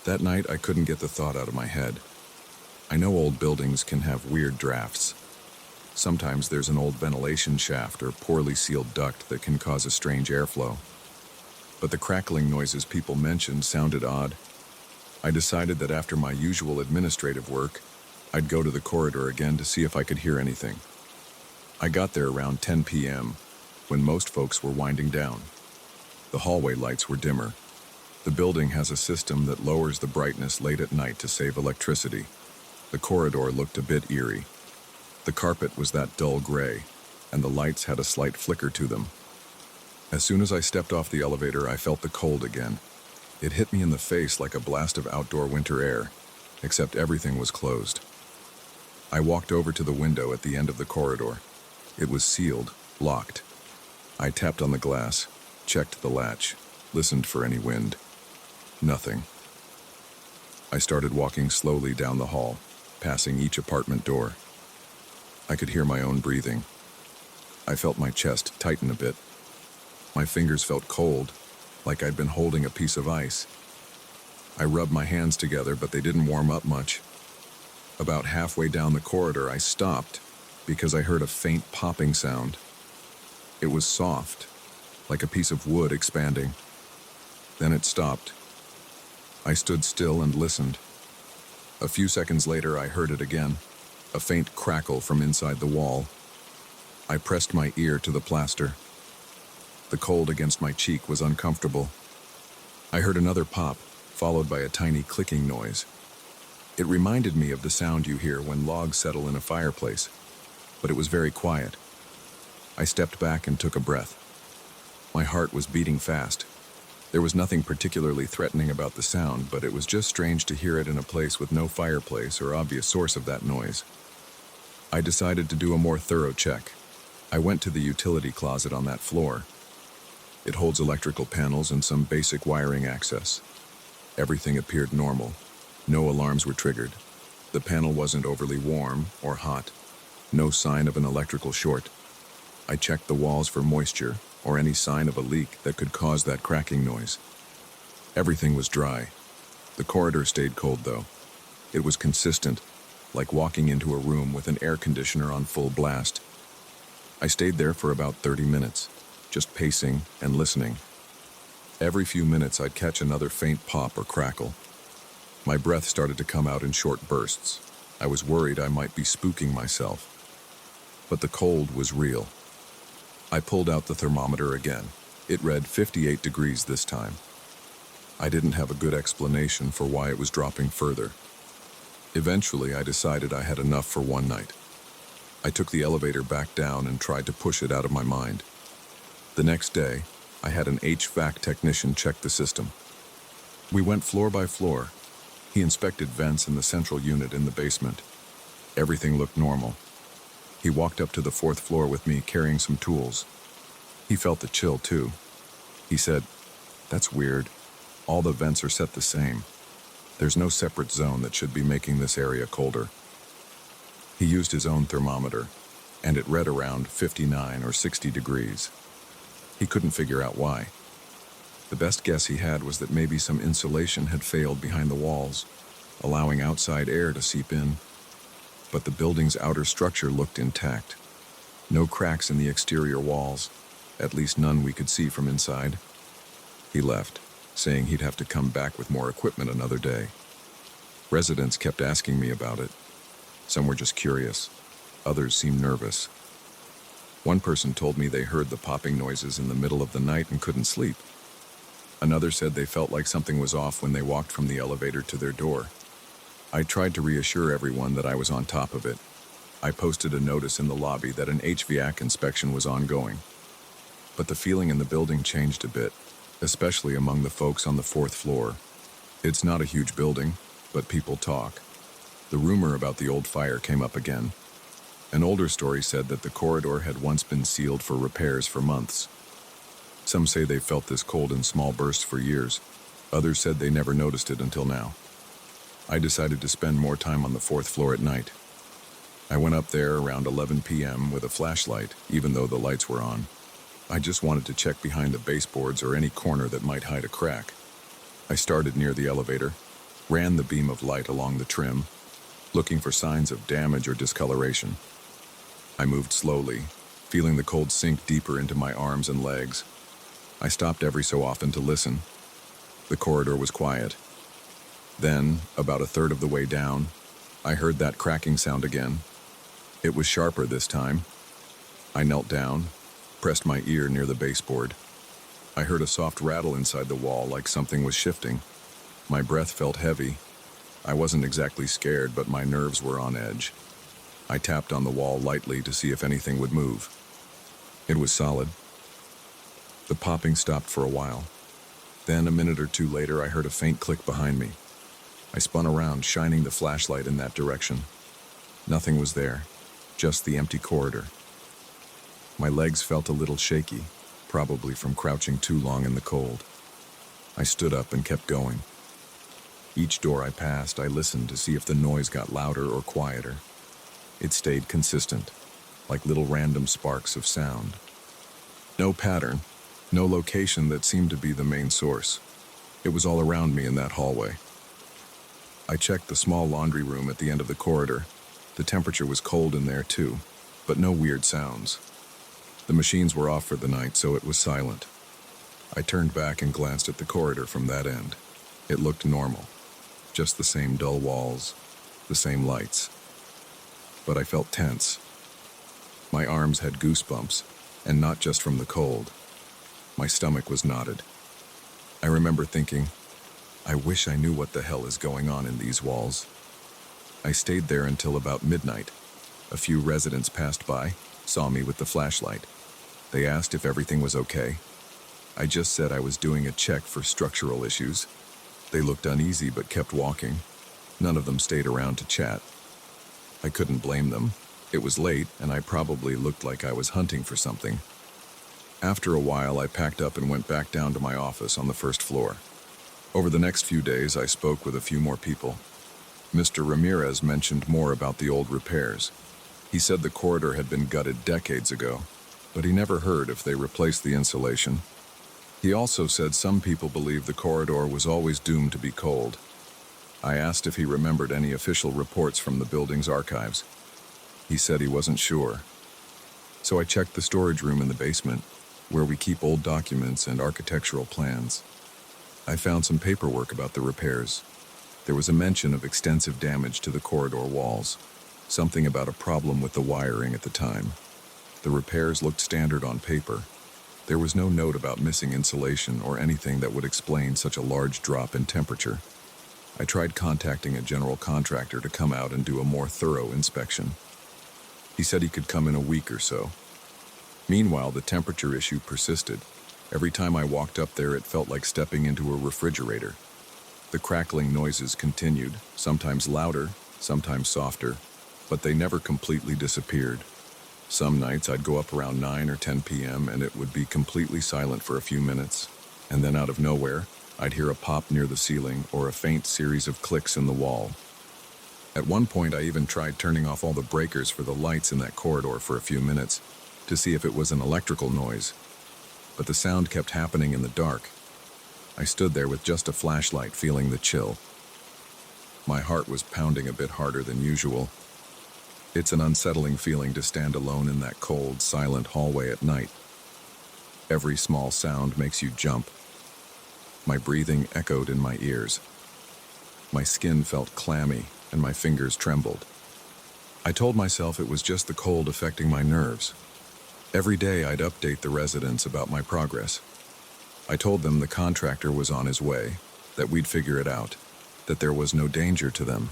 That night, I couldn't get the thought out of my head. I know old buildings can have weird drafts. Sometimes there's an old ventilation shaft or poorly sealed duct that can cause a strange airflow. But the crackling noises people mentioned sounded odd. I decided that after my usual administrative work, I'd go to the corridor again to see if I could hear anything. I got there around 10 p.m., when most folks were winding down. The hallway lights were dimmer. The building has a system that lowers the brightness late at night to save electricity. The corridor looked a bit eerie. The carpet was that dull gray, and the lights had a slight flicker to them. As soon as I stepped off the elevator, I felt the cold again. It hit me in the face like a blast of outdoor winter air, except everything was closed. I walked over to the window at the end of the corridor. It was sealed, locked. I tapped on the glass, checked the latch, listened for any wind. Nothing. I started walking slowly down the hall, passing each apartment door. I could hear my own breathing. I felt my chest tighten a bit. My fingers felt cold, like I'd been holding a piece of ice. I rubbed my hands together, but they didn't warm up much. About halfway down the corridor, I stopped because I heard a faint popping sound. It was soft, like a piece of wood expanding. Then it stopped. I stood still and listened. A few seconds later, I heard it again, a faint crackle from inside the wall. I pressed my ear to the plaster. The cold against my cheek was uncomfortable. I heard another pop, followed by a tiny clicking noise. It reminded me of the sound you hear when logs settle in a fireplace, but it was very quiet. I stepped back and took a breath. My heart was beating fast. There was nothing particularly threatening about the sound, but it was just strange to hear it in a place with no fireplace or obvious source of that noise. I decided to do a more thorough check. I went to the utility closet on that floor. It holds electrical panels and some basic wiring access. Everything appeared normal. No alarms were triggered. The panel wasn't overly warm or hot. No sign of an electrical short. I checked the walls for moisture or any sign of a leak that could cause that cracking noise. Everything was dry. The corridor stayed cold, though. It was consistent, like walking into a room with an air conditioner on full blast. I stayed there for about 30 minutes, just pacing and listening. Every few minutes, I'd catch another faint pop or crackle. My breath started to come out in short bursts. I was worried I might be spooking myself. But the cold was real. I pulled out the thermometer again. It read 58 degrees this time. I didn't have a good explanation for why it was dropping further. Eventually, I decided I had enough for one night. I took the elevator back down and tried to push it out of my mind. The next day, I had an HVAC technician check the system. We went floor by floor. He inspected vents in the central unit in the basement. Everything looked normal. He walked up to the fourth floor with me carrying some tools. He felt the chill too. He said, "That's weird. All the vents are set the same. There's no separate zone that should be making this area colder." He used his own thermometer, and it read around 59 or 60 degrees. He couldn't figure out why. The best guess he had was that maybe some insulation had failed behind the walls, allowing outside air to seep in. but the building's outer structure looked intact. No cracks in the exterior walls, at least none we could see from inside. He left, saying he'd have to come back with more equipment another day. Residents kept asking me about it. Some were just curious. Others seemed nervous. One person told me they heard the popping noises in the middle of the night and couldn't sleep. Another said they felt like something was off when they walked from the elevator to their door. I tried to reassure everyone that I was on top of it. I posted a notice in the lobby that an HVAC inspection was ongoing. But the feeling in the building changed a bit, especially among the folks on the 4th floor. It's not a huge building, but people talk. The rumor about the old fire came up again. An older story said that the corridor had once been sealed for repairs for months. Some say they felt this cold in small bursts for years. Others said they never noticed it until now. I decided to spend more time on the 4th floor at night. I went up there around 11 p.m. with a flashlight, even though the lights were on. I just wanted to check behind the baseboards or any corner that might hide a crack. I started near the elevator, ran the beam of light along the trim, looking for signs of damage or discoloration. I moved slowly, feeling the cold sink deeper into my arms and legs. I stopped every so often to listen. The corridor was quiet. Then, about a third of the way down, I heard that cracking sound again. It was sharper this time. I knelt down, pressed my ear near the baseboard. I heard a soft rattle inside the wall, like something was shifting. My breath felt heavy. I wasn't exactly scared, but my nerves were on edge. I tapped on the wall lightly to see if anything would move. It was solid. The popping stopped for a while. Then, a minute or two later, I heard a faint click behind me. I spun around, shining the flashlight in that direction. Nothing was there, just the empty corridor. My legs felt a little shaky, probably from crouching too long in the cold. I stood up and kept going. Each door I passed, I listened to see if the noise got louder or quieter. It stayed consistent, like little random sparks of sound. No pattern, no location that seemed to be the main source. It was all around me in that hallway. I checked the small laundry room at the end of the corridor. The temperature was cold in there too, but no weird sounds. The machines were off for the night, so it was silent. I turned back and glanced at the corridor from that end. It looked normal. Just the same dull walls, the same lights. But I felt tense. My arms had goosebumps, and not just from the cold. My stomach was knotted. I remember thinking, I wish I knew what the hell is going on in these walls. I stayed there until about midnight. A few residents passed by, saw me with the flashlight. They asked if everything was okay. I just said I was doing a check for structural issues. They looked uneasy but kept walking. None of them stayed around to chat. I couldn't blame them. It was late, and I probably looked like I was hunting for something. After a while, I packed up and went back down to my office on the 1st floor. Over the next few days, I spoke with a few more people. Mr. Ramirez mentioned more about the old repairs. He said the corridor had been gutted decades ago, but he never heard if they replaced the insulation. He also said some people believe the corridor was always doomed to be cold. I asked if he remembered any official reports from the building's archives. He said he wasn't sure. So I checked the storage room in the basement, where we keep old documents and architectural plans. I found some paperwork about the repairs. There was a mention of extensive damage to the corridor walls, something about a problem with the wiring at the time. The repairs looked standard on paper. There was no note about missing insulation or anything that would explain such a large drop in temperature. I tried contacting a general contractor to come out and do a more thorough inspection. He said he could come in a week or so. Meanwhile, the temperature issue persisted. Every time I walked up there, it felt like stepping into a refrigerator. The crackling noises continued, sometimes louder, sometimes softer, but they never completely disappeared. Some nights I'd go up around 9 or 10 p.m. and it would be completely silent for a few minutes, and then out of nowhere, I'd hear a pop near the ceiling or a faint series of clicks in the wall. At one point, I even tried turning off all the breakers for the lights in that corridor for a few minutes to see if it was an electrical noise, but the sound kept happening in the dark. I stood there with just a flashlight, feeling the chill. My heart was pounding a bit harder than usual. It's an unsettling feeling to stand alone in that cold, silent hallway at night. Every small sound makes you jump. My breathing echoed in my ears. My skin felt clammy and my fingers trembled. I told myself it was just the cold affecting my nerves. Every day I'd update the residents about my progress. I told them the contractor was on his way, that we'd figure it out, that there was no danger to them.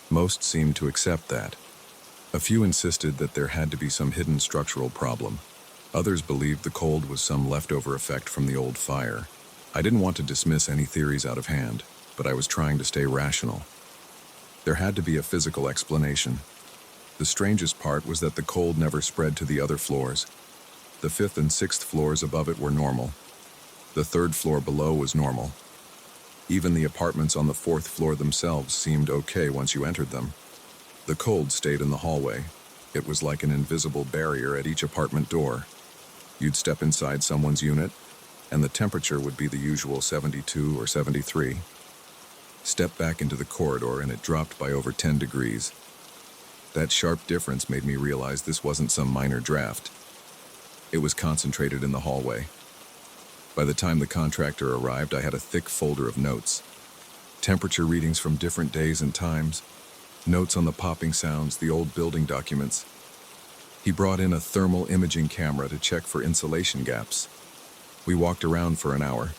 Most seemed to accept that. A few insisted that there had to be some hidden structural problem. Others believed the cold was some leftover effect from the old fire. I didn't want to dismiss any theories out of hand, but I was trying to stay rational. There had to be a physical explanation. The strangest part was that the cold never spread to the other floors. The 5th and 6th floors above it were normal. The 3rd floor below was normal. Even the apartments on the 4th floor themselves seemed okay once you entered them. The cold stayed in the hallway. It was like an invisible barrier at each apartment door. You'd step inside someone's unit, and the temperature would be the usual 72 or 73. Step back into the corridor and it dropped by over 10 degrees. That sharp difference made me realize this wasn't some minor draft. It was concentrated in the hallway. By the time the contractor arrived, I had a thick folder of notes. Temperature readings from different days and times, notes on the popping sounds, the old building documents. He brought in a thermal imaging camera to check for insulation gaps. We walked around for an hour.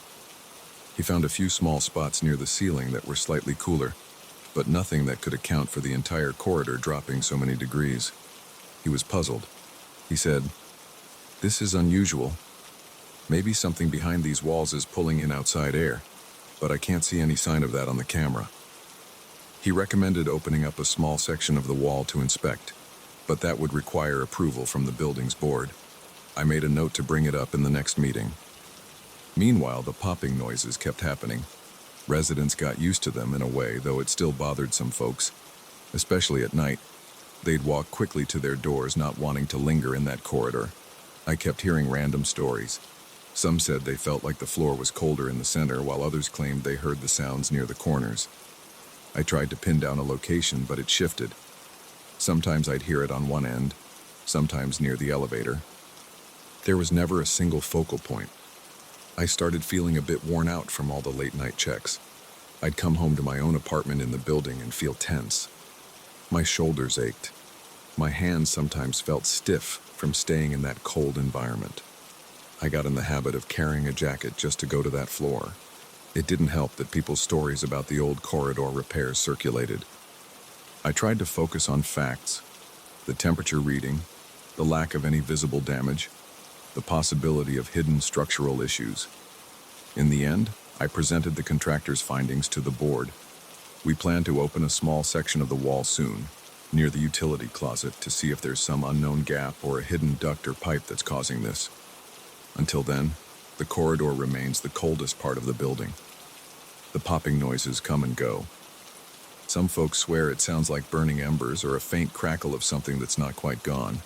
He found a few small spots near the ceiling that were slightly cooler, but nothing that could account for the entire corridor dropping so many degrees. He was puzzled. He said, "This is unusual. Maybe something behind these walls is pulling in outside air, but I can't see any sign of that on the camera." He recommended opening up a small section of the wall to inspect, but that would require approval from the building's board. I made a note to bring it up in the next meeting. Meanwhile, the popping noises kept happening. Residents got used to them in a way, though it still bothered some folks, especially at night. They'd walk quickly to their doors, not wanting to linger in that corridor. I kept hearing random stories. Some said they felt like the floor was colder in the center, while others claimed they heard the sounds near the corners. I tried to pin down a location, but it shifted. Sometimes I'd hear it on one end, sometimes near the elevator. There was never a single focal point. I started feeling a bit worn out from all the late-night checks. I'd come home to my own apartment in the building and feel tense. My shoulders ached. My hands sometimes felt stiff from staying in that cold environment. I got in the habit of carrying a jacket just to go to that floor. It didn't help that people's stories about the old corridor repairs circulated. I tried to focus on facts, the temperature reading, the lack of any visible damage, the possibility of hidden structural issues. In the end, I presented the contractor's findings to the board. We plan to open a small section of the wall soon, near the utility closet, to see if there's some unknown gap or a hidden duct or pipe that's causing this. Until then, the corridor remains the coldest part of the building. The popping noises come and go. Some folks swear it sounds like burning embers or a faint crackle of something that's not quite gone.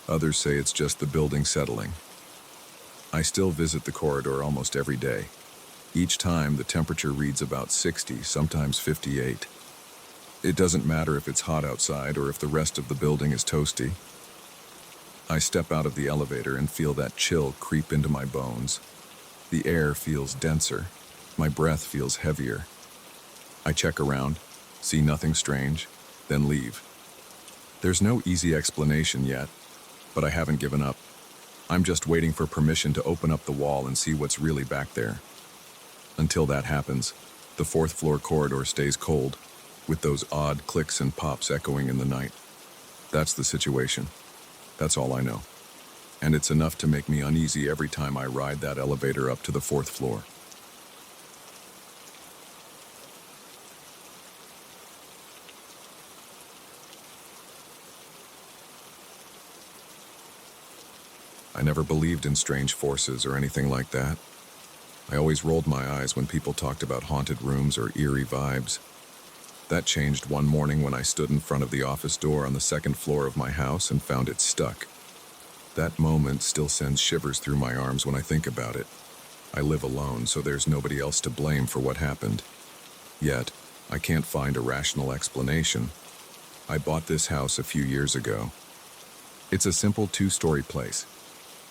Others say it's just the building settling. I still visit the corridor almost every day. Each time, the temperature reads about 60, sometimes 58. It doesn't matter if it's hot outside or if the rest of the building is toasty. I step out of the elevator and feel that chill creep into my bones. The air feels denser. My breath feels heavier. I check around, see nothing strange, then leave. There's no easy explanation yet, but I haven't given up. I'm just waiting for permission to open up the wall and see what's really back there. Until that happens, the 4th floor corridor stays cold, with those odd clicks and pops echoing in the night. That's the situation. That's all I know. And it's enough to make me uneasy every time I ride that elevator up to the 4th floor. I never believed in strange forces or anything like that. I always rolled my eyes when people talked about haunted rooms or eerie vibes. That changed one morning when I stood in front of the office door on the 2nd floor of my house and found it stuck. That moment still sends shivers through my arms when I think about it. I live alone, so there's nobody else to blame for what happened. Yet, I can't find a rational explanation. I bought this house a few years ago. It's a simple two-story place.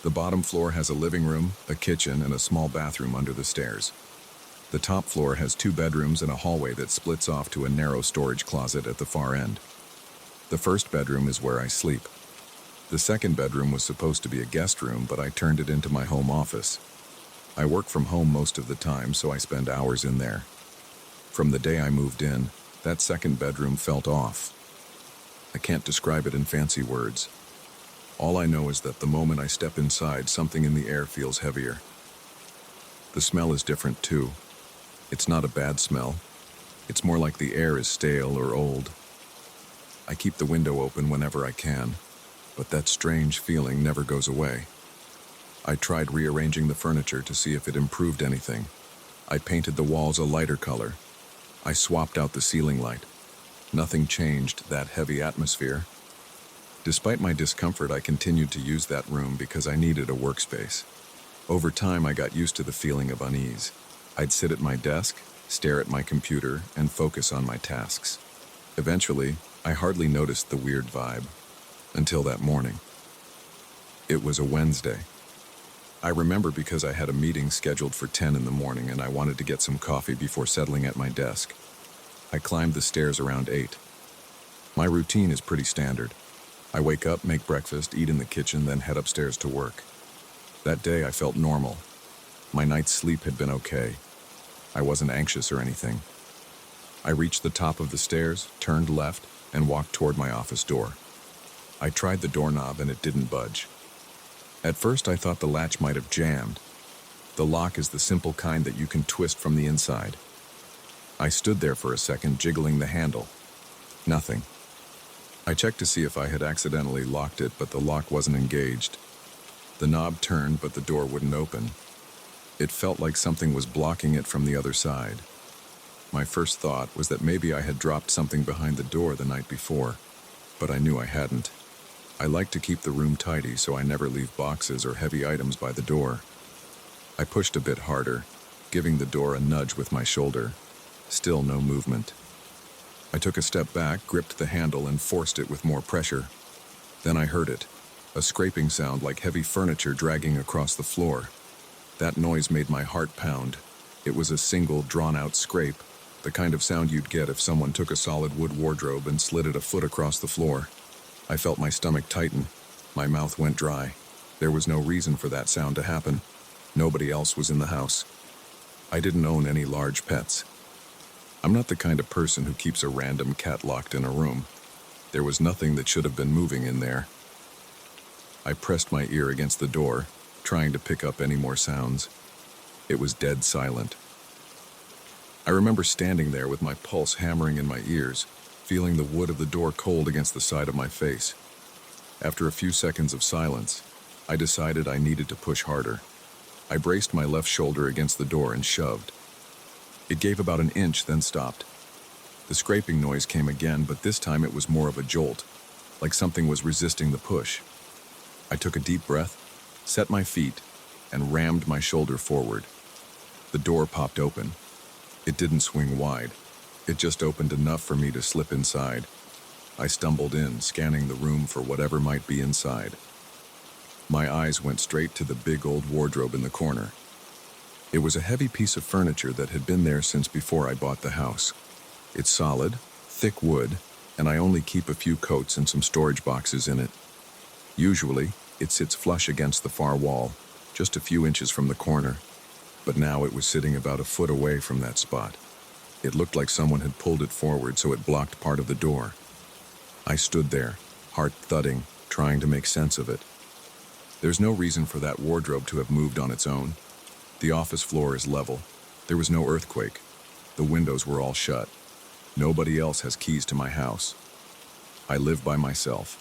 The bottom floor has a living room, a kitchen, and a small bathroom under the stairs. The top floor has 2 bedrooms and a hallway that splits off to a narrow storage closet at the far end. The first bedroom is where I sleep. The second bedroom was supposed to be a guest room, but I turned it into my home office. I work from home most of the time, so I spend hours in there. From the day I moved in, that second bedroom felt off. I can't describe it in fancy words. All I know is that the moment I step inside, something in the air feels heavier. The smell is different too. It's not a bad smell. It's more like the air is stale or old. I keep the window open whenever I can, but that strange feeling never goes away. I tried rearranging the furniture to see if it improved anything. I painted the walls a lighter color. I swapped out the ceiling light. Nothing changed that heavy atmosphere. Despite my discomfort, I continued to use that room because I needed a workspace. Over time, I got used to the feeling of unease. I'd sit at my desk, stare at my computer, and focus on my tasks. Eventually, I hardly noticed the weird vibe. Until that morning. It was a Wednesday. I remember because I had a meeting scheduled for 10 in the morning and I wanted to get some coffee before settling at my desk. I climbed the stairs around 8. My routine is pretty standard. I wake up, make breakfast, eat in the kitchen, then head upstairs to work. That day I felt normal. My night's sleep had been okay. I wasn't anxious or anything. I reached the top of the stairs, turned left, and walked toward my office door. I tried the doorknob and it didn't budge. At first I thought the latch might have jammed. The lock is the simple kind that you can twist from the inside. I stood there for a second, jiggling the handle. Nothing. I checked to see if I had accidentally locked it, but the lock wasn't engaged. The knob turned, but the door wouldn't open. It felt like something was blocking it from the other side. My first thought was that maybe I had dropped something behind the door the night before, but I knew I hadn't. I like to keep the room tidy, so I never leave boxes or heavy items by the door. I pushed a bit harder, giving the door a nudge with my shoulder. Still no movement. I took a step back, gripped the handle, and forced it with more pressure. Then I heard it, a scraping sound like heavy furniture dragging across the floor. That noise made my heart pound. It was a single, drawn-out scrape, the kind of sound you'd get if someone took a solid wood wardrobe and slid it a foot across the floor. I felt my stomach tighten. My mouth went dry. There was no reason for that sound to happen. Nobody else was in the house. I didn't own any large pets. I'm not the kind of person who keeps a random cat locked in a room. There was nothing that should have been moving in there. I pressed my ear against the door, trying to pick up any more sounds. It was dead silent. I remember standing there with my pulse hammering in my ears, feeling the wood of the door cold against the side of my face. After a few seconds of silence, I decided I needed to push harder. I braced my left shoulder against the door and shoved. It gave about an inch, then stopped. The scraping noise came again, but this time it was more of a jolt, like something was resisting the push. I took a deep breath, set my feet, and rammed my shoulder forward. The door popped open. It didn't swing wide. It just opened enough for me to slip inside. I stumbled in, scanning the room for whatever might be inside. My eyes went straight to the big old wardrobe in the corner. It was a heavy piece of furniture that had been there since before I bought the house. It's solid, thick wood, and I only keep a few coats and some storage boxes in it. Usually, it sits flush against the far wall, just a few inches from the corner, but now it was sitting about a foot away from that spot. It looked like someone had pulled it forward so it blocked part of the door. I stood there, heart thudding, trying to make sense of it. There's no reason for that wardrobe to have moved on its own. The office floor is level. There was no earthquake. The windows were all shut. Nobody else has keys to my house. I live by myself.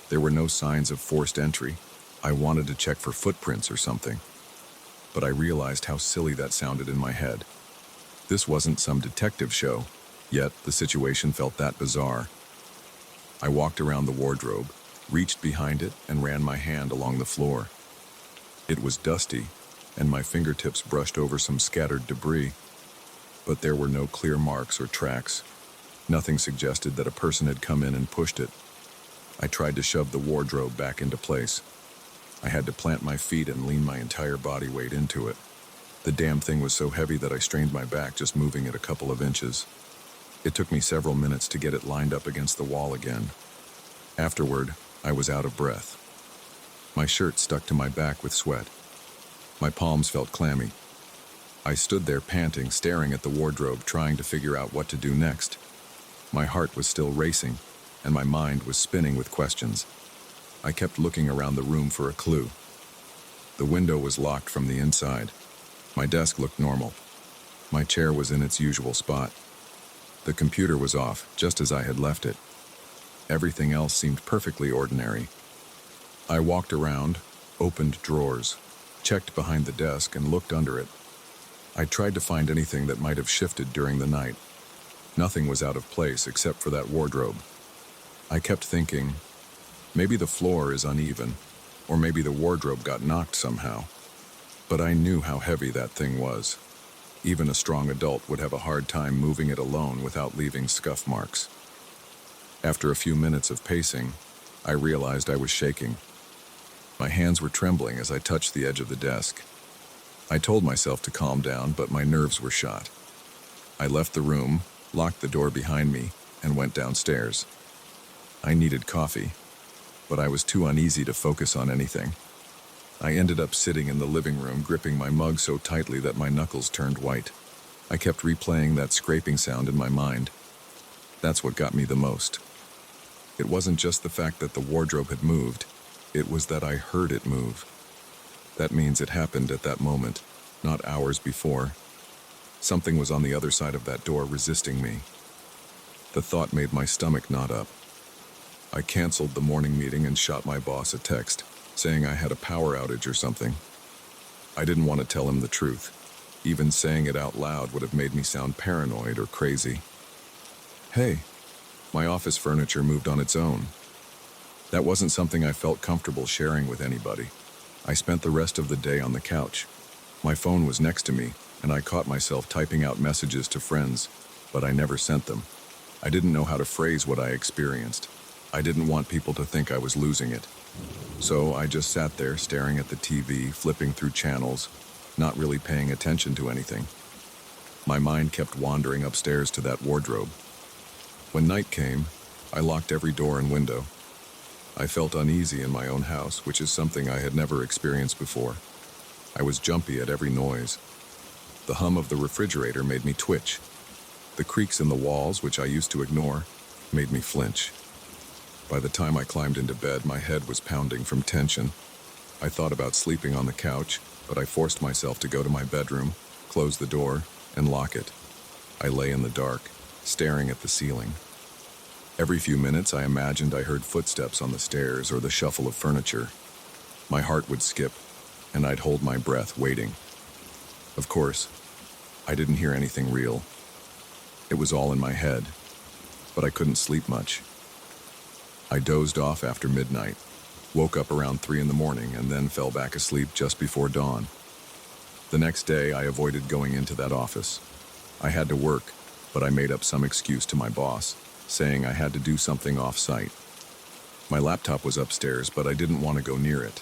There were no signs of forced entry. I wanted to check for footprints or something. But I realized how silly that sounded in my head. This wasn't some detective show, yet the situation felt that bizarre. I walked around the wardrobe, reached behind it, and ran my hand along the floor. It was dusty, and my fingertips brushed over some scattered debris, but there were no clear marks or tracks. Nothing suggested that a person had come in and pushed it. I tried to shove the wardrobe back into place. I had to plant my feet and lean my entire body weight into it. The damn thing was so heavy that I strained my back just moving it a couple of inches. It took me several minutes to get it lined up against the wall again. Afterward, I was out of breath. My shirt stuck to my back with sweat. My palms felt clammy. I stood there panting, staring at the wardrobe, trying to figure out what to do next. My heart was still racing, and my mind was spinning with questions. I kept looking around the room for a clue. The window was locked from the inside. My desk looked normal. My chair was in its usual spot. The computer was off, just as I had left it. Everything else seemed perfectly ordinary. I walked around, opened drawers, checked behind the desk, and looked under it. I tried to find anything that might have shifted during the night. Nothing was out of place except for that wardrobe. I kept thinking, maybe the floor is uneven, or maybe the wardrobe got knocked somehow. But I knew how heavy that thing was. Even a strong adult would have a hard time moving it alone without leaving scuff marks. After a few minutes of pacing, I realized I was shaking. My hands were trembling as I touched the edge of the desk. I told myself to calm down, but my nerves were shot. I left the room, locked the door behind me, and went downstairs. I needed coffee, but I was too uneasy to focus on anything. I ended up sitting in the living room, gripping my mug so tightly that my knuckles turned white. I kept replaying that scraping sound in my mind. That's what got me the most. It wasn't just the fact that the wardrobe had moved, it was that I heard it move. That means it happened at that moment, not hours before. Something was on the other side of that door resisting me. The thought made my stomach knot up. I canceled the morning meeting and shot my boss a text, saying I had a power outage or something. I didn't want to tell him the truth. Even saying it out loud would have made me sound paranoid or crazy. Hey, my office furniture moved on its own. That wasn't something I felt comfortable sharing with anybody. I spent the rest of the day on the couch. My phone was next to me, and I caught myself typing out messages to friends, but I never sent them. I didn't know how to phrase what I experienced. I didn't want people to think I was losing it. So I just sat there staring at the TV, flipping through channels, not really paying attention to anything. My mind kept wandering upstairs to that wardrobe. When night came, I locked every door and window. I felt uneasy in my own house, which is something I had never experienced before. I was jumpy at every noise. The hum of the refrigerator made me twitch. The creaks in the walls, which I used to ignore, made me flinch. By the time I climbed into bed, my head was pounding from tension. I thought about sleeping on the couch, but I forced myself to go to my bedroom, close the door, and lock it. I lay in the dark, staring at the ceiling. Every few minutes, I imagined I heard footsteps on the stairs or the shuffle of furniture. My heart would skip, and I'd hold my breath, waiting. Of course, I didn't hear anything real. It was all in my head, but I couldn't sleep much. I dozed off after midnight, woke up around 3 in the morning, and then fell back asleep just before dawn. The next day, I avoided going into that office. I had to work, but I made up some excuse to my boss, saying I had to do something off-site. My laptop was upstairs, but I didn't want to go near it.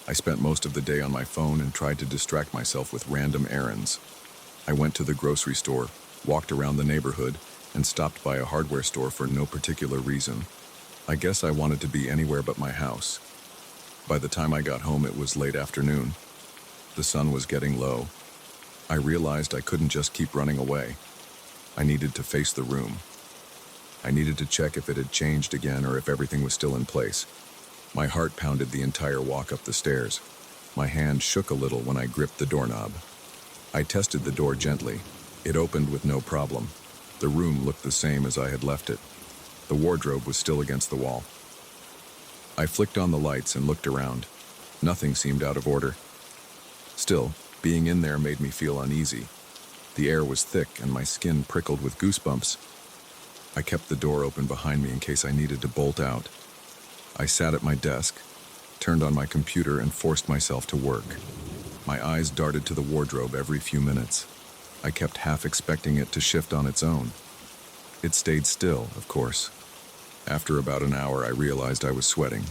I spent most of the day on my phone and tried to distract myself with random errands. I went to the grocery store, walked around the neighborhood, and stopped by a hardware store for no particular reason. I guess I wanted to be anywhere but my house. By the time I got home, it was late afternoon. The sun was getting low. I realized I couldn't just keep running away. I needed to face the room. I needed to check if it had changed again or if everything was still in place. My heart pounded the entire walk up the stairs. My hand shook a little when I gripped the doorknob. I tested the door gently. It opened with no problem. The room looked the same as I had left it. The wardrobe was still against the wall. I flicked on the lights and looked around. Nothing seemed out of order. Still, being in there made me feel uneasy. The air was thick and my skin prickled with goosebumps. I kept the door open behind me in case I needed to bolt out. I sat at my desk, turned on my computer, and forced myself to work. My eyes darted to the wardrobe every few minutes. I kept half expecting it to shift on its own. It stayed still, of course. After about an hour, I realized I was sweating.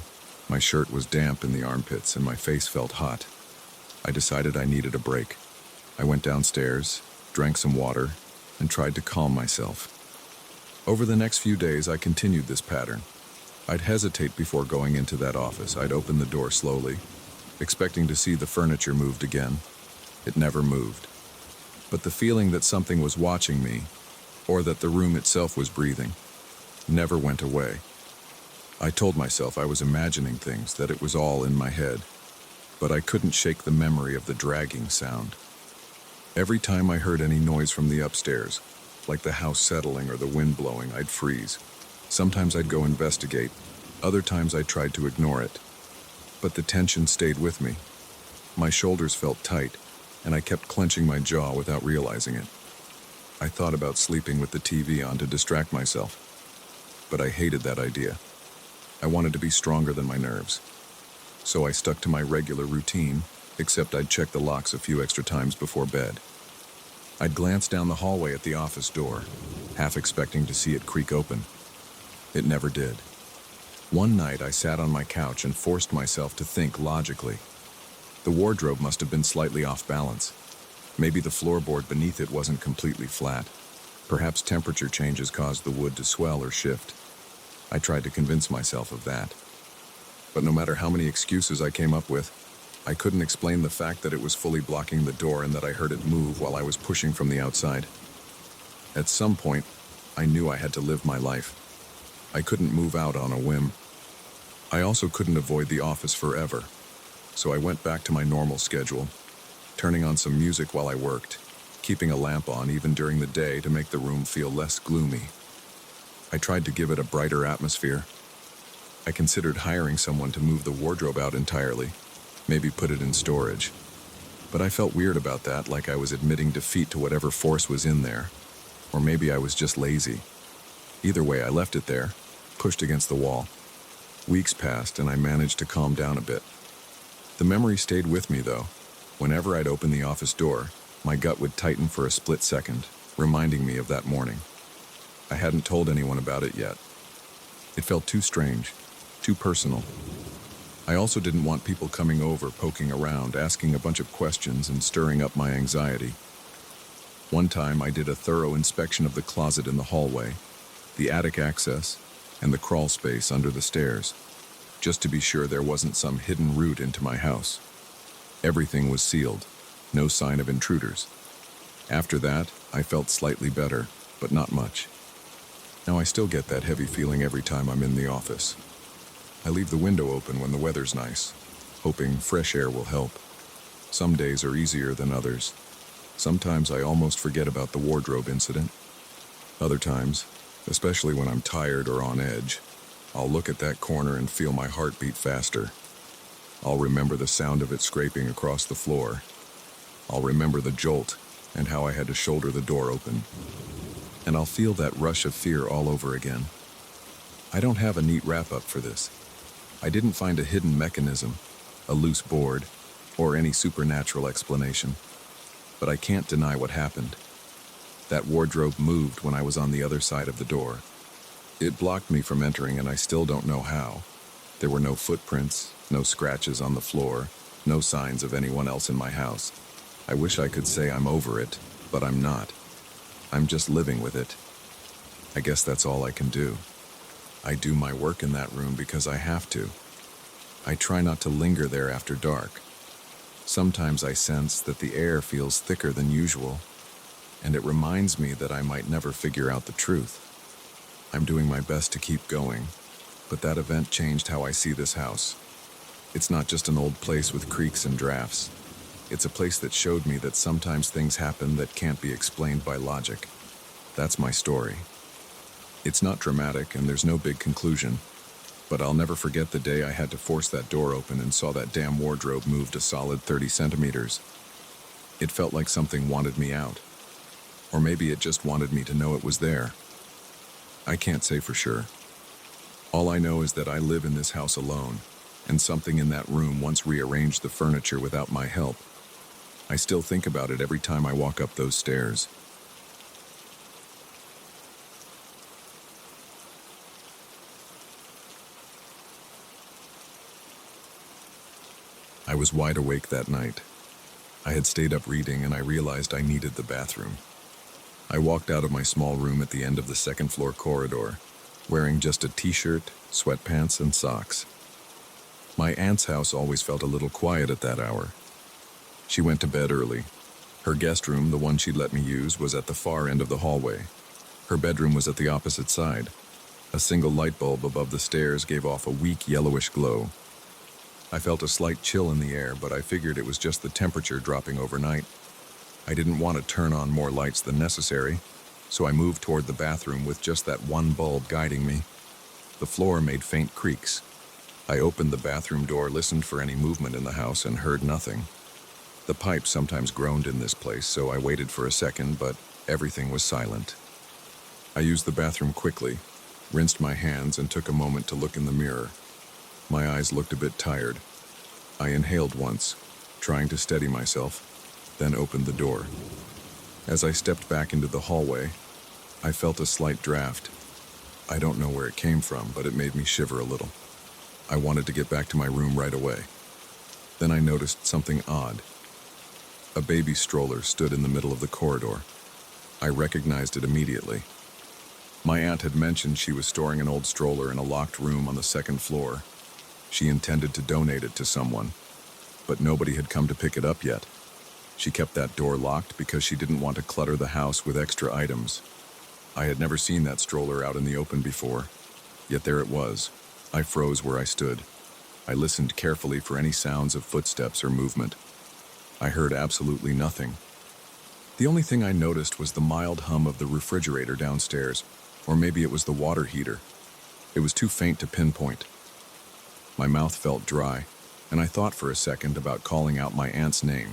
My shirt was damp in the armpits and my face felt hot. I decided I needed a break. I went downstairs, drank some water, and tried to calm myself. Over the next few days, I continued this pattern. I'd hesitate before going into that office. I'd open the door slowly, expecting to see the furniture moved again. It never moved. But the feeling that something was watching me, or that the room itself was breathing, never went away. I told myself I was imagining things, that it was all in my head, but I couldn't shake the memory of the dragging sound. Every time I heard any noise from the upstairs, like the house settling or the wind blowing, I'd freeze. Sometimes I'd go investigate, other times I tried to ignore it. But the tension stayed with me. My shoulders felt tight, and I kept clenching my jaw without realizing it. I thought about sleeping with the TV on to distract myself, but I hated that idea. I wanted to be stronger than my nerves. So I stuck to my regular routine, except I'd check the locks a few extra times before bed. I'd glance down the hallway at the office door, half expecting to see it creak open. It never did. One night I sat on my couch and forced myself to think logically. The wardrobe must have been slightly off balance. Maybe the floorboard beneath it wasn't completely flat. Perhaps temperature changes caused the wood to swell or shift. I tried to convince myself of that. But no matter how many excuses I came up with, I couldn't explain the fact that it was fully blocking the door and that I heard it move while I was pushing from the outside. At some point, I knew I had to live my life. I couldn't move out on a whim. I also couldn't avoid the office forever, so I went back to my normal schedule, turning on some music while I worked, keeping a lamp on even during the day to make the room feel less gloomy. I tried to give it a brighter atmosphere. I considered hiring someone to move the wardrobe out entirely, maybe put it in storage. But I felt weird about that, like I was admitting defeat to whatever force was in there. Or maybe I was just lazy. Either way, I left it there, pushed against the wall. Weeks passed and I managed to calm down a bit. The memory stayed with me though. Whenever I'd open the office door, my gut would tighten for a split second, reminding me of that morning. I hadn't told anyone about it yet. It felt too strange, too personal. I also didn't want people coming over, poking around, asking a bunch of questions and stirring up my anxiety. One time I did a thorough inspection of the closet in the hallway, the attic access, and the crawl space under the stairs, just to be sure there wasn't some hidden route into my house. Everything was sealed, no sign of intruders. After that, I felt slightly better, but not much. Now I still get that heavy feeling every time I'm in the office. I leave the window open when the weather's nice, hoping fresh air will help. Some days are easier than others. Sometimes I almost forget about the wardrobe incident. Other times, especially when I'm tired or on edge, I'll look at that corner and feel my heart beat faster. I'll remember the sound of it scraping across the floor. I'll remember the jolt and how I had to shoulder the door open. And I'll feel that rush of fear all over again. I don't have a neat wrap-up for this. I didn't find a hidden mechanism, a loose board, or any supernatural explanation. But I can't deny what happened. That wardrobe moved when I was on the other side of the door. It blocked me from entering, and I still don't know how. There were no footprints, no scratches on the floor, no signs of anyone else in my house. I wish I could say I'm over it, but I'm not. I'm just living with it. I guess that's all I can do. I do my work in that room because I have to. I try not to linger there after dark. Sometimes I sense that the air feels thicker than usual, and it reminds me that I might never figure out the truth. I'm doing my best to keep going, but that event changed how I see this house. It's not just an old place with creaks and drafts. It's a place that showed me that sometimes things happen that can't be explained by logic. That's my story. It's not dramatic and there's no big conclusion, but I'll never forget the day I had to force that door open and saw that damn wardrobe moved a solid 30 centimeters. It felt like something wanted me out. Or maybe it just wanted me to know it was there. I can't say for sure. All I know is that I live in this house alone, and something in that room once rearranged the furniture without my help. I still think about it every time I walk up those stairs. was wide awake that night. I had stayed up reading and I realized I needed the bathroom. I walked out of my small room at the end of the second-floor corridor, wearing just a t-shirt, sweatpants, and socks. My aunt's house always felt a little quiet at that hour. She went to bed early. Her guest room, the one she'd let me use, was at the far end of the hallway. Her bedroom was at the opposite side. A single light bulb above the stairs gave off a weak yellowish glow. I felt a slight chill in the air, but I figured it was just the temperature dropping overnight. I didn't want to turn on more lights than necessary, so I moved toward the bathroom with just that one bulb guiding me. The floor made faint creaks. I opened the bathroom door, listened for any movement in the house, and heard nothing. The pipes sometimes groaned in this place, so I waited for a second, but everything was silent. I used the bathroom quickly, rinsed my hands, and took a moment to look in the mirror. My eyes looked a bit tired. I inhaled once, trying to steady myself, then opened the door. As I stepped back into the hallway, I felt a slight draft. I don't know where it came from, but it made me shiver a little. I wanted to get back to my room right away. Then I noticed something odd. A baby stroller stood in the middle of the corridor. I recognized it immediately. My aunt had mentioned she was storing an old stroller in a locked room on the second floor. She intended to donate it to someone, but nobody had come to pick it up yet. She kept that door locked because she didn't want to clutter the house with extra items. I had never seen that stroller out in the open before, yet there it was. I froze where I stood. I listened carefully for any sounds of footsteps or movement. I heard absolutely nothing. The only thing I noticed was the mild hum of the refrigerator downstairs, or maybe it was the water heater. It was too faint to pinpoint. My mouth felt dry, and I thought for a second about calling out my aunt's name.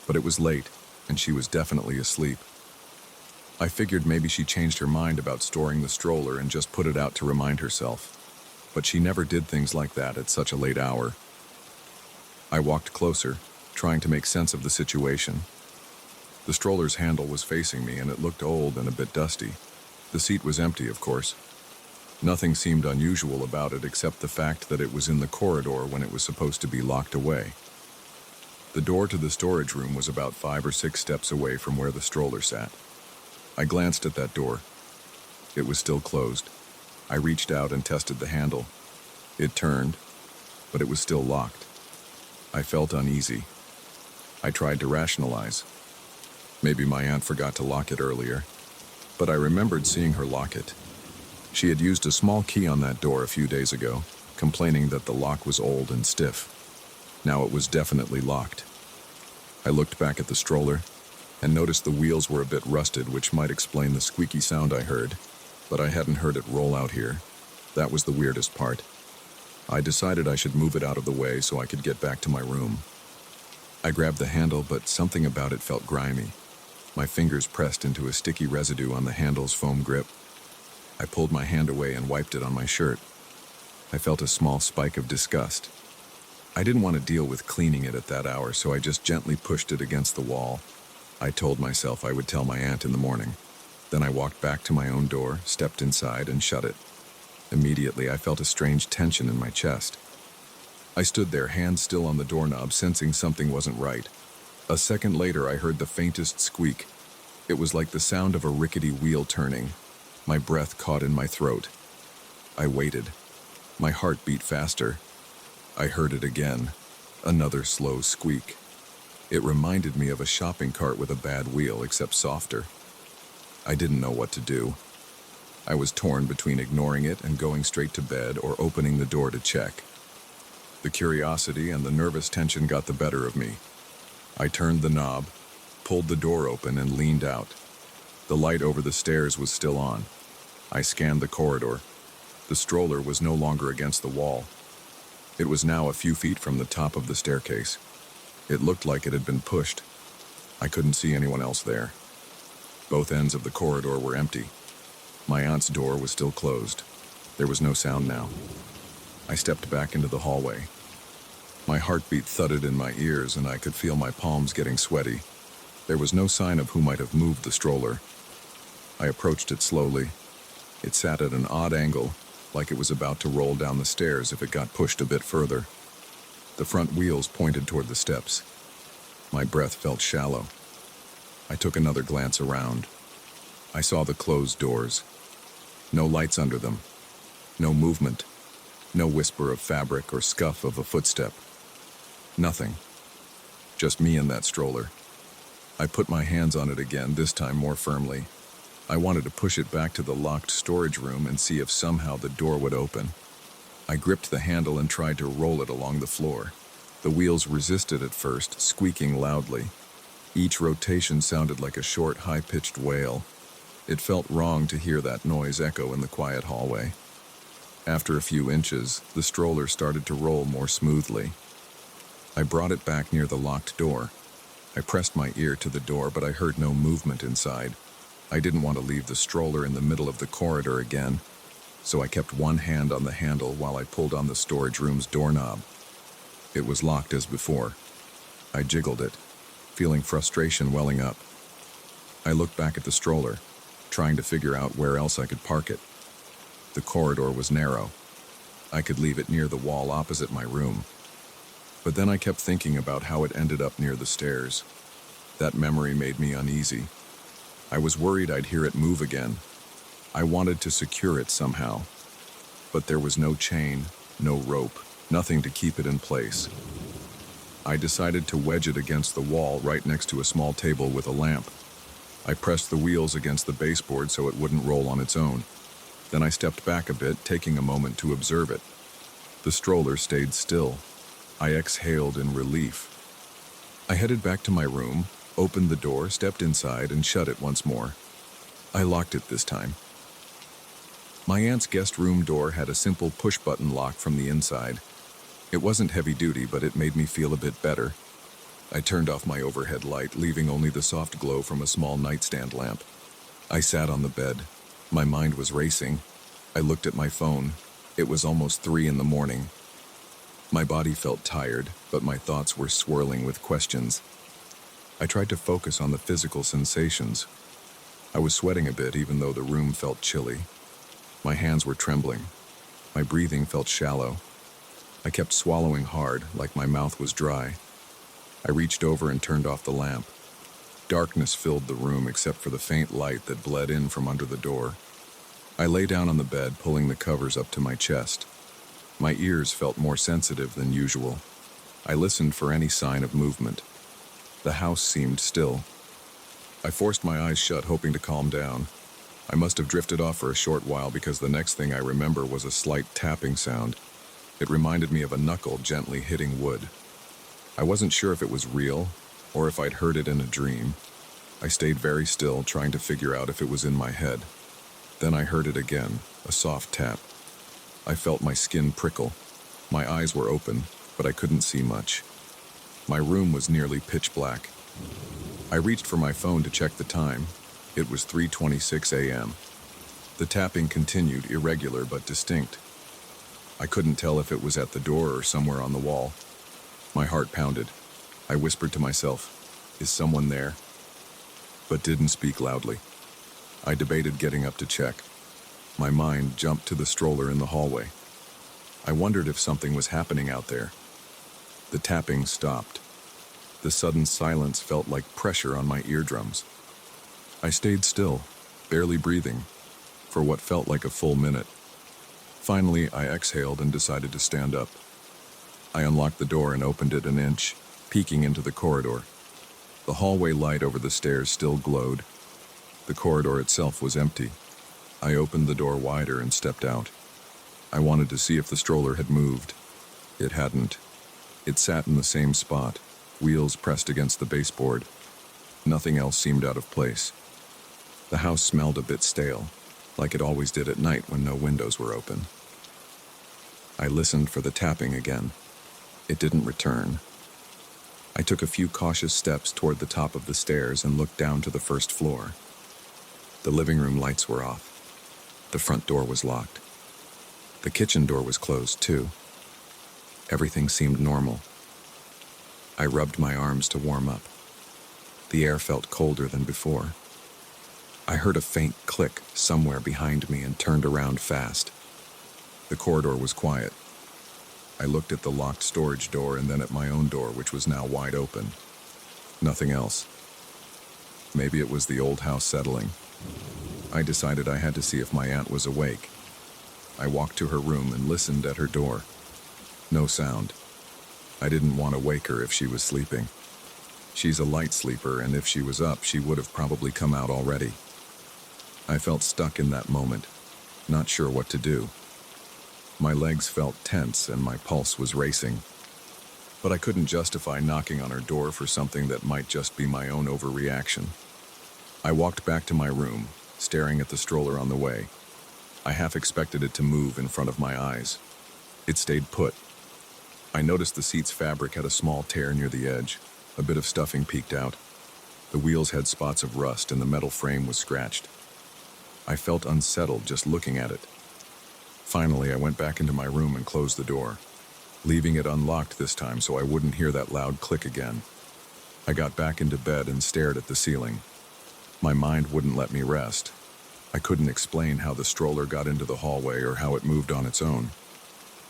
But it was late, and she was definitely asleep. I figured maybe she changed her mind about storing the stroller and just put it out to remind herself. But she never did things like that at such a late hour. I walked closer, trying to make sense of the situation. The stroller's handle was facing me, and it looked old and a bit dusty. The seat was empty, of course. Nothing seemed unusual about it except the fact that it was in the corridor when it was supposed to be locked away. The door to the storage room was about 5 or 6 steps away from where the stroller sat. I glanced at that door. It was still closed. I reached out and tested the handle. It turned, but it was still locked. I felt uneasy. I tried to rationalize. Maybe my aunt forgot to lock it earlier, but I remembered seeing her lock it. She had used a small key on that door a few days ago, complaining that the lock was old and stiff. Now it was definitely locked. I looked back at the stroller and noticed the wheels were a bit rusted, which might explain the squeaky sound I heard, but I hadn't heard it roll out here. That was the weirdest part. I decided I should move it out of the way so I could get back to my room. I grabbed the handle, but something about it felt grimy. My fingers pressed into a sticky residue on the handle's foam grip. I pulled my hand away and wiped it on my shirt. I felt a small spike of disgust. I didn't want to deal with cleaning it at that hour, so I just gently pushed it against the wall. I told myself I would tell my aunt in the morning. Then I walked back to my own door, stepped inside, and shut it. Immediately, I felt a strange tension in my chest. I stood there, hands still on the doorknob, sensing something wasn't right. A second later, I heard the faintest squeak. It was like the sound of a rickety wheel turning. My breath caught in my throat. I waited. My heart beat faster. I heard it again. Another slow squeak. It reminded me of a shopping cart with a bad wheel, except softer. I didn't know what to do. I was torn between ignoring it and going straight to bed or opening the door to check. The curiosity and the nervous tension got the better of me. I turned the knob, pulled the door open, and leaned out. The light over the stairs was still on. I scanned the corridor. The stroller was no longer against the wall. It was now a few feet from the top of the staircase. It looked like it had been pushed. I couldn't see anyone else there. Both ends of the corridor were empty. My aunt's door was still closed. There was no sound now. I stepped back into the hallway. My heartbeat thudded in my ears, and I could feel my palms getting sweaty. There was no sign of who might have moved the stroller. I approached it slowly. It sat at an odd angle, like it was about to roll down the stairs if it got pushed a bit further. The front wheels pointed toward the steps. My breath felt shallow. I took another glance around. I saw the closed doors. No lights under them. No movement. No whisper of fabric or scuff of a footstep. Nothing. Just me and that stroller. I put my hands on it again, this time more firmly. I wanted to push it back to the locked storage room and see if somehow the door would open. I gripped the handle and tried to roll it along the floor. The wheels resisted at first, squeaking loudly. Each rotation sounded like a short, high-pitched wail. It felt wrong to hear that noise echo in the quiet hallway. After a few inches, the stroller started to roll more smoothly. I brought it back near the locked door. I pressed my ear to the door, but I heard no movement inside. I didn't want to leave the stroller in the middle of the corridor again, so I kept one hand on the handle while I pulled on the storage room's doorknob. It was locked as before. I jiggled it, feeling frustration welling up. I looked back at the stroller, trying to figure out where else I could park it. The corridor was narrow. I could leave it near the wall opposite my room. But then I kept thinking about how it ended up near the stairs. That memory made me uneasy. I was worried I'd hear it move again. I wanted to secure it somehow. But there was no chain, no rope, nothing to keep it in place. I decided to wedge it against the wall right next to a small table with a lamp. I pressed the wheels against the baseboard so it wouldn't roll on its own. Then I stepped back a bit, taking a moment to observe it. The stroller stayed still. I exhaled in relief. I headed back to my room, opened the door, stepped inside, and shut it once more. I locked it this time. My aunt's guest room door had a simple push-button lock from the inside. It wasn't heavy-duty, but it made me feel a bit better. I turned off my overhead light, leaving only the soft glow from a small nightstand lamp. I sat on the bed. My mind was racing. I looked at my phone. It was almost 3 in the morning. My body felt tired, but my thoughts were swirling with questions. I tried to focus on the physical sensations. I was sweating a bit, even though the room felt chilly. My hands were trembling. My breathing felt shallow. I kept swallowing hard, like my mouth was dry. I reached over and turned off the lamp. Darkness filled the room except for the faint light that bled in from under the door. I lay down on the bed, pulling the covers up to my chest. My ears felt more sensitive than usual. I listened for any sign of movement. The house seemed still. I forced my eyes shut, hoping to calm down. I must have drifted off for a short while because the next thing I remember was a slight tapping sound. It reminded me of a knuckle gently hitting wood. I wasn't sure if it was real or if I'd heard it in a dream. I stayed very still, trying to figure out if it was in my head. Then I heard it again, a soft tap. I felt my skin prickle. My eyes were open, but I couldn't see much. My room was nearly pitch black. I reached for my phone to check the time. It was 3:26 a.m. The tapping continued, irregular but distinct. I couldn't tell if it was at the door or somewhere on the wall. My heart pounded. I whispered to myself, "Is someone there?" But didn't speak loudly. I debated getting up to check. My mind jumped to the stroller in the hallway. I wondered if something was happening out there. The tapping stopped. The sudden silence felt like pressure on my eardrums. I stayed still, barely breathing, for what felt like a full minute. Finally, I exhaled and decided to stand up. I unlocked the door and opened it an inch, peeking into the corridor. The hallway light over the stairs still glowed. The corridor itself was empty. I opened the door wider and stepped out. I wanted to see if the stroller had moved. It hadn't. It sat in the same spot, wheels pressed against the baseboard. Nothing else seemed out of place. The house smelled a bit stale, like it always did at night when no windows were open. I listened for the tapping again. It didn't return. I took a few cautious steps toward the top of the stairs and looked down to the first floor. The living room lights were off. The front door was locked. The kitchen door was closed, too. Everything seemed normal. I rubbed my arms to warm up. The air felt colder than before. I heard a faint click somewhere behind me and turned around fast. The corridor was quiet. I looked at the locked storage door and then at my own door, which was now wide open. Nothing else. Maybe it was the old house settling. I decided I had to see if my aunt was awake. I walked to her room and listened at her door. No sound. I didn't want to wake her if she was sleeping. She's a light sleeper, and if she was up, she would have probably come out already. I felt stuck in that moment, not sure what to do. My legs felt tense and my pulse was racing. But I couldn't justify knocking on her door for something that might just be my own overreaction. I walked back to my room, staring at the stroller on the way. I half expected it to move in front of my eyes. It stayed put. I noticed the seat's fabric had a small tear near the edge. A bit of stuffing peeked out. The wheels had spots of rust and the metal frame was scratched. I felt unsettled just looking at it. Finally, I went back into my room and closed the door, leaving it unlocked this time so I wouldn't hear that loud click again. I got back into bed and stared at the ceiling. My mind wouldn't let me rest. I couldn't explain how the stroller got into the hallway or how it moved on its own.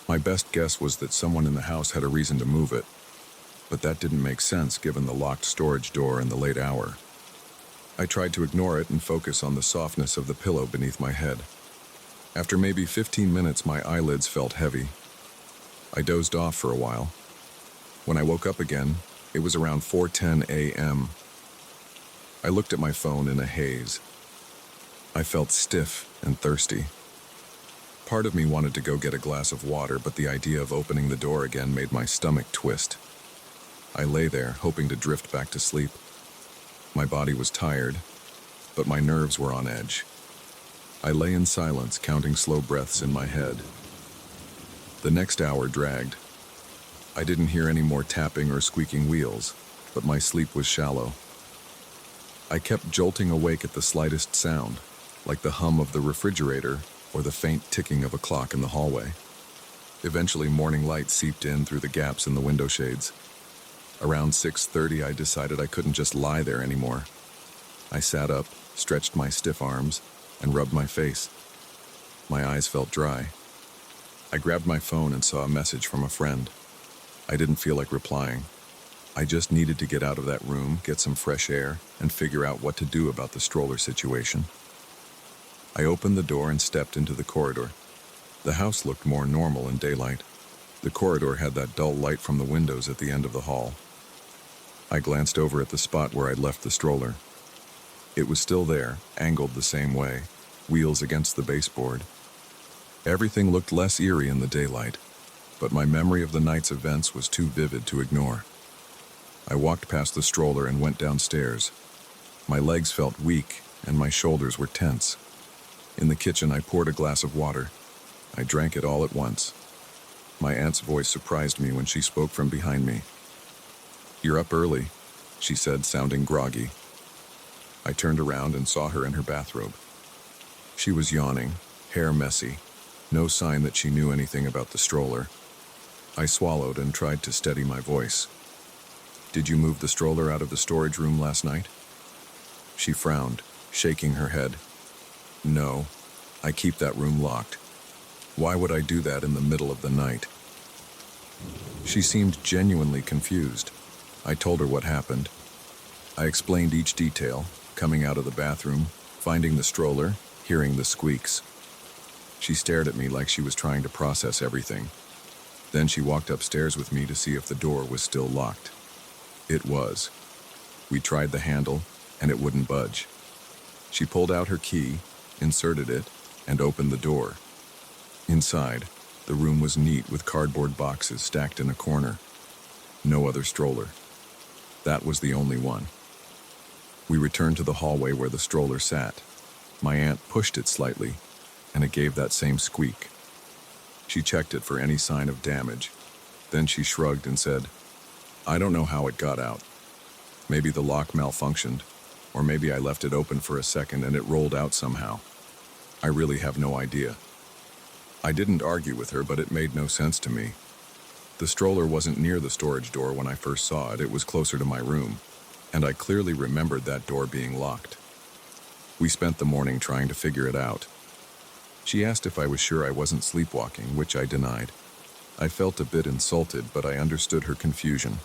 My best guess was that someone in the house had a reason to move it, but that didn't make sense given the locked storage door and the late hour. I tried to ignore it and focus on the softness of the pillow beneath my head. After maybe 15 minutes, my eyelids felt heavy. I dozed off for a while. When I woke up again, it was around 4:10 a.m. I looked at my phone in a haze. I felt stiff and thirsty. Part of me wanted to go get a glass of water, but the idea of opening the door again made my stomach twist. I lay there, hoping to drift back to sleep. My body was tired, but my nerves were on edge. I lay in silence, counting slow breaths in my head. The next hour dragged. I didn't hear any more tapping or squeaking wheels, but my sleep was shallow. I kept jolting awake at the slightest sound, like the hum of the refrigerator or the faint ticking of a clock in the hallway. Eventually, morning light seeped in through the gaps in the window shades. Around 6:30, I decided I couldn't just lie there anymore. I sat up, stretched my stiff arms, and rubbed my face. My eyes felt dry. I grabbed my phone and saw a message from a friend. I didn't feel like replying. I just needed to get out of that room, get some fresh air, and figure out what to do about the stroller situation. I opened the door and stepped into the corridor. The house looked more normal in daylight. The corridor had that dull light from the windows at the end of the hall. I glanced over at the spot where I'd left the stroller. It was still there, angled the same way, wheels against the baseboard. Everything looked less eerie in the daylight, but my memory of the night's events was too vivid to ignore. I walked past the stroller and went downstairs. My legs felt weak and my shoulders were tense. In the kitchen, I poured a glass of water. I drank it all at once. My aunt's voice surprised me when she spoke from behind me. "You're up early," she said, sounding groggy. I turned around and saw her in her bathrobe. She was yawning, hair messy, no sign that she knew anything about the stroller. I swallowed and tried to steady my voice. "Did you move the stroller out of the storage room last night?" She frowned, shaking her head. "No, I keep that room locked. Why would I do that in the middle of the night?" She seemed genuinely confused. I told her what happened. I explained each detail, coming out of the bathroom, finding the stroller, hearing the squeaks. She stared at me like she was trying to process everything. Then she walked upstairs with me to see if the door was still locked. It was. We tried the handle, and it wouldn't budge. She pulled out her key, inserted it, and opened the door. Inside, the room was neat with cardboard boxes stacked in a corner. No other stroller. That was the only one. We returned to the hallway where the stroller sat. My aunt pushed it slightly, and it gave that same squeak. She checked it for any sign of damage. Then she shrugged and said, "I don't know how it got out. Maybe the lock malfunctioned, or maybe I left it open for a second and it rolled out somehow. I really have no idea." I didn't argue with her, but it made no sense to me. The stroller wasn't near the storage door when I first saw it. It was closer to my room, and I clearly remembered that door being locked. We spent the morning trying to figure it out. She asked if I was sure I wasn't sleepwalking, which I denied. I felt a bit insulted, but I understood her confusion.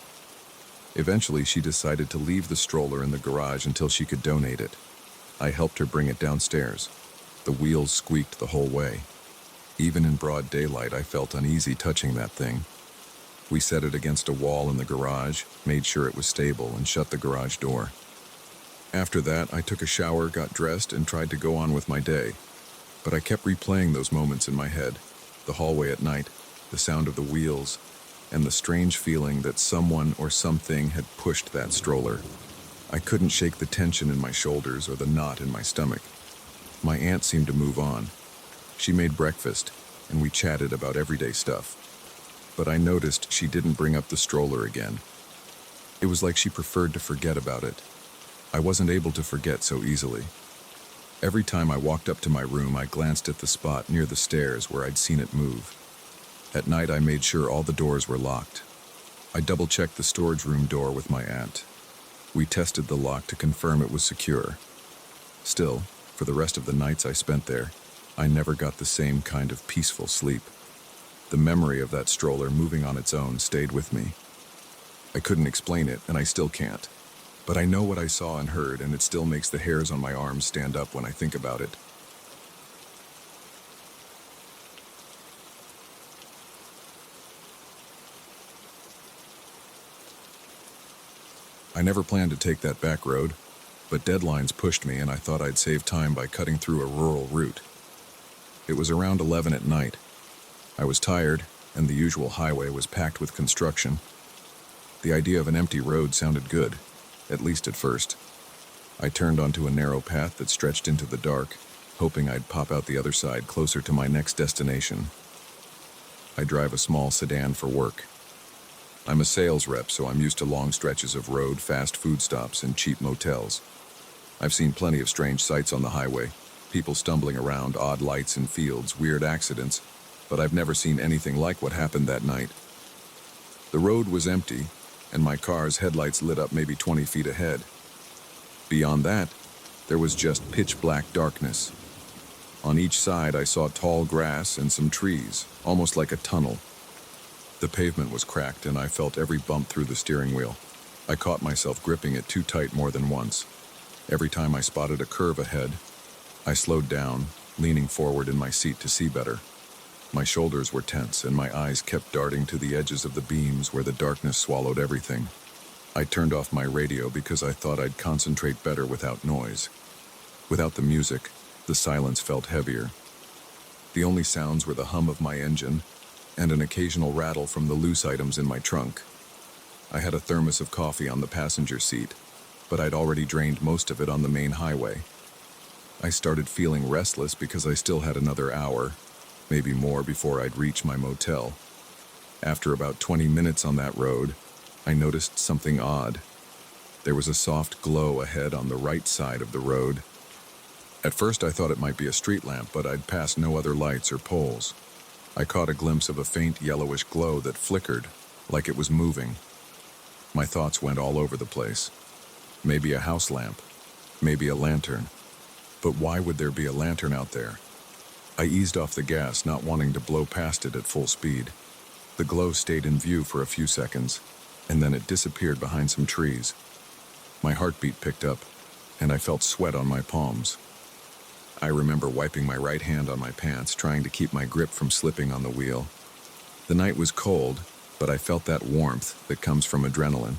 Eventually, she decided to leave the stroller in the garage until she could donate it. I helped her bring it downstairs. The wheels squeaked the whole way. Even in broad daylight, I felt uneasy touching that thing. We set it against a wall in the garage, made sure it was stable, and shut the garage door. After that, I took a shower, got dressed, and tried to go on with my day. But I kept replaying those moments in my head, the hallway at night, the sound of the wheels, and the strange feeling that someone or something had pushed that stroller. I couldn't shake the tension in my shoulders or the knot in my stomach. My aunt seemed to move on. She made breakfast, and we chatted about everyday stuff. But I noticed she didn't bring up the stroller again. It was like she preferred to forget about it. I wasn't able to forget so easily. Every time I walked up to my room, I glanced at the spot near the stairs where I'd seen it move. At night, I made sure all the doors were locked. I double-checked the storage room door with my aunt. We tested the lock to confirm it was secure. Still, for the rest of the nights I spent there, I never got the same kind of peaceful sleep. The memory of that stroller moving on its own stayed with me. I couldn't explain it, and I still can't. But I know what I saw and heard, and it still makes the hairs on my arms stand up when I think about it. I never planned to take that back road, but deadlines pushed me, and I thought I'd save time by cutting through a rural route. It was around 11 at night. I was tired, and the usual highway was packed with construction. The idea of an empty road sounded good, at least at first. I turned onto a narrow path that stretched into the dark, hoping I'd pop out the other side closer to my next destination. I drive a small sedan for work. I'm a sales rep, so I'm used to long stretches of road, fast food stops, and cheap motels. I've seen plenty of strange sights on the highway, people stumbling around, odd lights in fields, weird accidents, but I've never seen anything like what happened that night. The road was empty, and my car's headlights lit up maybe 20 feet ahead. Beyond that, there was just pitch-black darkness. On each side, I saw tall grass and some trees, almost like a tunnel. The pavement was cracked, and I felt every bump through the steering wheel. I caught myself gripping it too tight more than once. Every time I spotted a curve ahead, I slowed down, leaning forward in my seat to see better. My shoulders were tense, and my eyes kept darting to the edges of the beams where the darkness swallowed everything. I turned off my radio because I thought I'd concentrate better without noise. Without the music, the silence felt heavier. The only sounds were the hum of my engine and an occasional rattle from the loose items in my trunk. I had a thermos of coffee on the passenger seat, but I'd already drained most of it on the main highway. I started feeling restless because I still had another hour, maybe more, before I'd reach my motel. After about 20 minutes on that road, I noticed something odd. There was a soft glow ahead on the right side of the road. At first I thought it might be a street lamp, but I'd passed no other lights or poles. I caught a glimpse of a faint yellowish glow that flickered, like it was moving. My thoughts went all over the place. Maybe a house lamp, maybe a lantern. But why would there be a lantern out there? I eased off the gas, not wanting to blow past it at full speed. The glow stayed in view for a few seconds, and then it disappeared behind some trees. My heartbeat picked up, and I felt sweat on my palms. I remember wiping my right hand on my pants, trying to keep my grip from slipping on the wheel. The night was cold, but I felt that warmth that comes from adrenaline.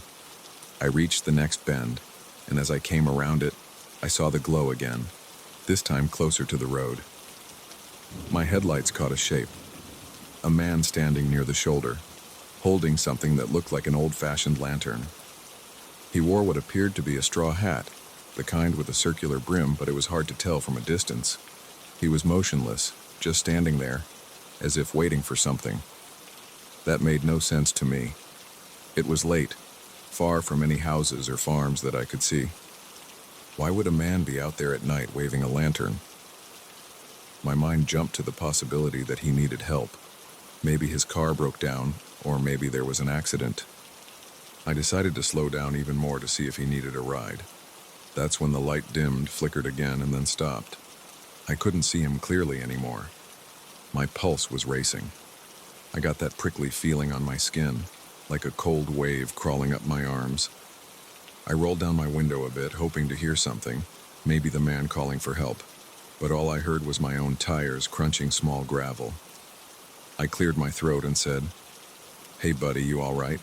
I reached the next bend, and as I came around it, I saw the glow again, this time closer to the road. My headlights caught a shape. A man standing near the shoulder, holding something that looked like an old-fashioned lantern. He wore what appeared to be a straw hat, the kind with a circular brim, but it was hard to tell from a distance. He was motionless, just standing there, as if waiting for something. That made no sense to me. It was late, far from any houses or farms that I could see. Why would a man be out there at night waving a lantern? My mind jumped to the possibility that he needed help. Maybe his car broke down, or maybe there was an accident. I decided to slow down even more to see if he needed a ride. That's when the light dimmed, flickered again, and then stopped. I couldn't see him clearly anymore. My pulse was racing. I got that prickly feeling on my skin, like a cold wave crawling up my arms. I rolled down my window a bit, hoping to hear something, maybe the man calling for help, but all I heard was my own tires crunching small gravel. I cleared my throat and said, "Hey buddy, you all right?"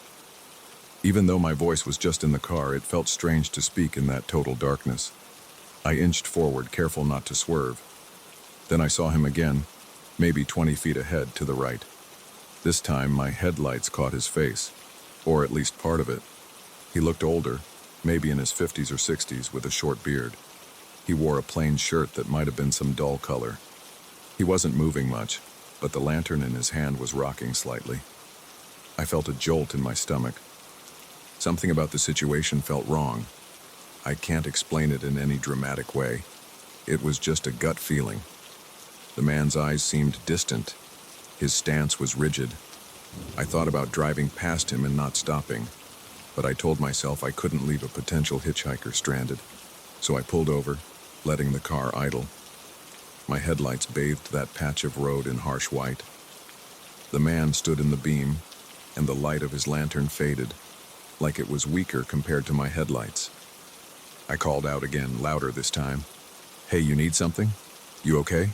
Even though my voice was just in the car, it felt strange to speak in that total darkness. I inched forward, careful not to swerve. Then I saw him again, maybe 20 feet ahead to the right. This time, my headlights caught his face, or at least part of it. He looked older, maybe in his 50s or 60s, with a short beard. He wore a plain shirt that might have been some dull color. He wasn't moving much, but the lantern in his hand was rocking slightly. I felt a jolt in my stomach. Something about the situation felt wrong. I can't explain it in any dramatic way. It was just a gut feeling. The man's eyes seemed distant. His stance was rigid. I thought about driving past him and not stopping, but I told myself I couldn't leave a potential hitchhiker stranded. So I pulled over, letting the car idle. My headlights bathed that patch of road in harsh white. The man stood in the beam, and the light of his lantern faded, like it was weaker compared to my headlights. I called out again, louder this time. "Hey, you need something? You okay?"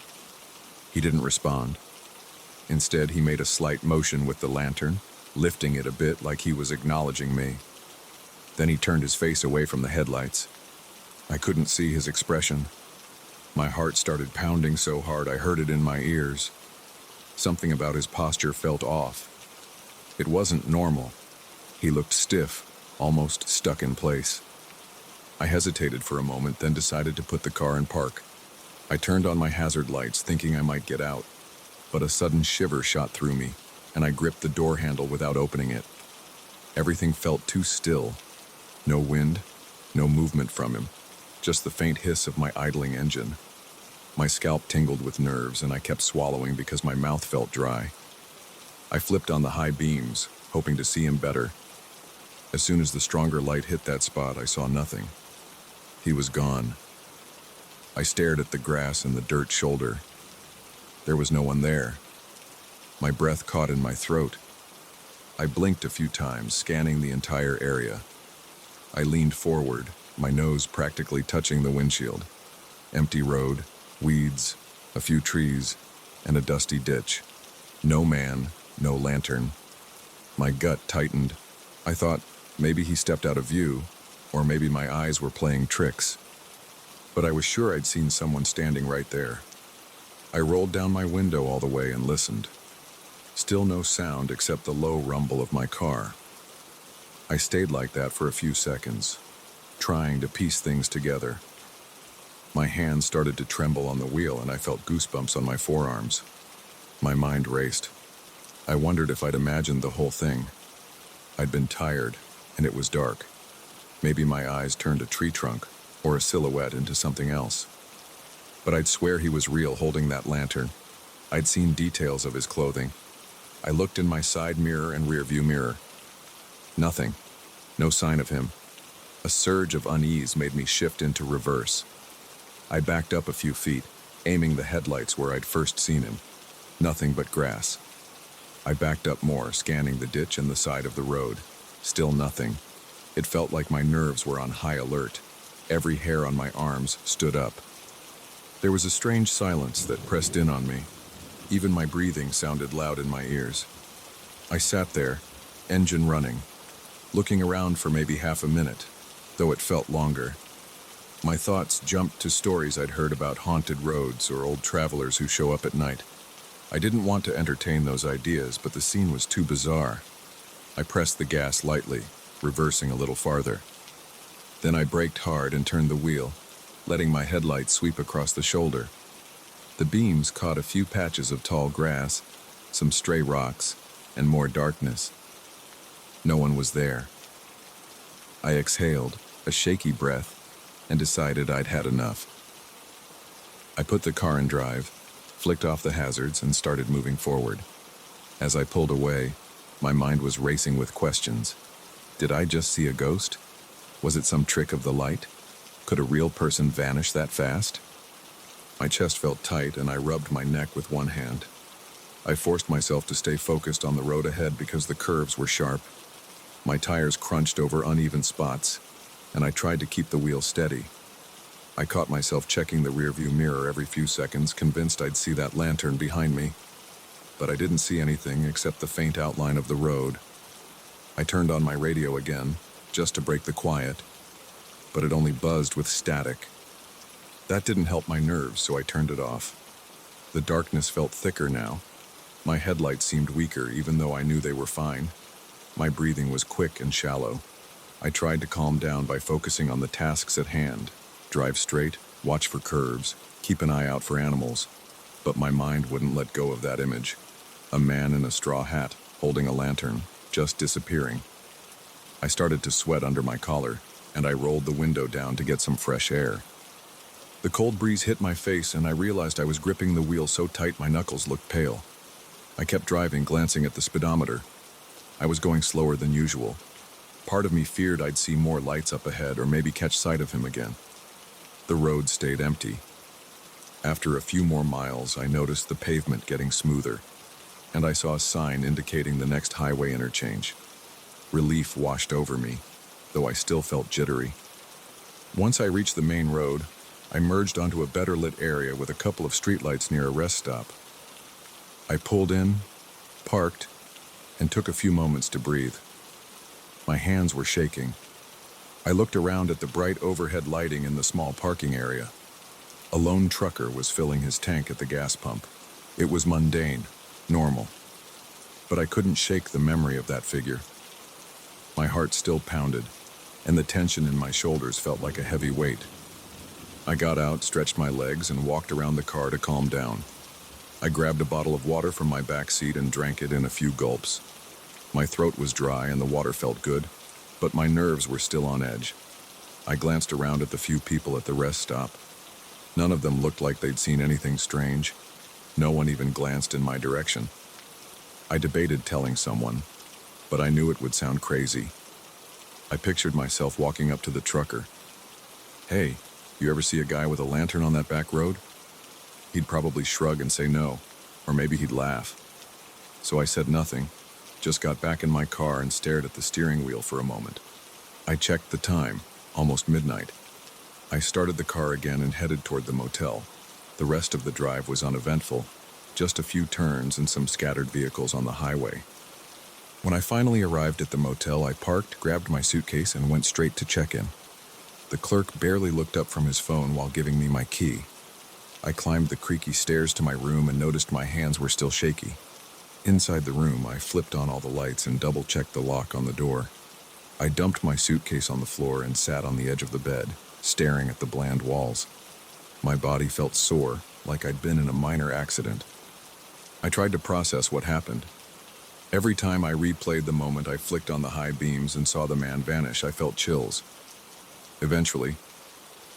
He didn't respond. Instead, he made a slight motion with the lantern, lifting it a bit like he was acknowledging me. Then he turned his face away from the headlights. I couldn't see his expression. My heart started pounding so hard I heard it in my ears. Something about his posture felt off. It wasn't normal. He looked stiff, almost stuck in place. I hesitated for a moment, then decided to put the car in park. I turned on my hazard lights, thinking I might get out, but a sudden shiver shot through me, and I gripped the door handle without opening it. Everything felt too still. No wind, no movement from him, just the faint hiss of my idling engine. My scalp tingled with nerves, and I kept swallowing because my mouth felt dry. I flipped on the high beams, hoping to see him better. As soon as the stronger light hit that spot, I saw nothing. He was gone. I stared at the grass and the dirt shoulder. There was no one there. My breath caught in my throat. I blinked a few times, scanning the entire area. I leaned forward, my nose practically touching the windshield. Empty road, weeds, a few trees, and a dusty ditch. No man, no lantern. My gut tightened. I thought maybe he stepped out of view, or maybe my eyes were playing tricks. But I was sure I'd seen someone standing right there. I rolled down my window all the way and listened. Still no sound except the low rumble of my car. I stayed like that for a few seconds, trying to piece things together. My hands started to tremble on the wheel, and I felt goosebumps on my forearms. My mind raced. I wondered if I'd imagined the whole thing. I'd been tired, and it was dark. Maybe my eyes turned a tree trunk or a silhouette into something else. But I'd swear he was real, holding that lantern. I'd seen details of his clothing. I looked in my side mirror and rearview mirror. Nothing. No sign of him. A surge of unease made me shift into reverse. I backed up a few feet, aiming the headlights where I'd first seen him. Nothing but grass. I backed up more, scanning the ditch and the side of the road. Still nothing. It felt like my nerves were on high alert. Every hair on my arms stood up. There was a strange silence that pressed in on me. Even my breathing sounded loud in my ears. I sat there, engine running, looking around for maybe half a minute, though it felt longer. My thoughts jumped to stories I'd heard about haunted roads or old travelers who show up at night. I didn't want to entertain those ideas, but the scene was too bizarre. I pressed the gas lightly, reversing a little farther. Then I braked hard and turned the wheel, letting my headlights sweep across the shoulder. The beams caught a few patches of tall grass, some stray rocks, and more darkness. No one was there. I exhaled, a shaky breath, and decided I'd had enough. I put the car in drive, flicked off the hazards, and started moving forward. As I pulled away, my mind was racing with questions. Did I just see a ghost? Was it some trick of the light? Could a real person vanish that fast? My chest felt tight, and I rubbed my neck with one hand. I forced myself to stay focused on the road ahead because the curves were sharp. My tires crunched over uneven spots, and I tried to keep the wheel steady. I caught myself checking the rearview mirror every few seconds, convinced I'd see that lantern behind me. But I didn't see anything except the faint outline of the road. I turned on my radio again, just to break the quiet, but it only buzzed with static. That didn't help my nerves, so I turned it off. The darkness felt thicker now. My headlights seemed weaker, even though I knew they were fine. My breathing was quick and shallow. I tried to calm down by focusing on the tasks at hand. Drive straight, watch for curves, keep an eye out for animals. But my mind wouldn't let go of that image. A man in a straw hat, holding a lantern, just disappearing. I started to sweat under my collar, and I rolled the window down to get some fresh air. The cold breeze hit my face, and I realized I was gripping the wheel so tight my knuckles looked pale. I kept driving, glancing at the speedometer. I was going slower than usual. Part of me feared I'd see more lights up ahead or maybe catch sight of him again. The road stayed empty. After a few more miles, I noticed the pavement getting smoother, and I saw a sign indicating the next highway interchange. Relief washed over me, though I still felt jittery. Once I reached the main road, I merged onto a better lit area with a couple of streetlights near a rest stop. I pulled in, parked, and took a few moments to breathe. My hands were shaking. I looked around at the bright overhead lighting in the small parking area. A lone trucker was filling his tank at the gas pump. It was mundane, normal. But I couldn't shake the memory of that figure. My heart still pounded, and the tension in my shoulders felt like a heavy weight. I got out, stretched my legs, and walked around the car to calm down. I grabbed a bottle of water from my back seat and drank it in a few gulps. My throat was dry and the water felt good, but my nerves were still on edge. I glanced around at the few people at the rest stop. None of them looked like they'd seen anything strange. No one even glanced in my direction. I debated telling someone, but I knew it would sound crazy. I pictured myself walking up to the trucker. "Hey, you ever see a guy with a lantern on that back road?" He'd probably shrug and say no, or maybe he'd laugh. So I said nothing, just got back in my car and stared at the steering wheel for a moment. I checked the time, almost midnight. I started the car again and headed toward the motel. The rest of the drive was uneventful, just a few turns and some scattered vehicles on the highway. When I finally arrived at the motel, I parked, grabbed my suitcase, and went straight to check-in. The clerk barely looked up from his phone while giving me my key. I climbed the creaky stairs to my room and noticed my hands were still shaky. Inside the room, I flipped on all the lights and double-checked the lock on the door. I dumped my suitcase on the floor and sat on the edge of the bed, staring at the bland walls. My body felt sore, like I'd been in a minor accident. I tried to process what happened. Every time I replayed the moment, I flicked on the high beams and saw the man vanish. I felt chills. Eventually,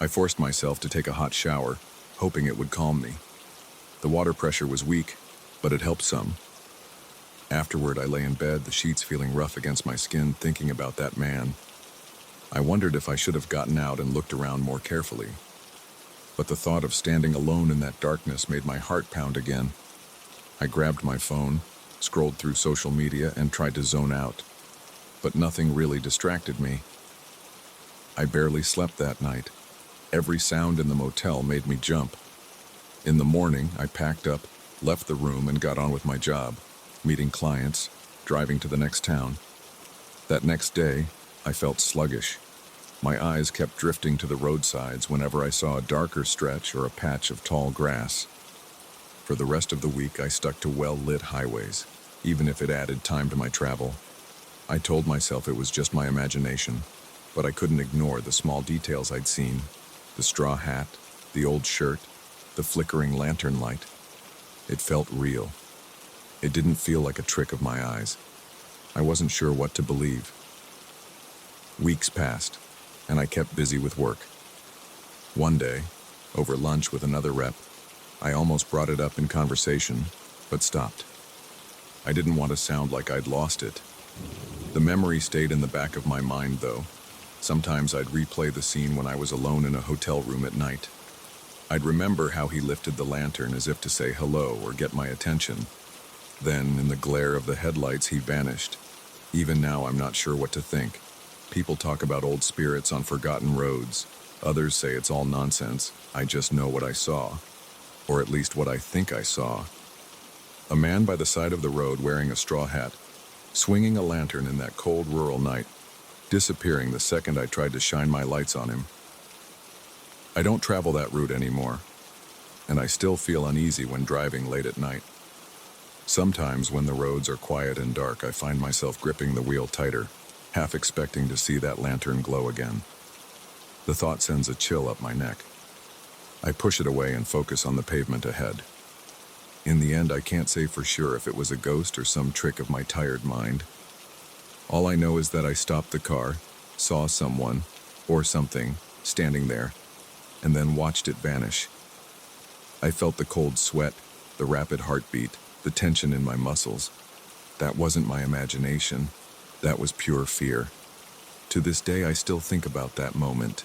I forced myself to take a hot shower, hoping it would calm me. The water pressure was weak, but it helped some. Afterward, I lay in bed, the sheets feeling rough against my skin, thinking about that man. I wondered if I should have gotten out and looked around more carefully. But the thought of standing alone in that darkness made my heart pound again. I grabbed my phone, scrolled through social media, and tried to zone out. But nothing really distracted me. I barely slept that night. Every sound in the motel made me jump. In the morning, I packed up, left the room, and got on with my job, meeting clients, driving to the next town. That next day, I felt sluggish. My eyes kept drifting to the roadsides whenever I saw a darker stretch or a patch of tall grass. For the rest of the week, I stuck to well-lit highways, even if it added time to my travel. I told myself it was just my imagination, but I couldn't ignore the small details I'd seen. The straw hat, the old shirt, the flickering lantern light. It felt real. It didn't feel like a trick of my eyes. I wasn't sure what to believe. Weeks passed, and I kept busy with work. One day, over lunch with another rep, I almost brought it up in conversation, but stopped. I didn't want to sound like I'd lost it. The memory stayed in the back of my mind, though. Sometimes I'd replay the scene when I was alone in a hotel room at night. I'd remember how he lifted the lantern as if to say hello or get my attention. Then, in the glare of the headlights, he vanished. Even now, I'm not sure what to think. People talk about old spirits on forgotten roads. Others say it's all nonsense. I just know what I saw. Or at least what I think I saw. A man by the side of the road wearing a straw hat, swinging a lantern in that cold rural night, disappearing the second I tried to shine my lights on him. I don't travel that route anymore, and I still feel uneasy when driving late at night. Sometimes when the roads are quiet and dark, I find myself gripping the wheel tighter, half expecting to see that lantern glow again. The thought sends a chill up my neck. I push it away and focus on the pavement ahead. In the end, I can't say for sure if it was a ghost or some trick of my tired mind. All I know is that I stopped the car, saw someone, or something, standing there, and then watched it vanish. I felt the cold sweat, the rapid heartbeat, the tension in my muscles. That wasn't my imagination. That was pure fear. To this day, I still think about that moment.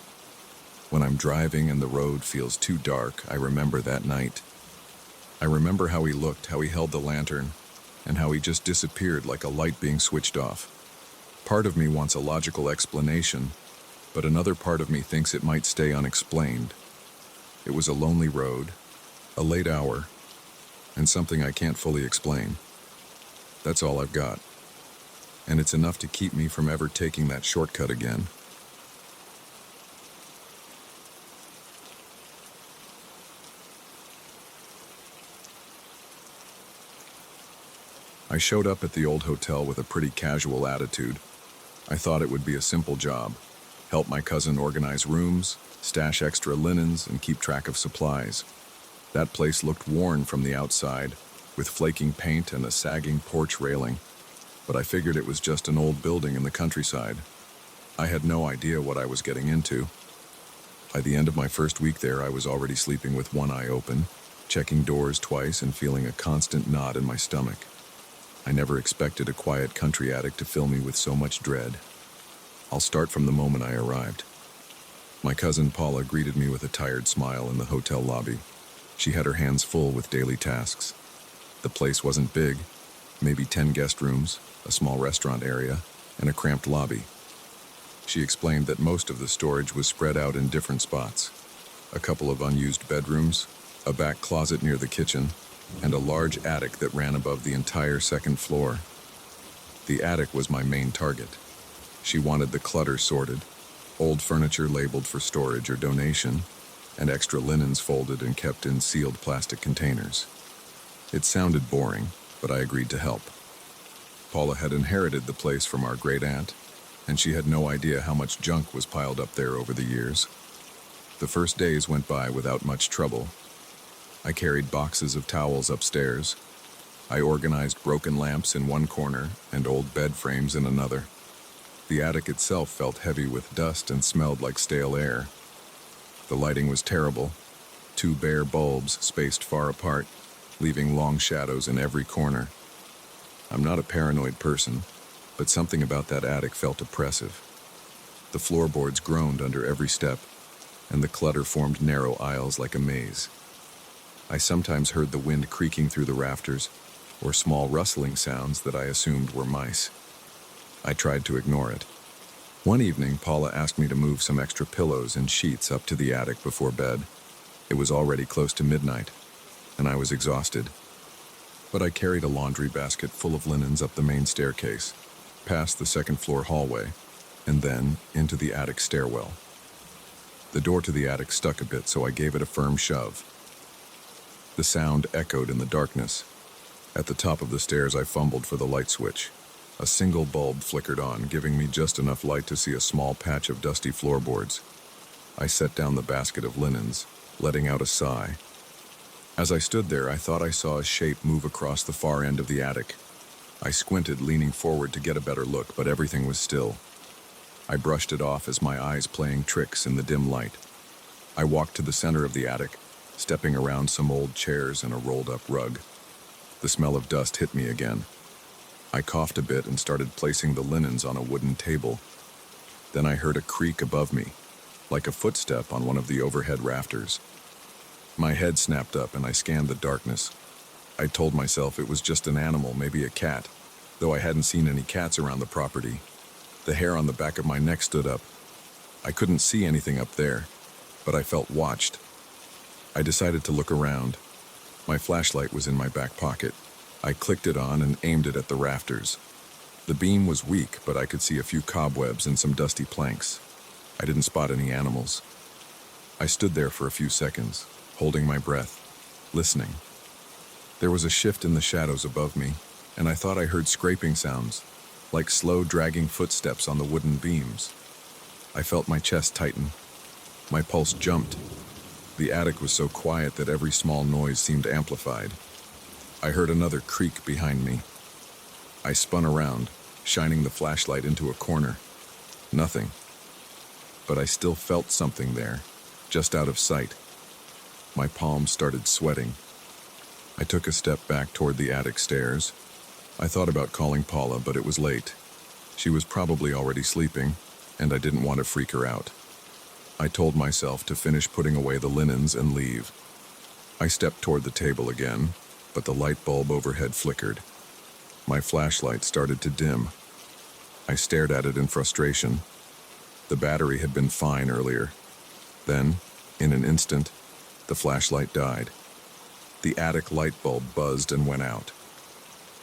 When I'm driving and the road feels too dark, I remember that night. I remember how he looked, how he held the lantern, and how he just disappeared like a light being switched off. Part of me wants a logical explanation, but another part of me thinks it might stay unexplained. It was a lonely road, a late hour, and something I can't fully explain. That's all I've got. And it's enough to keep me from ever taking that shortcut again. I showed up at the old hotel with a pretty casual attitude. I thought it would be a simple job. Help my cousin organize rooms, stash extra linens, and keep track of supplies. That place looked worn from the outside, with flaking paint and a sagging porch railing. But I figured it was just an old building in the countryside. I had no idea what I was getting into. By the end of my first week there, I was already sleeping with one eye open, checking doors twice and feeling a constant knot in my stomach. I never expected a quiet country attic to fill me with so much dread. I'll start from the moment I arrived. My cousin Paula greeted me with a tired smile in the hotel lobby. She had her hands full with daily tasks. The place wasn't big, maybe 10 guest rooms, a small restaurant area, and a cramped lobby. She explained that most of the storage was spread out in different spots. A couple of unused bedrooms, a back closet near the kitchen, and a large attic that ran above the entire second floor. The attic was my main target. She wanted the clutter sorted, old furniture labeled for storage or donation, and extra linens folded and kept in sealed plastic containers. It sounded boring, but I agreed to help. Paula had inherited the place from our great-aunt, and she had no idea how much junk was piled up there over the years. The first days went by without much trouble. I carried boxes of towels upstairs. I organized broken lamps in one corner and old bed frames in another. The attic itself felt heavy with dust and smelled like stale air. The lighting was terrible. 2 bare bulbs spaced far apart, leaving long shadows in every corner. I'm not a paranoid person, but something about that attic felt oppressive. The floorboards groaned under every step, and the clutter formed narrow aisles like a maze. I sometimes heard the wind creaking through the rafters, or small rustling sounds that I assumed were mice. I tried to ignore it. One evening, Paula asked me to move some extra pillows and sheets up to the attic before bed. It was already close to midnight, and I was exhausted. But I carried a laundry basket full of linens up the main staircase, past the second-floor hallway, and then into the attic stairwell. The door to the attic stuck a bit, so I gave it a firm shove. The sound echoed in the darkness. At the top of the stairs, I fumbled for the light switch. A single bulb flickered on, giving me just enough light to see a small patch of dusty floorboards. I set down the basket of linens, letting out a sigh. As I stood there, I thought I saw a shape move across the far end of the attic. I squinted, leaning forward to get a better look, but everything was still. I brushed it off as my eyes playing tricks in the dim light. I walked to the center of the attic, stepping around some old chairs and a rolled-up rug. The smell of dust hit me again. I coughed a bit and started placing the linens on a wooden table. Then I heard a creak above me, like a footstep on one of the overhead rafters. My head snapped up and I scanned the darkness. I told myself it was just an animal, maybe a cat, though I hadn't seen any cats around the property. The hair on the back of my neck stood up. I couldn't see anything up there, but I felt watched. I decided to look around. My flashlight was in my back pocket. I clicked it on and aimed it at the rafters. The beam was weak, but I could see a few cobwebs and some dusty planks. I didn't spot any animals. I stood there for a few seconds, holding my breath, listening. There was a shift in the shadows above me, and I thought I heard scraping sounds, like slow, dragging footsteps on the wooden beams. I felt my chest tighten. My pulse jumped. The attic was so quiet that every small noise seemed amplified. I heard another creak behind me. I spun around, shining the flashlight into a corner. Nothing. But I still felt something there, just out of sight. My palms started sweating. I took a step back toward the attic stairs. I thought about calling Paula, but it was late. She was probably already sleeping, and I didn't want to freak her out. I told myself to finish putting away the linens and leave. I stepped toward the table again, but the light bulb overhead flickered. My flashlight started to dim. I stared at it in frustration. The battery had been fine earlier. Then, in an instant, the flashlight died. The attic light bulb buzzed and went out.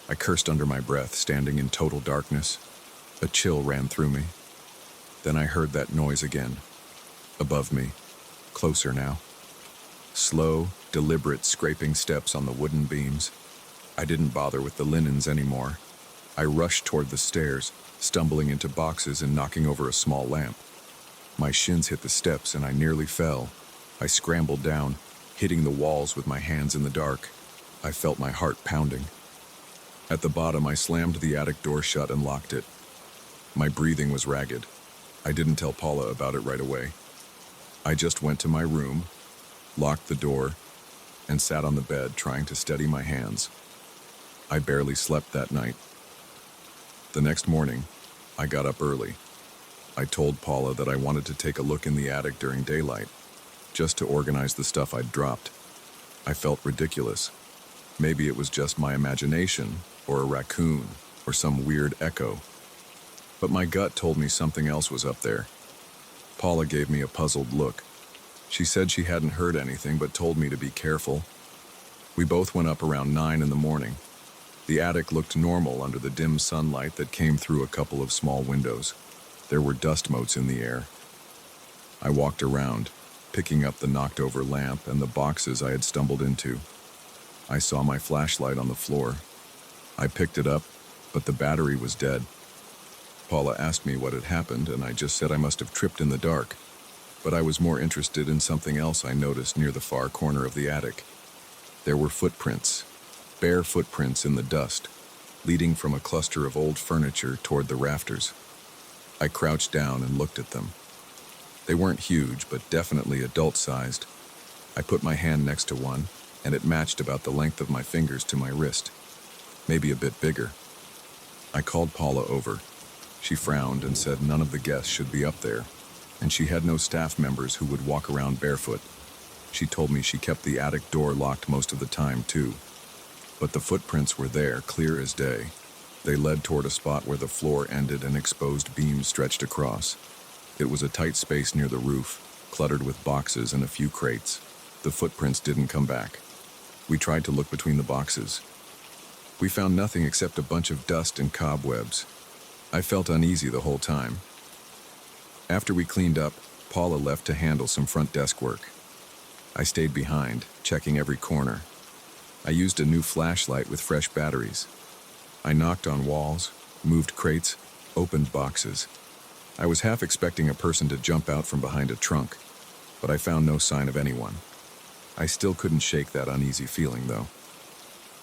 I cursed under my breath, standing in total darkness. A chill ran through me. Then I heard that noise again. Above me, closer now. Slow, deliberate scraping steps on the wooden beams. I didn't bother with the linens anymore. I rushed toward the stairs, stumbling into boxes and knocking over a small lamp. My shins hit the steps and I nearly fell. I scrambled down, hitting the walls with my hands in the dark. I felt my heart pounding. At the bottom, I slammed the attic door shut and locked it. My breathing was ragged. I didn't tell Paula about it right away. I just went to my room, locked the door, and sat on the bed trying to steady my hands. I barely slept that night. The next morning, I got up early. I told Paula that I wanted to take a look in the attic during daylight, just to organize the stuff I'd dropped. I felt ridiculous. Maybe it was just my imagination, or a raccoon, or some weird echo. But my gut told me something else was up there. Paula gave me a puzzled look. She said she hadn't heard anything but told me to be careful. We both went up around 9 in the morning. The attic looked normal under the dim sunlight that came through a couple of small windows. There were dust motes in the air. I walked around, picking up the knocked-over lamp and the boxes I had stumbled into. I saw my flashlight on the floor. I picked it up, but the battery was dead. Paula asked me what had happened, and I just said I must have tripped in the dark. But I was more interested in something else I noticed near the far corner of the attic. There were footprints, bare footprints in the dust, leading from a cluster of old furniture toward the rafters. I crouched down and looked at them. They weren't huge, but definitely adult-sized. I put my hand next to one, and it matched about the length of my fingers to my wrist, maybe a bit bigger. I called Paula over. She frowned and said none of the guests should be up there, and she had no staff members who would walk around barefoot. She told me she kept the attic door locked most of the time, too. But the footprints were there, clear as day. They led toward a spot where the floor ended and exposed beams stretched across. It was a tight space near the roof, cluttered with boxes and a few crates. The footprints didn't come back. We tried to look between the boxes. We found nothing except a bunch of dust and cobwebs. I felt uneasy the whole time. After we cleaned up, Paula left to handle some front desk work. I stayed behind, checking every corner. I used a new flashlight with fresh batteries. I knocked on walls, moved crates, opened boxes. I was half expecting a person to jump out from behind a trunk, but I found no sign of anyone. I still couldn't shake that uneasy feeling, though.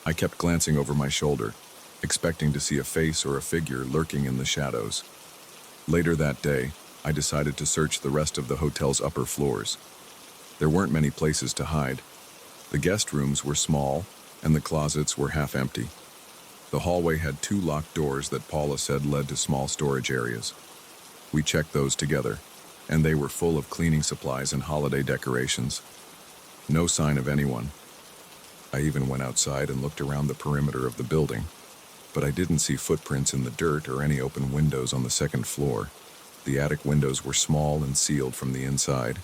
I kept glancing over my shoulder, expecting to see a face or a figure lurking in the shadows. Later that day, I decided to search the rest of the hotel's upper floors. There weren't many places to hide. The guest rooms were small, and the closets were half empty. The hallway had 2 locked doors that Paula said led to small storage areas. We checked those together, and they were full of cleaning supplies and holiday decorations. No sign of anyone. I even went outside and looked around the perimeter of the building, but I didn't see footprints in the dirt or any open windows on the second floor. The attic windows were small and sealed from the inside.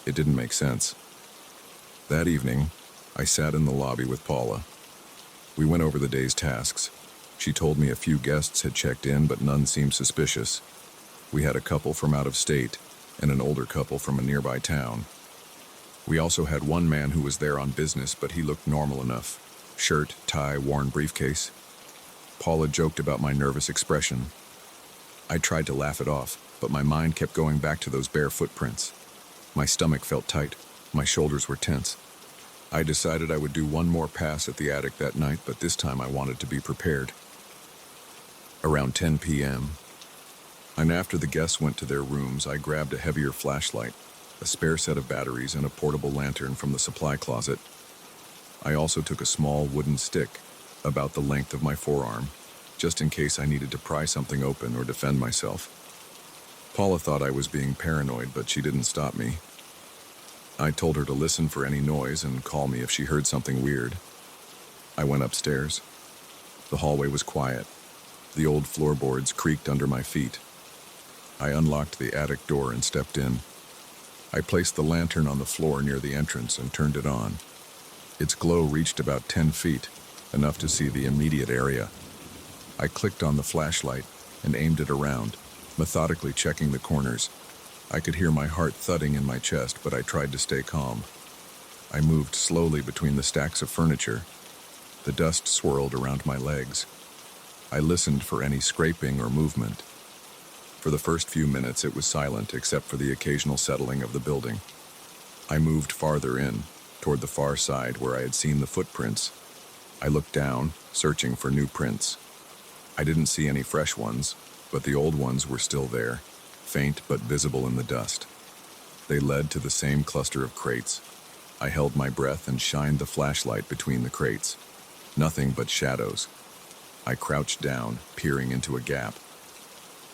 It didn't make sense. That evening, I sat in the lobby with Paula. We went over the day's tasks. She told me a few guests had checked in, but none seemed suspicious. We had a couple from out of state and an older couple from a nearby town. We also had one man who was there on business, but he looked normal enough. Shirt, tie, worn briefcase. Paula joked about my nervous expression. I tried to laugh it off, but my mind kept going back to those bare footprints. My stomach felt tight. My shoulders were tense. I decided I would do one more pass at the attic that night, but this time I wanted to be prepared. Around 10 p.m., and after the guests went to their rooms, I grabbed a heavier flashlight, a spare set of batteries, and a portable lantern from the supply closet. I also took a small wooden stick, about the length of my forearm, just in case I needed to pry something open or defend myself. Paula thought I was being paranoid, but she didn't stop me. I told her to listen for any noise and call me if she heard something weird. I went upstairs. The hallway was quiet. The old floorboards creaked under my feet. I unlocked the attic door and stepped in. I placed the lantern on the floor near the entrance and turned it on. Its glow reached about 10 feet, enough to see the immediate area. I clicked on the flashlight and aimed it around, methodically checking the corners. I could hear my heart thudding in my chest, but I tried to stay calm. I moved slowly between the stacks of furniture. The dust swirled around my legs. I listened for any scraping or movement. For the first few minutes, it was silent except for the occasional settling of the building. I moved farther in, toward the far side where I had seen the footprints. I looked down, searching for new prints. I didn't see any fresh ones, but the old ones were still there, faint but visible in the dust. They led to the same cluster of crates. I held my breath and shined the flashlight between the crates. Nothing but shadows. I crouched down, peering into a gap.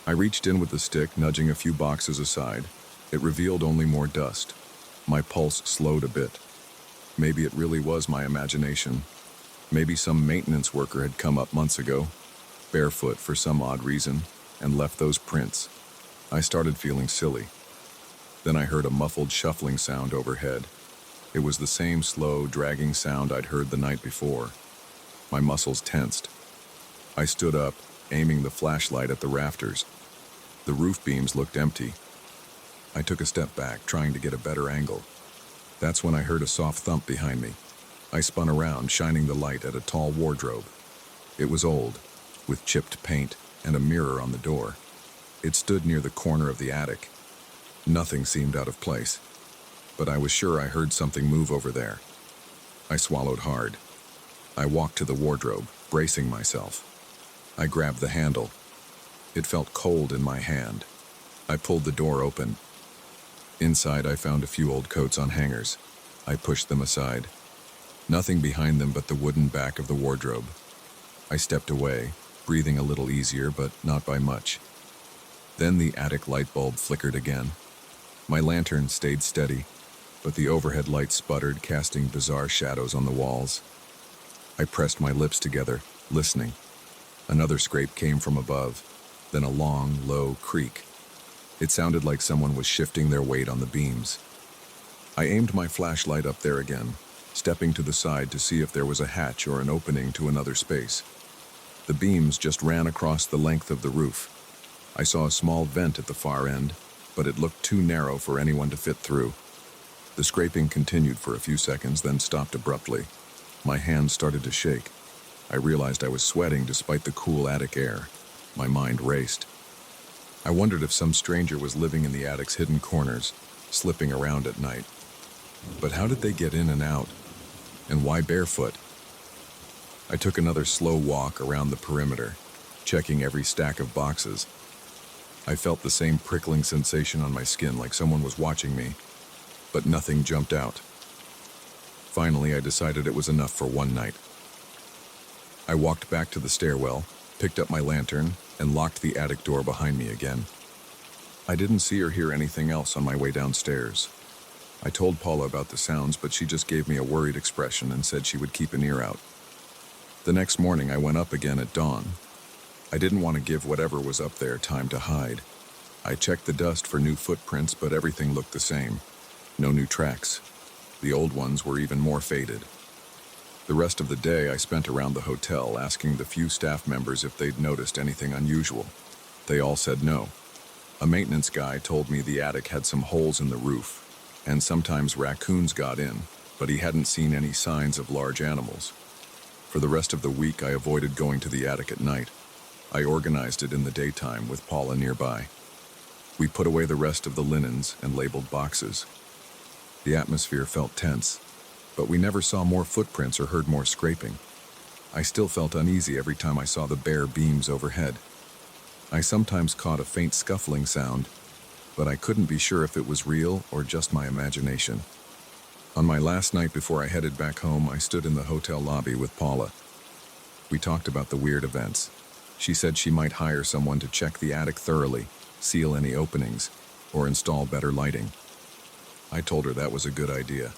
I reached in with the stick, nudging a few boxes aside. It revealed only more dust. My pulse slowed a bit. Maybe it really was my imagination. Maybe some maintenance worker had come up months ago, barefoot for some odd reason, and left those prints. I started feeling silly. Then I heard a muffled shuffling sound overhead. It was the same slow, dragging sound I'd heard the night before. My muscles tensed. I stood up, aiming the flashlight at the rafters. The roof beams looked empty. I took a step back, trying to get a better angle. That's when I heard a soft thump behind me. I spun around, shining the light at a tall wardrobe. It was old, with chipped paint and a mirror on the door. It stood near the corner of the attic. Nothing seemed out of place, but I was sure I heard something move over there. I swallowed hard. I walked to the wardrobe, bracing myself. I grabbed the handle. It felt cold in my hand. I pulled the door open. Inside, I found a few old coats on hangers. I pushed them aside. Nothing behind them but the wooden back of the wardrobe. I stepped away, breathing a little easier, but not by much. Then the attic light bulb flickered again. My lantern stayed steady, but the overhead light sputtered, casting bizarre shadows on the walls. I pressed my lips together, listening. Another scrape came from above, then a long, low creak. It sounded like someone was shifting their weight on the beams. I aimed my flashlight up there again, stepping to the side to see if there was a hatch or an opening to another space. The beams just ran across the length of the roof. I saw a small vent at the far end, but it looked too narrow for anyone to fit through. The scraping continued for a few seconds, then stopped abruptly. My hands started to shake. I realized I was sweating despite the cool attic air. My mind raced. I wondered if some stranger was living in the attic's hidden corners, slipping around at night. But how did they get in and out? And why barefoot? I took another slow walk around the perimeter, checking every stack of boxes. I felt the same prickling sensation on my skin, like someone was watching me, but nothing jumped out. Finally, I decided it was enough for one night. I walked back to the stairwell, picked up my lantern, and locked the attic door behind me again. I didn't see or hear anything else on my way downstairs. I told Paula about the sounds, but she just gave me a worried expression and said she would keep an ear out. The next morning, I went up again at dawn. I didn't want to give whatever was up there time to hide. I checked the dust for new footprints, but everything looked the same. No new tracks. The old ones were even more faded. The rest of the day I spent around the hotel asking the few staff members if they'd noticed anything unusual. They all said no. A maintenance guy told me the attic had some holes in the roof, and sometimes raccoons got in, but he hadn't seen any signs of large animals. For the rest of the week, I avoided going to the attic at night. I organized it in the daytime with Paula nearby. We put away the rest of the linens and labeled boxes. The atmosphere felt tense, but we never saw more footprints or heard more scraping. I still felt uneasy every time I saw the bare beams overhead. I sometimes caught a faint scuffling sound, but I couldn't be sure if it was real or just my imagination. On my last night before I headed back home, I stood in the hotel lobby with Paula. We talked about the weird events. She said she might hire someone to check the attic thoroughly, seal any openings, or install better lighting. I told her that was a good idea.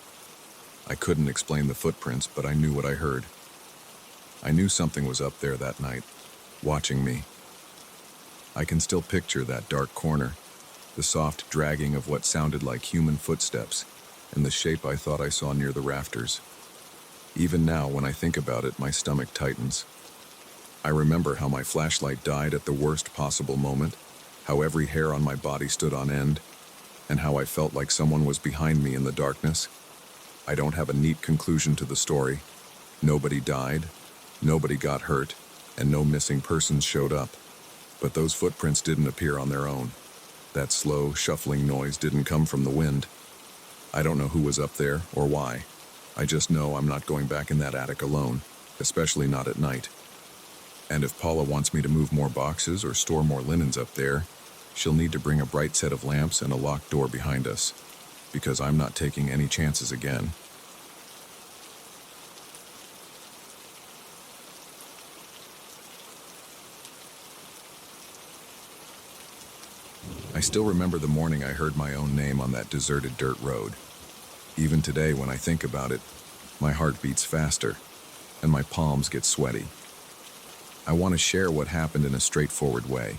I couldn't explain the footprints, but I knew what I heard. I knew something was up there that night, watching me. I can still picture that dark corner, the soft dragging of what sounded like human footsteps, and the shape I thought I saw near the rafters. Even now, when I think about it, my stomach tightens. I remember how my flashlight died at the worst possible moment, how every hair on my body stood on end, and how I felt like someone was behind me in the darkness. I don't have a neat conclusion to the story. Nobody died, nobody got hurt, and no missing persons showed up. But those footprints didn't appear on their own. That slow, shuffling noise didn't come from the wind. I don't know who was up there or why. I just know I'm not going back in that attic alone, especially not at night. And if Paula wants me to move more boxes or store more linens up there, she'll need to bring a bright set of lamps and a locked door behind us, because I'm not taking any chances again. I still remember the morning I heard my own name on that deserted dirt road. Even today, when I think about it, my heart beats faster, and my palms get sweaty. I want to share what happened in a straightforward way,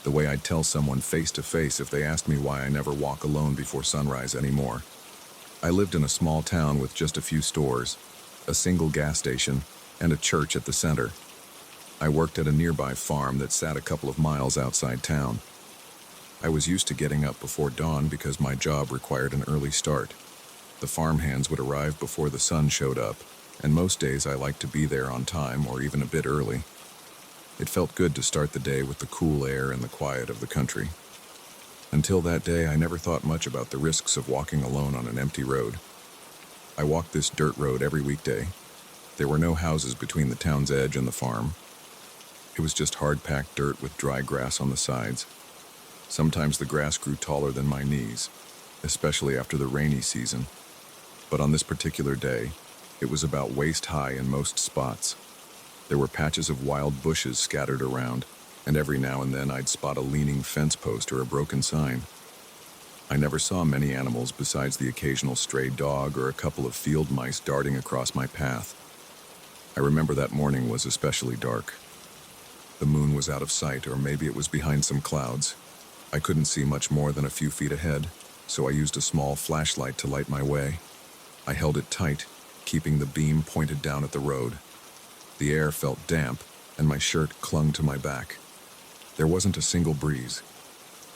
the way I'd tell someone face to face if they asked me why I never walk alone before sunrise anymore. I lived in a small town with just a few stores, a single gas station, and a church at the center. I worked at a nearby farm that sat a couple of miles outside town. I was used to getting up before dawn because my job required an early start. The farmhands would arrive before the sun showed up, and most days I liked to be there on time or even a bit early. It felt good to start the day with the cool air and the quiet of the country. Until that day, I never thought much about the risks of walking alone on an empty road. I walked this dirt road every weekday. There were no houses between the town's edge and the farm. It was just hard-packed dirt with dry grass on the sides. Sometimes the grass grew taller than my knees, especially after the rainy season. But on this particular day, it was about waist-high in most spots. There were patches of wild bushes scattered around, and every now and then I'd spot a leaning fence post or a broken sign. I never saw many animals besides the occasional stray dog or a couple of field mice darting across my path. I remember that morning was especially dark. The moon was out of sight, or maybe it was behind some clouds. I couldn't see much more than a few feet ahead, so I used a small flashlight to light my way. I held it tight, keeping the beam pointed down at the road. The air felt damp, and my shirt clung to my back. There wasn't a single breeze.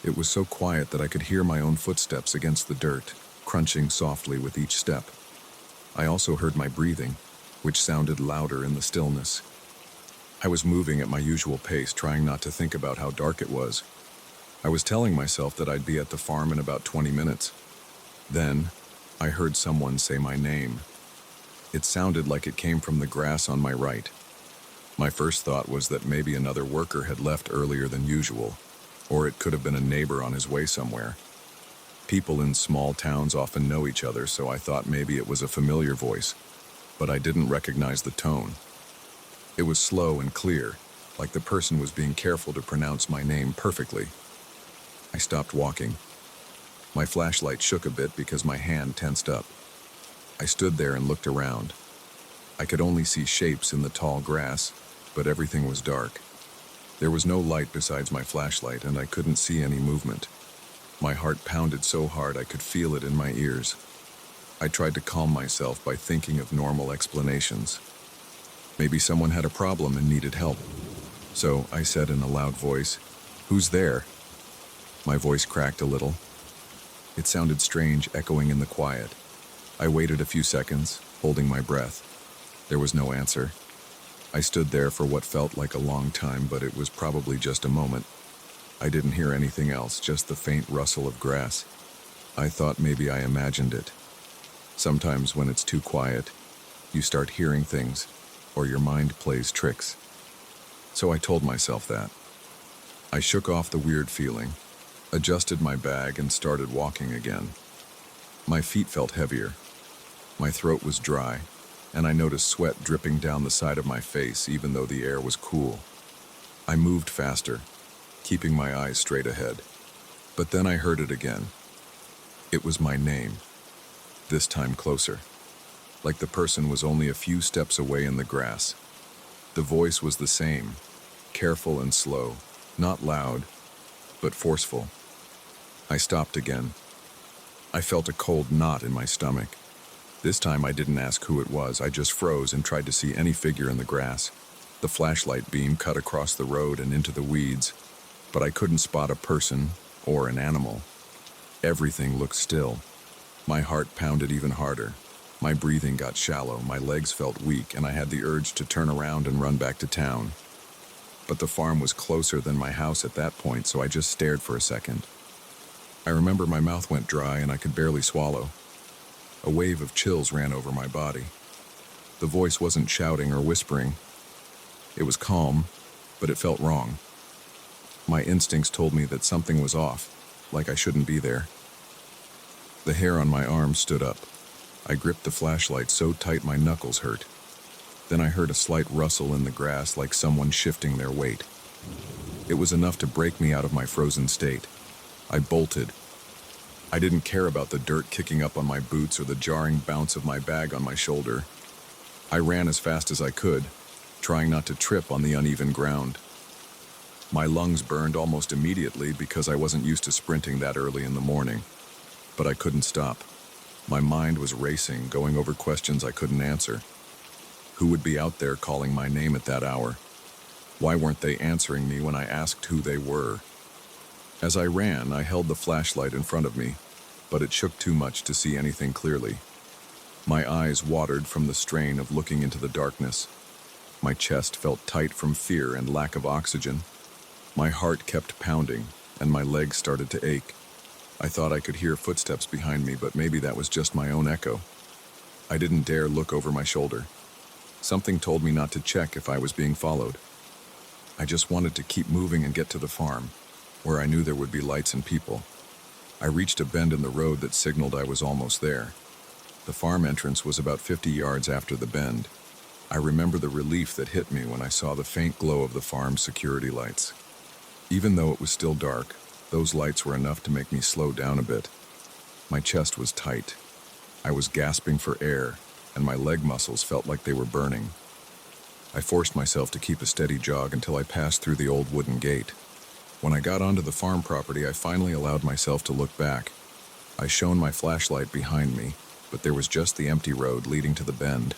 It was so quiet that I could hear my own footsteps against the dirt, crunching softly with each step. I also heard my breathing, which sounded louder in the stillness. I was moving at my usual pace, trying not to think about how dark it was. I was telling myself that I'd be at the farm in about 20 minutes. Then, I heard someone say my name. It sounded like it came from the grass on my right. My first thought was that maybe another worker had left earlier than usual, or it could have been a neighbor on his way somewhere. People in small towns often know each other, so I thought maybe it was a familiar voice, but I didn't recognize the tone. It was slow and clear, like the person was being careful to pronounce my name perfectly. I stopped walking. My flashlight shook a bit because my hand tensed up. I stood there and looked around. I could only see shapes in the tall grass, but everything was dark. There was no light besides my flashlight, and I couldn't see any movement. My heart pounded so hard I could feel it in my ears. I tried to calm myself by thinking of normal explanations. Maybe someone had a problem and needed help. So I said in a loud voice, "Who's there?" My voice cracked a little. It sounded strange, echoing in the quiet. I waited a few seconds, holding my breath. There was no answer. I stood there for what felt like a long time, but it was probably just a moment. I didn't hear anything else, just the faint rustle of grass. I thought maybe I imagined it. Sometimes when it's too quiet, you start hearing things, or your mind plays tricks. So I told myself that. I shook off the weird feeling, adjusted my bag, and started walking again. My feet felt heavier. My throat was dry, and I noticed sweat dripping down the side of my face even though the air was cool. I moved faster, keeping my eyes straight ahead. But then I heard it again. It was my name, this time closer, like the person was only a few steps away in the grass. The voice was the same, careful and slow, not loud, but forceful. I stopped again. I felt a cold knot in my stomach. This time I didn't ask who it was, I just froze and tried to see any figure in the grass. The flashlight beam cut across the road and into the weeds, but I couldn't spot a person or an animal. Everything looked still. My heart pounded even harder. My breathing got shallow, my legs felt weak, and I had the urge to turn around and run back to town. But the farm was closer than my house at that point, so I just stared for a second. I remember my mouth went dry and I could barely swallow. A wave of chills ran over my body. The voice wasn't shouting or whispering. It was calm, but it felt wrong. My instincts told me that something was off, like I shouldn't be there. The hair on my arm stood up. I gripped the flashlight so tight my knuckles hurt. Then I heard a slight rustle in the grass like someone shifting their weight. It was enough to break me out of my frozen state. I bolted. I didn't care about the dirt kicking up on my boots or the jarring bounce of my bag on my shoulder. I ran as fast as I could, trying not to trip on the uneven ground. My lungs burned almost immediately because I wasn't used to sprinting that early in the morning. But I couldn't stop. My mind was racing, going over questions I couldn't answer. Who would be out there calling my name at that hour? Why weren't they answering me when I asked who they were? As I ran, I held the flashlight in front of me, but it shook too much to see anything clearly. My eyes watered from the strain of looking into the darkness. My chest felt tight from fear and lack of oxygen. My heart kept pounding, and my legs started to ache. I thought I could hear footsteps behind me, but maybe that was just my own echo. I didn't dare look over my shoulder. Something told me not to check if I was being followed. I just wanted to keep moving and get to the farm, where I knew there would be lights and people. I reached a bend in the road that signaled I was almost there. The farm entrance was about 50 yards after the bend. I remember the relief that hit me when I saw the faint glow of the farm's security lights. Even though it was still dark, those lights were enough to make me slow down a bit. My chest was tight. I was gasping for air, and my leg muscles felt like they were burning. I forced myself to keep a steady jog until I passed through the old wooden gate. When I got onto the farm property, I finally allowed myself to look back. I shone my flashlight behind me, but there was just the empty road leading to the bend.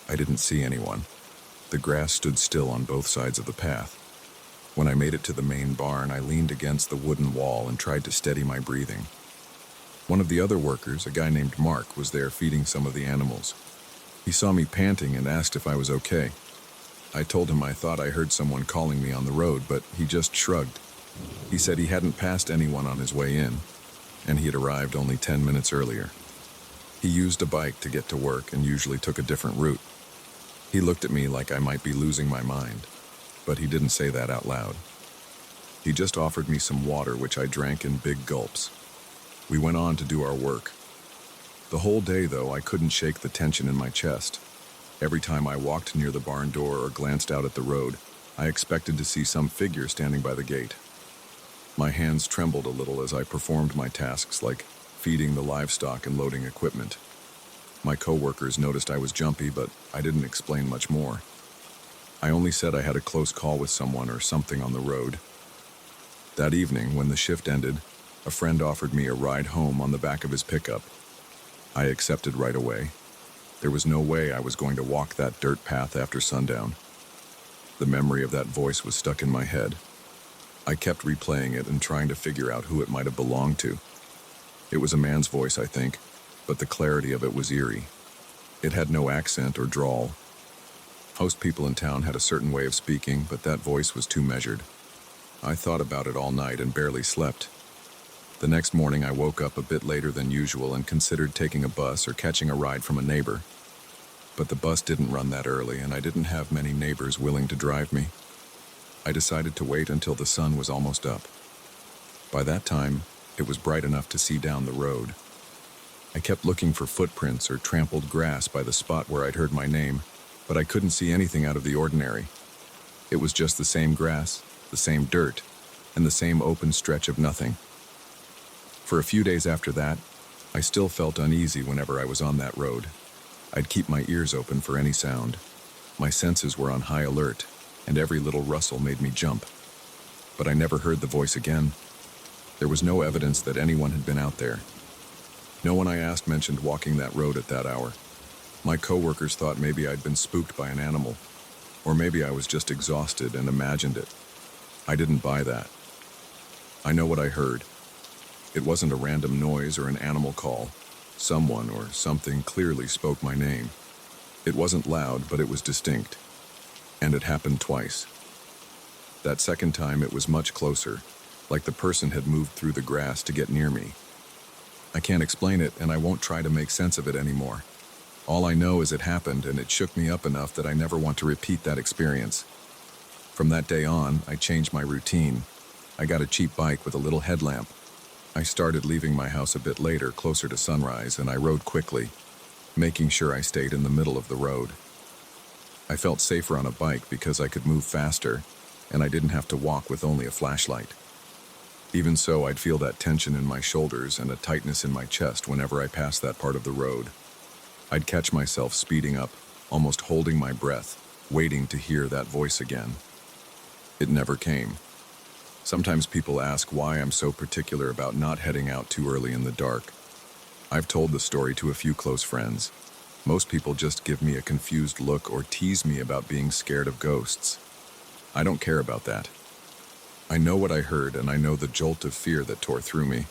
I didn't see anyone. The grass stood still on both sides of the path. When I made it to the main barn, I leaned against the wooden wall and tried to steady my breathing. One of the other workers, a guy named Mark, was there feeding some of the animals. He saw me panting and asked if I was okay. I told him I thought I heard someone calling me on the road, but he just shrugged. He said he hadn't passed anyone on his way in, and he had arrived only 10 minutes earlier. He used a bike to get to work and usually took a different route. He looked at me like I might be losing my mind, but he didn't say that out loud. He just offered me some water, which I drank in big gulps. We went on to do our work. The whole day, though, I couldn't shake the tension in my chest. Every time I walked near the barn door or glanced out at the road, I expected to see some figure standing by the gate. My hands trembled a little as I performed my tasks like feeding the livestock and loading equipment. My coworkers noticed I was jumpy, but I didn't explain much more. I only said I had a close call with someone or something on the road. That evening, when the shift ended, a friend offered me a ride home on the back of his pickup. I accepted right away. There was no way I was going to walk that dirt path after sundown. The memory of that voice was stuck in my head. I kept replaying it and trying to figure out who it might have belonged to. It was a man's voice, I think, but the clarity of it was eerie. It had no accent or drawl. Most people in town had a certain way of speaking, but that voice was too measured. I thought about it all night and barely slept. The next morning I woke up a bit later than usual and considered taking a bus or catching a ride from a neighbor. But the bus didn't run that early and I didn't have many neighbors willing to drive me. I decided to wait until the sun was almost up. By that time, it was bright enough to see down the road. I kept looking for footprints or trampled grass by the spot where I'd heard my name, but I couldn't see anything out of the ordinary. It was just the same grass, the same dirt, and the same open stretch of nothing. For a few days after that, I still felt uneasy whenever I was on that road. I'd keep my ears open for any sound. My senses were on high alert, and every little rustle made me jump. But I never heard the voice again. There was no evidence that anyone had been out there. No one I asked mentioned walking that road at that hour. My coworkers thought maybe I'd been spooked by an animal, or maybe I was just exhausted and imagined it. I didn't buy that. I know what I heard. It wasn't a random noise or an animal call. Someone or something clearly spoke my name. It wasn't loud, but it was distinct. And it happened twice. That second time it was much closer, like the person had moved through the grass to get near me. I can't explain it, and I won't try to make sense of it anymore. All I know is it happened, and it shook me up enough that I never want to repeat that experience. From that day on, I changed my routine. I got a cheap bike with a little headlamp. I started leaving my house a bit later, closer to sunrise, and I rode quickly, making sure I stayed in the middle of the road. I felt safer on a bike because I could move faster, and I didn't have to walk with only a flashlight. Even so, I'd feel that tension in my shoulders and a tightness in my chest whenever I passed that part of the road. I'd catch myself speeding up, almost holding my breath, waiting to hear that voice again. It never came. Sometimes people ask why I'm so particular about not heading out too early in the dark. I've told the story to a few close friends. Most people just give me a confused look or tease me about being scared of ghosts. I don't care about that. I know what I heard, and I know the jolt of fear that tore through me.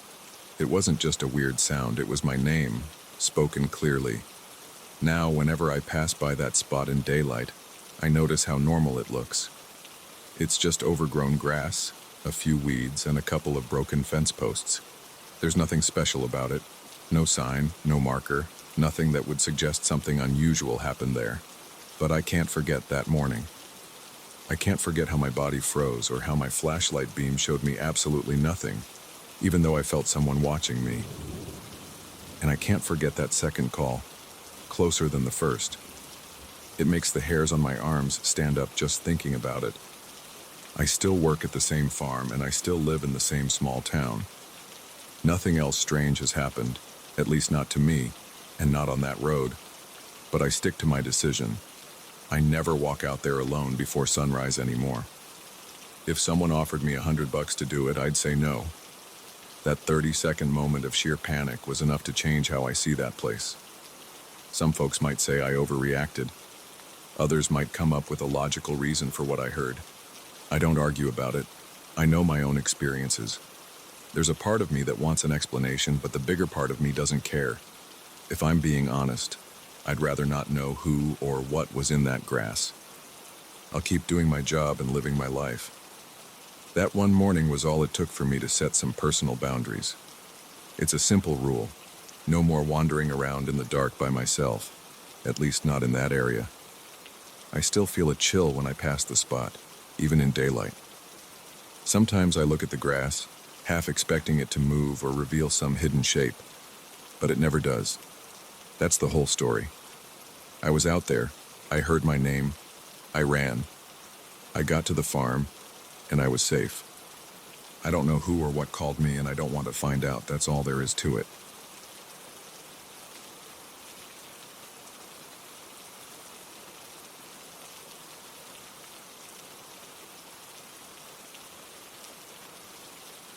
It wasn't just a weird sound, it was my name, spoken clearly. Now, whenever I pass by that spot in daylight, I notice how normal it looks. It's just overgrown grass, a few weeds, and a couple of broken fence posts. There's nothing special about it. No sign, no marker, nothing that would suggest something unusual happened there. But I can't forget that morning. I can't forget how my body froze or how my flashlight beam showed me absolutely nothing, even though I felt someone watching me. And I can't forget that second call, closer than the first. It makes the hairs on my arms stand up just thinking about it. I still work at the same farm and I still live in the same small town. Nothing else strange has happened, at least not to me, and not on that road. But I stick to my decision. I never walk out there alone before sunrise anymore. If someone offered me $100 to do it, I'd say no. That 30-second moment of sheer panic was enough to change how I see that place. Some folks might say I overreacted. Others might come up with a logical reason for what I heard. I don't argue about it. I know my own experiences. There's a part of me that wants an explanation, but the bigger part of me doesn't care. If I'm being honest, I'd rather not know who or what was in that grass. I'll keep doing my job and living my life. That one morning was all it took for me to set some personal boundaries. It's a simple rule. No more wandering around in the dark by myself, at least not in that area. I still feel a chill when I pass the spot, even in daylight. Sometimes I look at the grass, half expecting it to move or reveal some hidden shape, but it never does. That's the whole story. I was out there, I heard my name, I ran. I got to the farm, and I was safe. I don't know who or what called me, and I don't want to find out. That's all there is to it.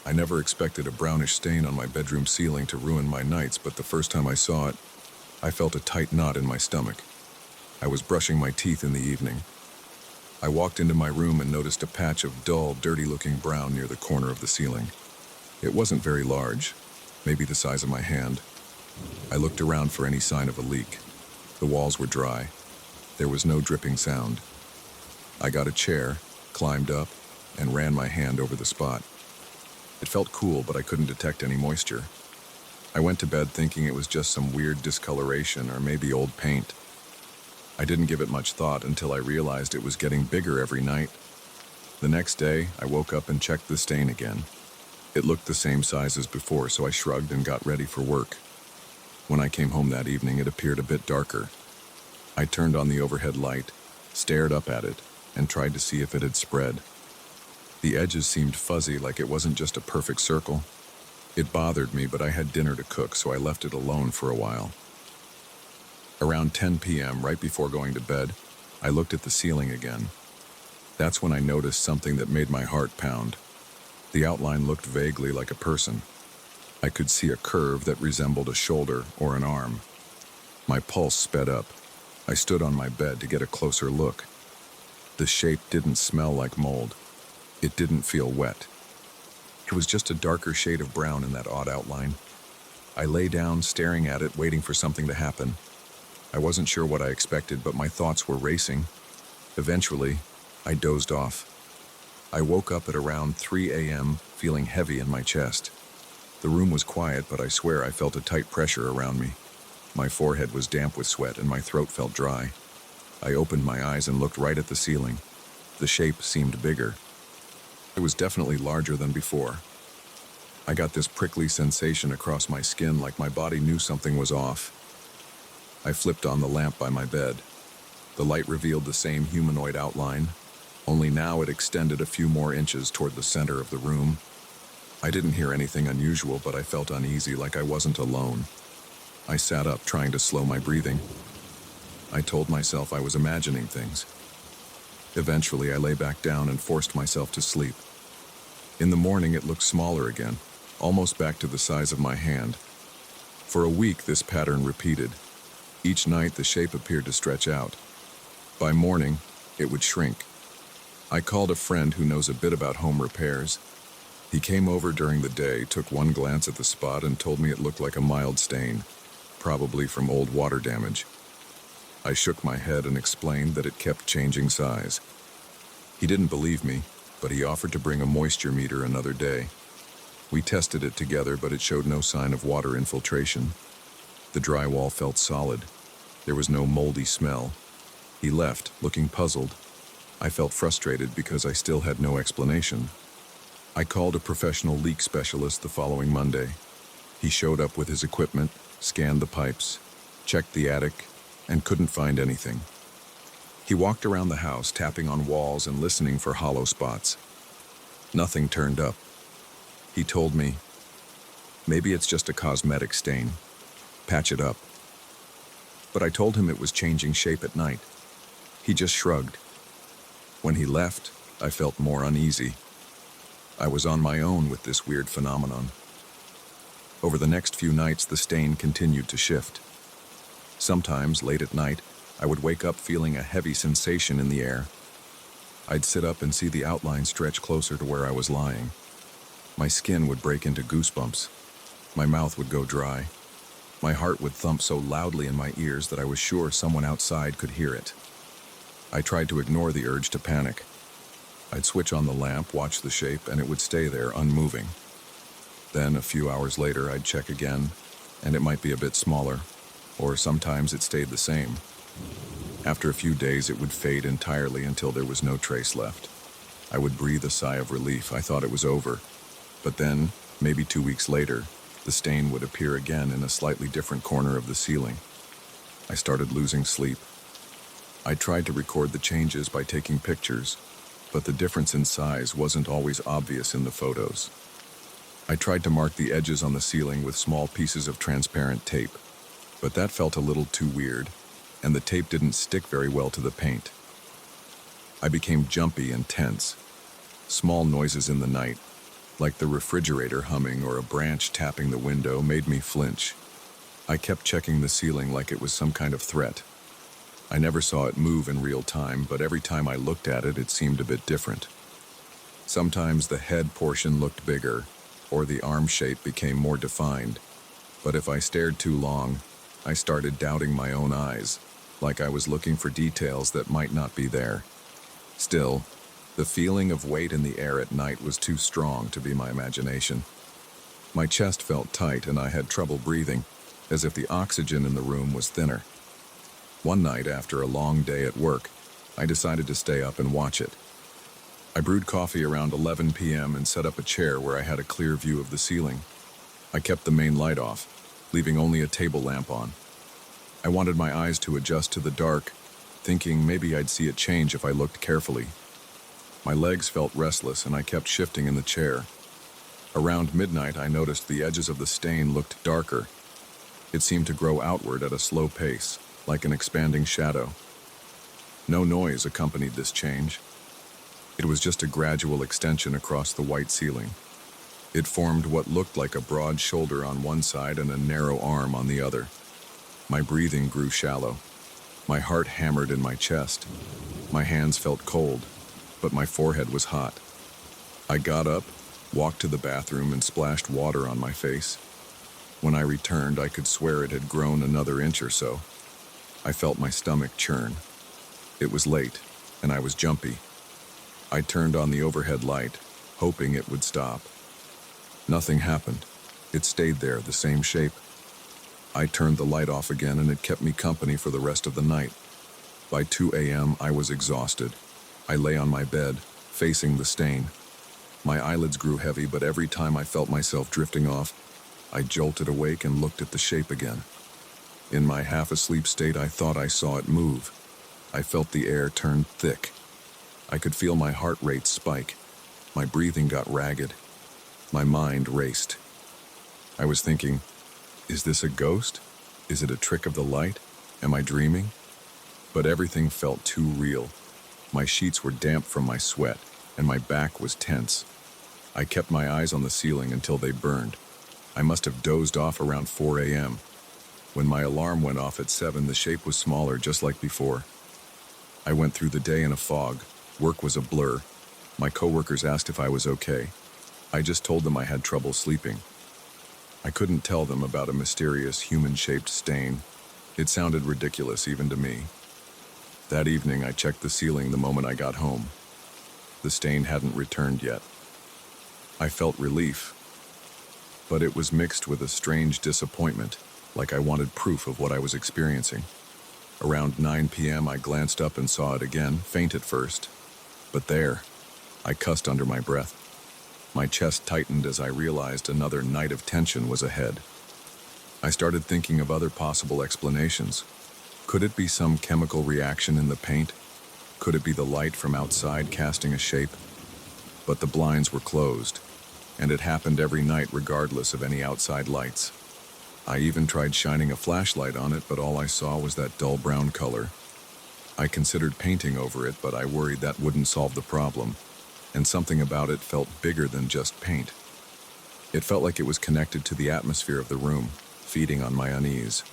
I never expected a brownish stain on my bedroom ceiling to ruin my nights, but the first time I saw it, I felt a tight knot in my stomach. I was brushing my teeth in the evening. I walked into my room and noticed a patch of dull, dirty-looking brown near the corner of the ceiling. It wasn't very large, maybe the size of my hand. I looked around for any sign of a leak. The walls were dry. There was no dripping sound. I got a chair, climbed up, and ran my hand over the spot. It felt cool, but I couldn't detect any moisture. I went to bed thinking it was just some weird discoloration or maybe old paint. I didn't give it much thought until I realized it was getting bigger every night. The next day, I woke up and checked the stain again. It looked the same size as before, so I shrugged and got ready for work. When I came home that evening, it appeared a bit darker. I turned on the overhead light, stared up at it, and tried to see if it had spread. The edges seemed fuzzy, like it wasn't just a perfect circle. It bothered me, but I had dinner to cook, so I left it alone for a while. Around 10 p.m., right before going to bed, I looked at the ceiling again. That's when I noticed something that made my heart pound. The outline looked vaguely like a person. I could see a curve that resembled a shoulder or an arm. My pulse sped up. I stood on my bed to get a closer look. The shape didn't smell like mold. It didn't feel wet. It was just a darker shade of brown in that odd outline. I lay down, staring at it, waiting for something to happen. I wasn't sure what I expected, but my thoughts were racing. Eventually, I dozed off. I woke up at around 3 a.m., feeling heavy in my chest. The room was quiet, but I swear I felt a tight pressure around me. My forehead was damp with sweat, and my throat felt dry. I opened my eyes and looked right at the ceiling. The shape seemed bigger. It was definitely larger than before. I got this prickly sensation across my skin, like my body knew something was off. I flipped on the lamp by my bed. The light revealed the same humanoid outline, only now it extended a few more inches toward the center of the room. I didn't hear anything unusual, but I felt uneasy, like I wasn't alone. I sat up, trying to slow my breathing. I told myself I was imagining things. Eventually, I lay back down and forced myself to sleep. In the morning, it looked smaller again, almost back to the size of my hand. For a week, this pattern repeated. Each night, the shape appeared to stretch out. By morning, it would shrink. I called a friend who knows a bit about home repairs. He came over during the day, took one glance at the spot, and told me it looked like a mild stain, probably from old water damage. I shook my head and explained that it kept changing size. He didn't believe me, but he offered to bring a moisture meter another day. We tested it together, but it showed no sign of water infiltration. The drywall felt solid. There was no moldy smell. He left, looking puzzled. I felt frustrated because I still had no explanation. I called a professional leak specialist the following Monday. He showed up with his equipment, scanned the pipes, checked the attic, and couldn't find anything. He walked around the house, tapping on walls and listening for hollow spots. Nothing turned up. He told me, maybe it's just a cosmetic stain. Patch it up. But I told him it was changing shape at night. He just shrugged. When he left, I felt more uneasy. I was on my own with this weird phenomenon. Over the next few nights, the stain continued to shift. Sometimes, late at night, I would wake up feeling a heavy sensation in the air. I'd sit up and see the outline stretch closer to where I was lying. My skin would break into goosebumps. My mouth would go dry. My heart would thump so loudly in my ears that I was sure someone outside could hear it. I tried to ignore the urge to panic. I'd switch on the lamp, watch the shape, and it would stay there, unmoving. Then, a few hours later, I'd check again, and it might be a bit smaller, or sometimes it stayed the same. After a few days, it would fade entirely until there was no trace left. I would breathe a sigh of relief. I thought it was over. But then, maybe 2 weeks later, the stain would appear again in a slightly different corner of the ceiling. I started losing sleep. I tried to record the changes by taking pictures, but the difference in size wasn't always obvious in the photos. I tried to mark the edges on the ceiling with small pieces of transparent tape, but that felt a little too weird, and the tape didn't stick very well to the paint. I became jumpy and tense. Small noises in the night, like the refrigerator humming or a branch tapping the window, made me flinch. I kept checking the ceiling like it was some kind of threat. I never saw it move in real time, but every time I looked at it, it seemed a bit different. Sometimes the head portion looked bigger, or the arm shape became more defined. But if I stared too long, I started doubting my own eyes, like I was looking for details that might not be there. Still, the feeling of weight in the air at night was too strong to be my imagination. My chest felt tight and I had trouble breathing, as if the oxygen in the room was thinner. One night, after a long day at work, I decided to stay up and watch it. I brewed coffee around 11 p.m. and set up a chair where I had a clear view of the ceiling. I kept the main light off, leaving only a table lamp on. I wanted my eyes to adjust to the dark, thinking maybe I'd see it change if I looked carefully. My legs felt restless and I kept shifting in the chair. Around midnight, I noticed the edges of the stain looked darker. It seemed to grow outward at a slow pace, like an expanding shadow. No noise accompanied this change. It was just a gradual extension across the white ceiling. It formed what looked like a broad shoulder on one side and a narrow arm on the other. My breathing grew shallow. My heart hammered in my chest. My hands felt cold, but my forehead was hot. I got up, walked to the bathroom, and splashed water on my face. When I returned, I could swear it had grown another inch or so. I felt my stomach churn. It was late, and I was jumpy. I turned on the overhead light, hoping it would stop. Nothing happened. It stayed there, the same shape. I turned the light off again, and it kept me company for the rest of the night. By 2 a.m., I was exhausted. I lay on my bed, facing the stain. My eyelids grew heavy, but every time I felt myself drifting off, I jolted awake and looked at the shape again. In my half-asleep state, I thought I saw it move. I felt the air turn thick. I could feel my heart rate spike. My breathing got ragged. My mind raced. I was thinking, is this a ghost? Is it a trick of the light? Am I dreaming? But everything felt too real. My sheets were damp from my sweat, and my back was tense. I kept my eyes on the ceiling until they burned. I must have dozed off around 4 a.m. When my alarm went off at 7, the shape was smaller, just like before. I went through the day in a fog. Work was a blur. My coworkers asked if I was okay. I just told them I had trouble sleeping. I couldn't tell them about a mysterious human-shaped stain. It sounded ridiculous even to me. That evening, I checked the ceiling the moment I got home. The stain hadn't returned yet. I felt relief, but it was mixed with a strange disappointment, like I wanted proof of what I was experiencing. Around 9 p.m., I glanced up and saw it again, faint at first. But there, I cussed under my breath. My chest tightened as I realized another night of tension was ahead. I started thinking of other possible explanations. Could it be some chemical reaction in the paint? Could it be the light from outside casting a shape? But the blinds were closed, and it happened every night regardless of any outside lights. I even tried shining a flashlight on it, but all I saw was that dull brown color. I considered painting over it, but I worried that wouldn't solve the problem, and something about it felt bigger than just paint. It felt like it was connected to the atmosphere of the room, feeding on my unease.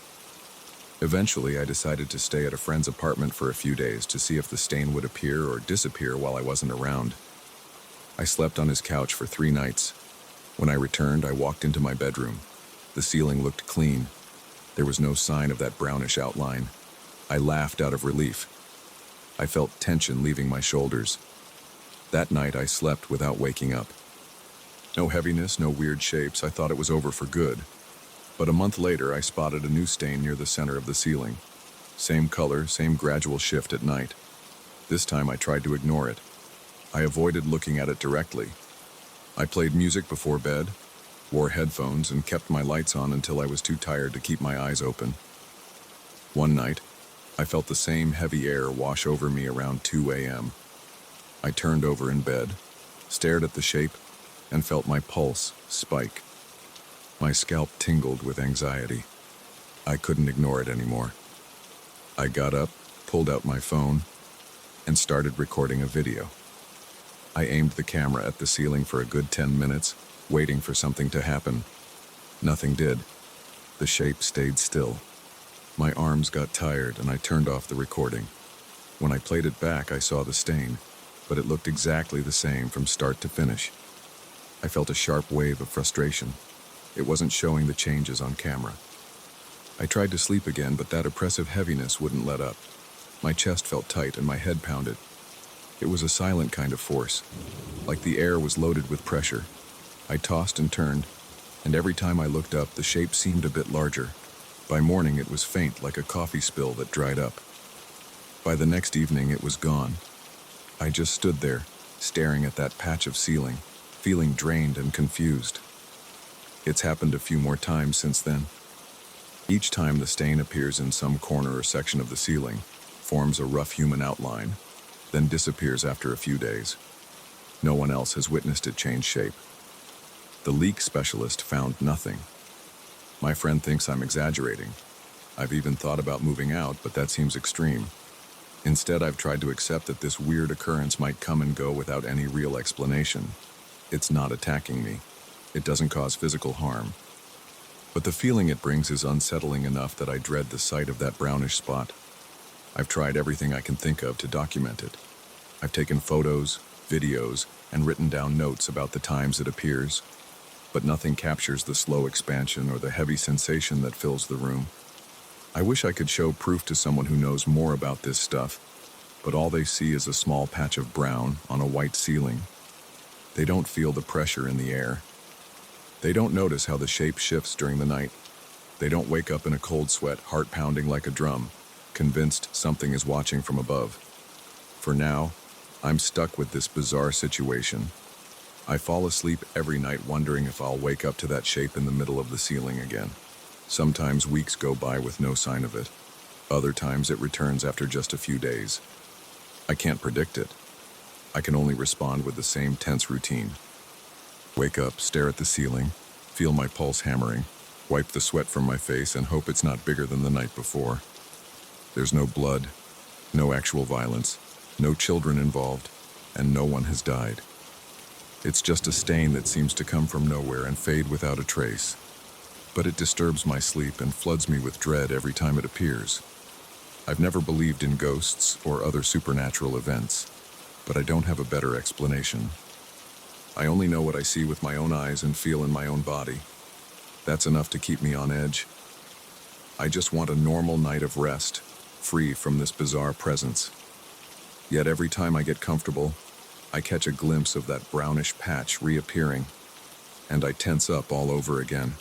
Eventually, I decided to stay at a friend's apartment for a few days to see if the stain would appear or disappear while I wasn't around. I slept on his couch for 3 nights. When I returned, I walked into my bedroom. The ceiling looked clean. There was no sign of that brownish outline. I laughed out of relief. I felt tension leaving my shoulders. That night, I slept without waking up. No heaviness, no weird shapes. I thought it was over for good. But a month later, I spotted a new stain near the center of the ceiling. Same color, same gradual shift at night. This time, I tried to ignore it. I avoided looking at it directly. I played music before bed, wore headphones, and kept my lights on until I was too tired to keep my eyes open. One night, I felt the same heavy air wash over me around 2 a.m. I turned over in bed, stared at the shape, and felt my pulse spike. My scalp tingled with anxiety. I couldn't ignore it anymore. I got up, pulled out my phone, and started recording a video. I aimed the camera at the ceiling for a good 10 minutes, waiting for something to happen. Nothing did. The shape stayed still. My arms got tired and I turned off the recording. When I played it back, I saw the stain, but it looked exactly the same from start to finish. I felt a sharp wave of frustration. It wasn't showing the changes on camera. I tried to sleep again, but that oppressive heaviness wouldn't let up. My chest felt tight and my head pounded. It was a silent kind of force, like the air was loaded with pressure. I tossed and turned, and every time I looked up, the shape seemed a bit larger. By morning, it was faint, like a coffee spill that dried up. By the next evening, it was gone. I just stood there, staring at that patch of ceiling, feeling drained and confused. It's happened a few more times since then. Each time the stain appears in some corner or section of the ceiling, forms a rough human outline, then disappears after a few days. No one else has witnessed it change shape. The leak specialist found nothing. My friend thinks I'm exaggerating. I've even thought about moving out, but that seems extreme. Instead, I've tried to accept that this weird occurrence might come and go without any real explanation. It's not attacking me. It doesn't cause physical harm. But the feeling it brings is unsettling enough that I dread the sight of that brownish spot. I've tried everything I can think of to document it. I've taken photos, videos, and written down notes about the times it appears, but nothing captures the slow expansion or the heavy sensation that fills the room. I wish I could show proof to someone who knows more about this stuff, but all they see is a small patch of brown on a white ceiling. They don't feel the pressure in the air. They don't notice how the shape shifts during the night. They don't wake up in a cold sweat, heart pounding like a drum, convinced something is watching from above. For now, I'm stuck with this bizarre situation. I fall asleep every night wondering if I'll wake up to that shape in the middle of the ceiling again. Sometimes weeks go by with no sign of it. Other times it returns after just a few days. I can't predict it. I can only respond with the same tense routine. Wake up, stare at the ceiling, feel my pulse hammering, wipe the sweat from my face and hope it's not bigger than the night before. There's no blood, no actual violence, no children involved, and no one has died. It's just a stain that seems to come from nowhere and fade without a trace. But it disturbs my sleep and floods me with dread every time it appears. I've never believed in ghosts or other supernatural events, but I don't have a better explanation. I only know what I see with my own eyes and feel in my own body. That's enough to keep me on edge. I just want a normal night of rest, free from this bizarre presence. Yet every time I get comfortable, I catch a glimpse of that brownish patch reappearing, and I tense up all over again.